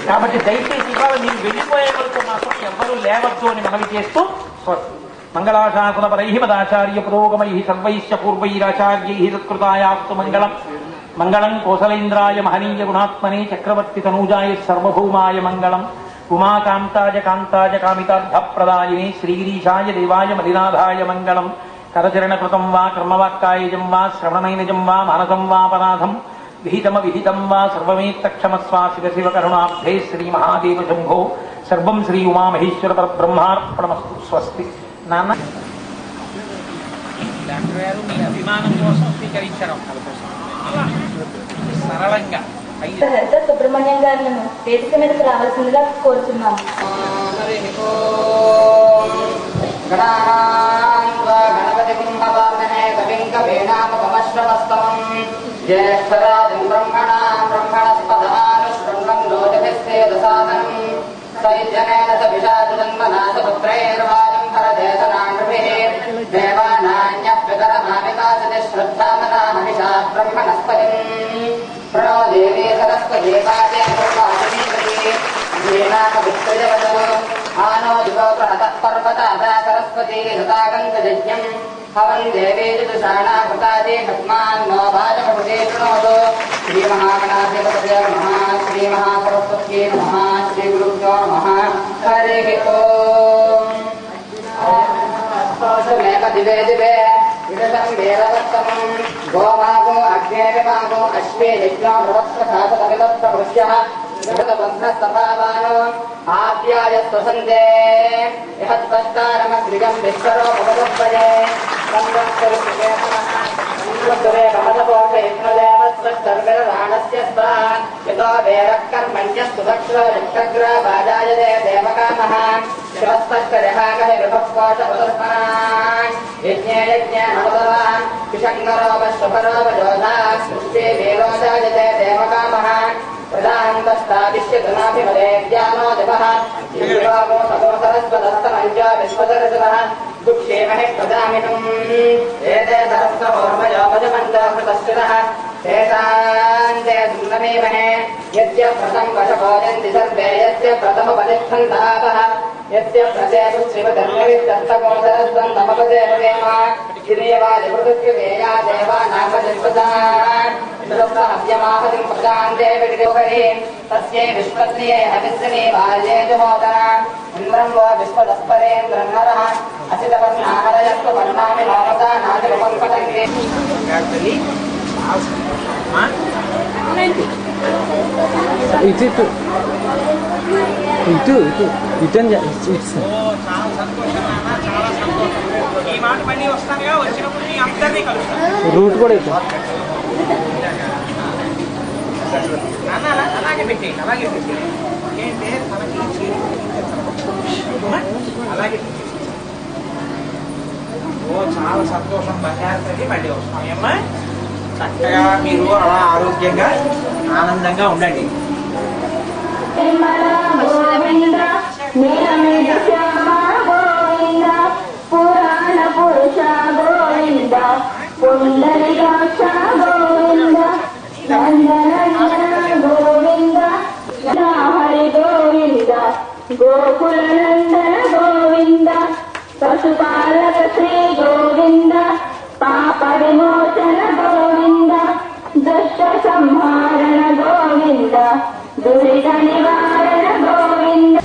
కాబట్టి దయచేసి ఇవాళ మీరు వెళ్ళిపోయే వరకు మాత్రం ఎవ్వరూ లేవద్దు అని మనవి చేస్తూ స్వస్తి. మంగళాశాసనపరై మదాచార్య పురోగమై సర్వైశ్చ పూర్వైరాచార్యై సత్కృతాయాస్తు మంగళం. మంగళం కోసలేంద్రాయ మహనీయ గుణాత్మనే చక్రవర్తి తనూజాయ సర్వభౌమాయ మంగళం. ఉమాకాంతాయ కాంతాయ కామితార్థప్రదాయినే శ్రీగిరీశాయ దేవాయ మలినాథాయ మంగళం. కరచరణకృతం వా కర్మవాక్కాయజం వా శ్రవణమైనజం వా మానసం వాపరాధం విహితం వా సర్వమేత్తక్షమస్వా శివ శివ కరుణాబ్ధే శ్రీ మహాదేవ శంభో. సర్వం శ్రీ ఉమామహేశ్వర పరబ్రహ్మార్పణమస్తు. స్వస్తి. నాన్న డాక్టర్ గారు మీ అభిమానం కోసం స్వీకరించడం సరళంగా సుబ్రహ్మణ్యం గారిని వేదిక మీదకి రావాల్సిందిగా కోరుతున్నాము. గణపతి జ్యేష్ఠరాజం బ్రహ్మణస్పదానుశృంగం లోచభిస్తేదసాదనం సైజనేన సవిషాజన్మనాథపుత్రైర్వాజం భరదేశనానృభిః దేవానాన్యః పితరమావికాసతిష్ట श्रद्धामना मनिषा ब्रह्मणस्पतिम् प्रणो देवी सरस्वती पादे पूर्वाचमीपति धीनाकवित्रजवदो आनो दिवो प्रणतः पर्वतादा सरस्वती हृतागन्तजज्ञम् हवन् देवी चतुषाणा कृतादे भस्मान्नो भाजपटे शृणोतु श्रीमहागणाधिपतये नमः श्रीमहासरस्वत्यै नमः श्रीगुरुभ्यो नमः हरिः ओम् दिवे दिवे विदतं वेदवत्तमं गोमागो अग्नेयमागो अश्वे यज्ञो बृहत्प्रसादमिदप्रभृत्यः विगतबन्धस्तभावानो आद्याय स्वसन्ते यहत्पस्तारमग्रिगं विश्वरो भवदुपये संवत्सरे भवदपोषयित्नदेवस्वत्सर्वराणस्य स्वा यतो वेरःकर्मण्यस्तु भक्षोजग्रबाजाय देवकामः शिवस्तकरहाकः विभक्कोशपदर्पणान् यज्ञे यज्ञानवदवान् विषङ्गरोपश्वपरोपजोधा सृष्टे वेरोजायते देवकामः प्रदान्तस्ताविश्यधनाभिमदे ज्ञानो दिवः शिवो सदोसरस्वदस्तमञ्जो विश्वदर्शनः दुःखेमहि प्रदामितुम् एते सरस्वहोर्मयोपजमञ्जोकृतश्रितः तेषान्ते सुन्दमेमहे यस्य प्रथम वशभोजन्ति सर्वे यस्य प्रथमपतिष्ठन्तापः यस्य प्रसेतु श्रीमधर्मविद्दस्तकोसरस्वन्दमपदेवेम गिरियवादिवृतस्य देवानामजन्मदान् हव्यमाहतिं प्रदान्ते विडिदोहरे तस्यै विश्वत्रिये हविस्सने बाल्ये जुहोदरा इन्द्रं वो विश्वदस्परेन्द्रं नरः असितवर्णाहरयस्व वर्णामि मामता नादिपङ्कटङ्गे itu aja itu చాలా సంతోషం నాన్న, చాలా సంతోషం. ఈ మాట మళ్ళీ వస్తానుగా, వచ్చినప్పుడు మీ అందరినీ కలుస్తాను రూట్ కూడా అయితే నాన్న. అలాగే పెట్టేయండి, అలాగే పెట్టేయండి. ఏంటంటే తనకి అలాగే పెట్టేయండి. ఓ చాలా సంతోషం, బంగారు తల్లి మళ్ళీ వస్తాం. ఏమ్మా చక్కగా మీరు అలా ఆరోగ్యంగా ఆనందంగా ఉండండి. పురాణ పురుష గోవింద పుండరీకాక్ష గోవింద నందనందన గోవింద హరి గోవింద గోకుల నందన గోవింద పశుపాలక శ్రీ గోవింద పాప విమోచన గోవింద దుష్ట సంహారణ గోవింద దురిత నివారణ గోవింద.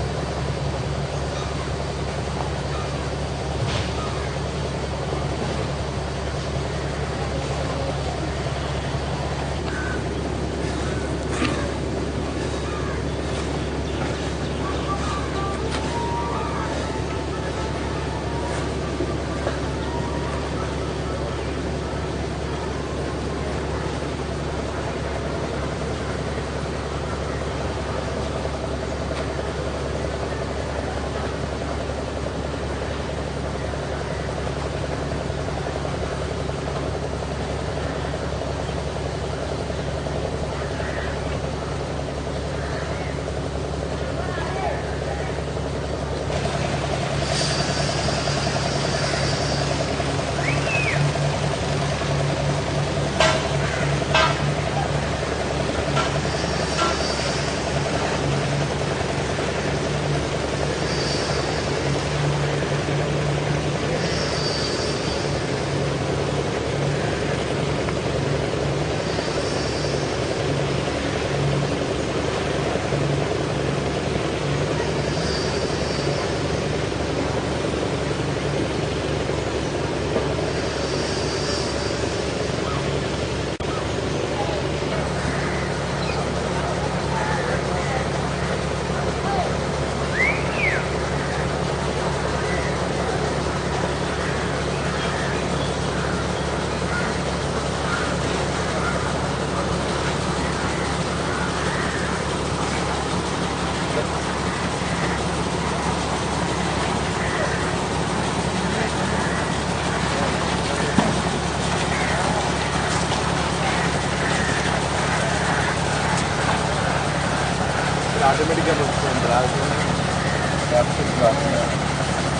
ఆటోమేటిక్గా వస్తుంది రాజకీయ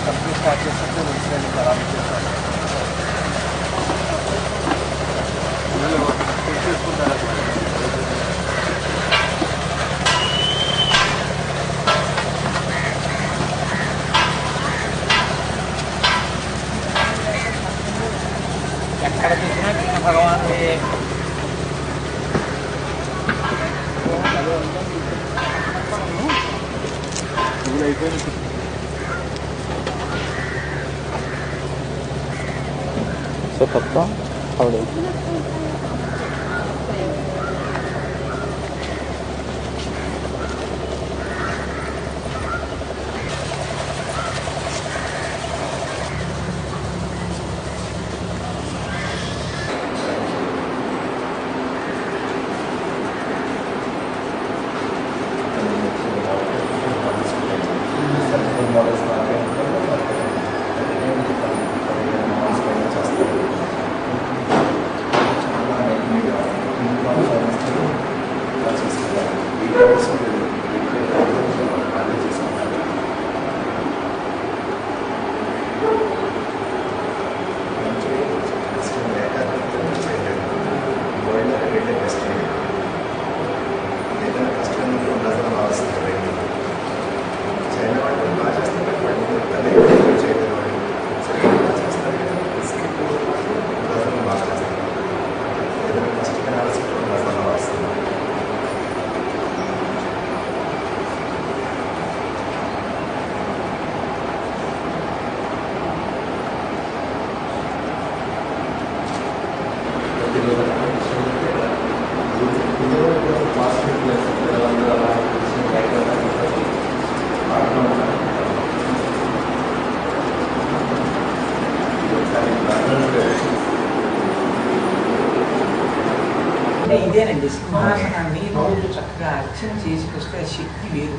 కంపెనీ స్టార్ట్ చేస్తుంటే వచ్చిన ఖరాబ్ చేస్తాను. అయిపోయింది. సో తప్ప అవును ఇదేనండి సింహాసనాన్ని రోజు చక్కగా అర్చన చేసి వస్తే ఆ శక్తి వేరు,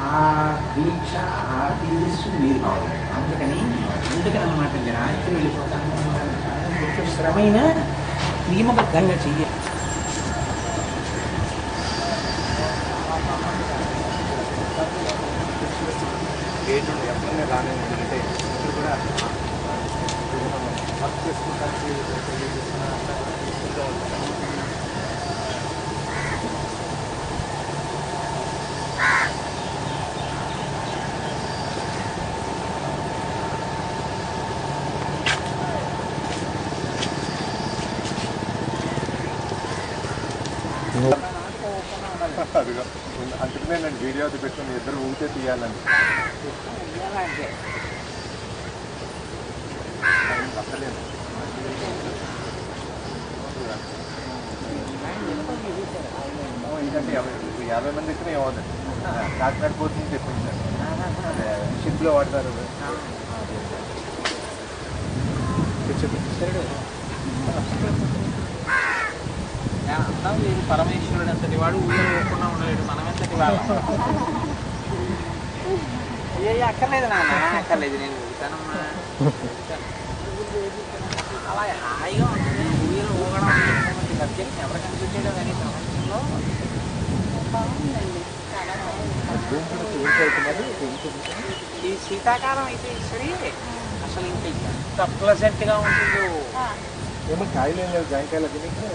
ఆ దీక్ష ఆ తేజస్సు వేరు. అందుకని అన్నమాట రాత్రి వెళ్ళిపోతాను కొంచెం శ్రమైన నియమబద్ధంగా చెయ్యాలి. రానంటే ఇప్పుడు కూడా వర్క్ చేసుకుంటానికి అదిగో అందుకనే నేను వీడియో పెట్టుకుని ఇద్దరు ఊగితే తీయాలని పక్కలేదు. ఇదంటే 50 మంది ఎక్కినా ఏమవుతుంది. కాకినాడ పోర్ట్ నుంచి తెప్పించారు, షిప్లో వాడతారు. అంటాం లేదు, పరమేశ్వరుడు అంతటి వాడు ఊళ్ళో పోకుండా ఉండలేడు, మనం ఎంతటి వాడు. అక్కర్లేదు నాన్న, అక్కర్లేదు, నేను ఊగుతానమ్మా. అలా హాయిగా ఉంటుంది ఊళ్ళో ఊగడం. సబ్జెక్ట్ ఎవరు కనిపించాడో కానీ ప్రపంచంలో ఈ శీతాకాలం అయితే ఈశ్వరి అసలు ఇంకా ఎంత ప్లెజెంట్గా ఉంటుందో. ఏమో కాయలు ఏం లేవు, జాంకాయలు తినేసి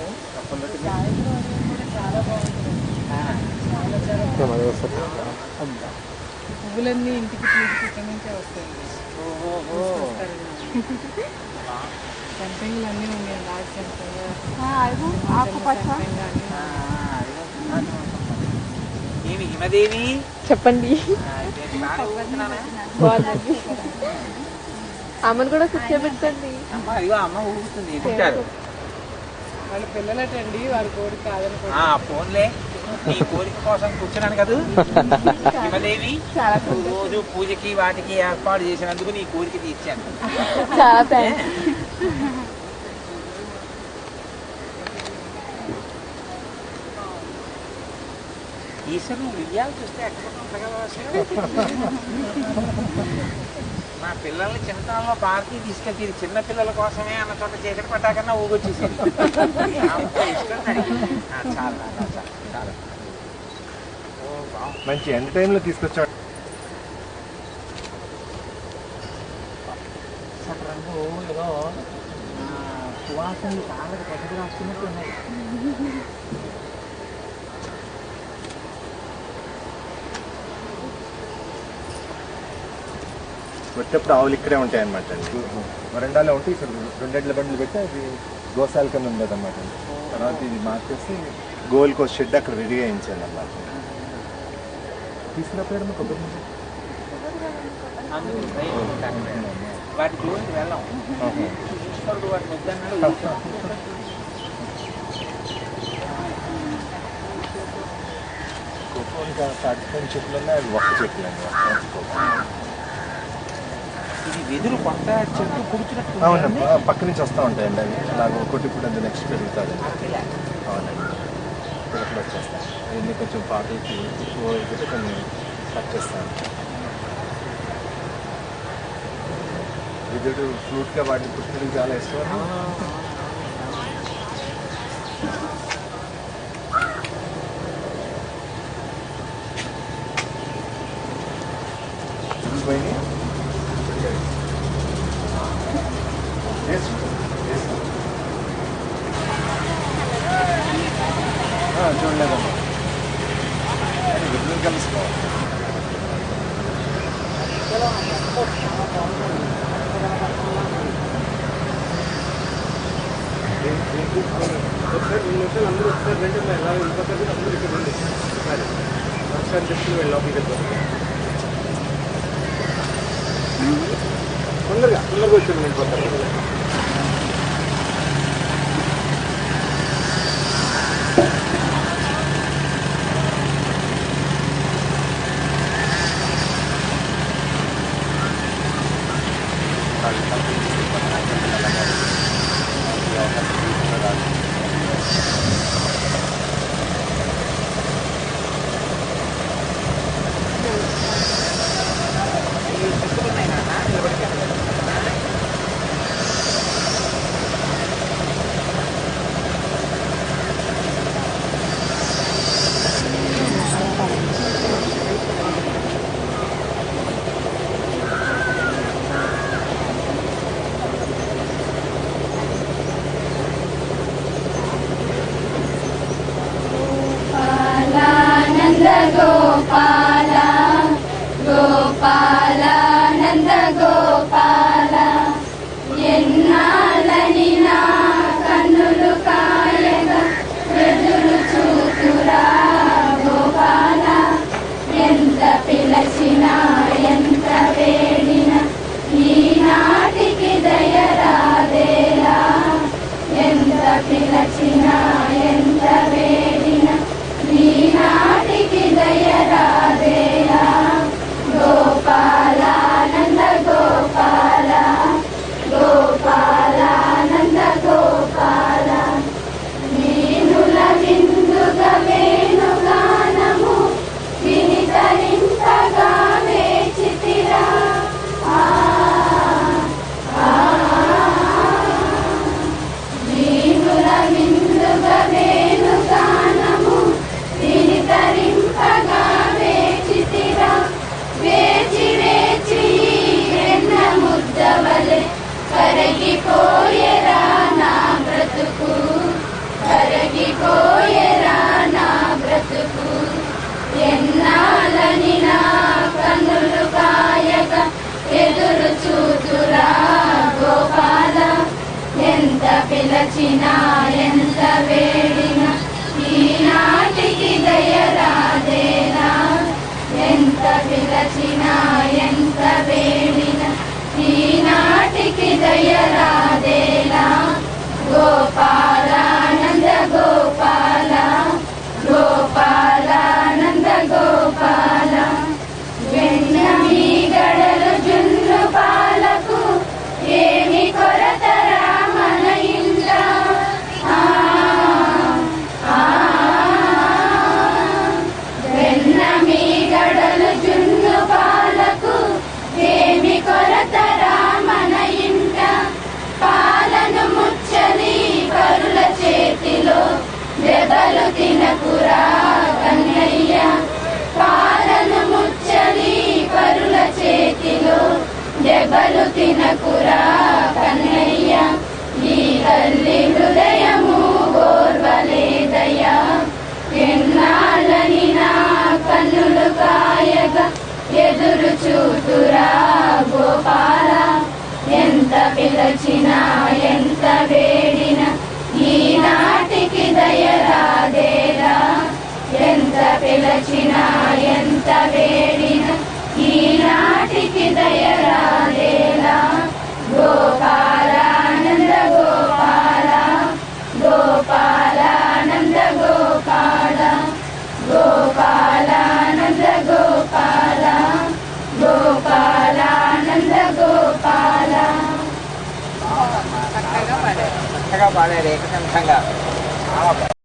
పువ్వులన్నీ ఇంటికి తీసుకు నుంచే వస్తాయండి. సంపెంగులు అన్నీ ఉన్నాయి, రాజు ఏమి హిమదేవి చెప్పండి. అమ్మను కూడా కూర్చోబెట్టండి. అమ్మ ఇదిగో అమ్మ ఊగుతుంది, ఎదుగుతారు వాళ్ళ పిల్లలటండి, వారి కోరిక కాదని ఫోన్లే. నీ కోరిక కోసం కూర్చున్నాను కదా హిమదేవి, రోజు పూజకి వాటికి ఏర్పాటు చేసినందుకు నీ కోరిక తీర్చాను. చాలా థ్యాంక్స్. ఈశ్వరుని విజయాలు చూస్తే ఎక్కడ మా పిల్లల్ని చిన్నతనంలో పార్టీ తీసుకెళ్తే ఇది చిన్న పిల్లల కోసమే అన్న చోట చీకటి పట్టాకన్నా ఊగొచ్చేసేది. చాలా మంచి ఎంటర్టైన్లో తీసుకొచ్చాడు. రంగు ఏదో సువాసనలు కాళ్ళకి పట్టుకు రాస్తున్నట్టు ఉన్నాయి. వచ్చేప్పుడు ఆవులు ఇక్కడే ఉంటాయి అన్నమాట అండి. వరండాలో ఉంటే ఇక్కడ 2 ఎడ్ల బండ్లు పెట్టి అది గోశాల కింద ఉండదు అన్నమాట. తర్వాత ఇది మార్చేసి గోల్కి షెడ్ అక్కడ రెడీగా వేయించాను అన్నమాట. తీసుకున్నప్పుడు కొబ్బరి అందుకు భయం ఉంటుంది. వాటి జోలికి వెళ్ళాం. ఈశ్వరుడు వాటిని వద్దన్నాడు. ఇంకా 30 చెట్లు ఉన్నాయి, అవి ఒక్క చెట్లు అండి. ఇది వెదురు కొత్త చెట్టు పుడుచున్నట్టు. అవునండి, పక్క నుంచి వస్తూ ఉంటాయండి అవి. అలాగ ఒకటి ఇప్పుడు అది నెక్స్ట్ పెరుగుతుంది. అవునండి, ఇక్కడ వచ్చేస్తాయి. అవన్నీ కొంచెం పాతకి ఎక్కువ అయిపోతే కొన్ని కట్ చేస్తాను. విద్యుడు ఫ్రూట్గా వాటిని పుట్టినకి చాలా ఇష్టం. చూడలేదమ్మా, విద్యుత్ కలుసుకోవాలి. అందరూ ఒకసారి రండి, ఎలా వెళ్ళిపోతుంది అందరూ ఇక్కడ ఉంది. సరే నమస్కారం చెప్తూ వెళ్ళి తొందరగా వచ్చి వెళ్ళిపోతారు. గోపాల గోపాల నంద గోపాల ఎన్నాళ్ళని నా కన్నులు కాయగా ఎదురు చూతురా గోపాల ఎంత పిలచినా ఎంత వేడినా ఈనాటికి దయరాదేలా ఎంత పిలచినా ఎంత వేడినా ఈనాటికి దయరాదేలా గోపాల నంద గోపాల గోపాల నంద గోపాల వీణుల విందుగా వేణుగానము వినితరింతగా వేచితిరా వీణుల విందుగా వేణుగానము వినితరింపగా వేచితిరా వేచి వేచి వెన్న ముద్దవలె కరగిపోయేరా నా బ్రతుకు కరగిపోయేరా నా బ్రతుకు ఎన్నాళ్ళని నా కన్నులు కాయగా ఎదురు చూతురా గోపాల ఎంత పిలచినా ఎంత వేడినా ఈనాటికి దయరాదేలా ఎంత పిలచినా ఎంత వేడినా ఈనాటికి దయరాదేలా గోపాల నంద గోపాల గోపాల నంద గోపాల వెన్న మీ గడలు జున్ను పాలకు ఏమి కొరతరా మన ఇంట వెన్న మీ గడలు జున్ను పాలకు ఏమి కొరతరా మన ఇంట పాలను ముచ్చని పరుల చేతిలో దెబ్బలు తినకురా కన్నయ్య పాలను ముచ్చని పరుల చేతిలో దెబ్బలు తినకురా కన్నయ్య ఈ తల్లి హృదయము ఓర్వలేదయ్యా ఎన్నాళ్ళని నా కన్నులు కాయగా ఎదురు చూతురా గోపాల ఎంత పిలచినా ఎంత వేడినా ఈనాటికి దయరాదేలా ఎంత పిలచినా ఎంత వేడినా ఈనాటి చక్కగా పాడారు ఏకకంఠంగా.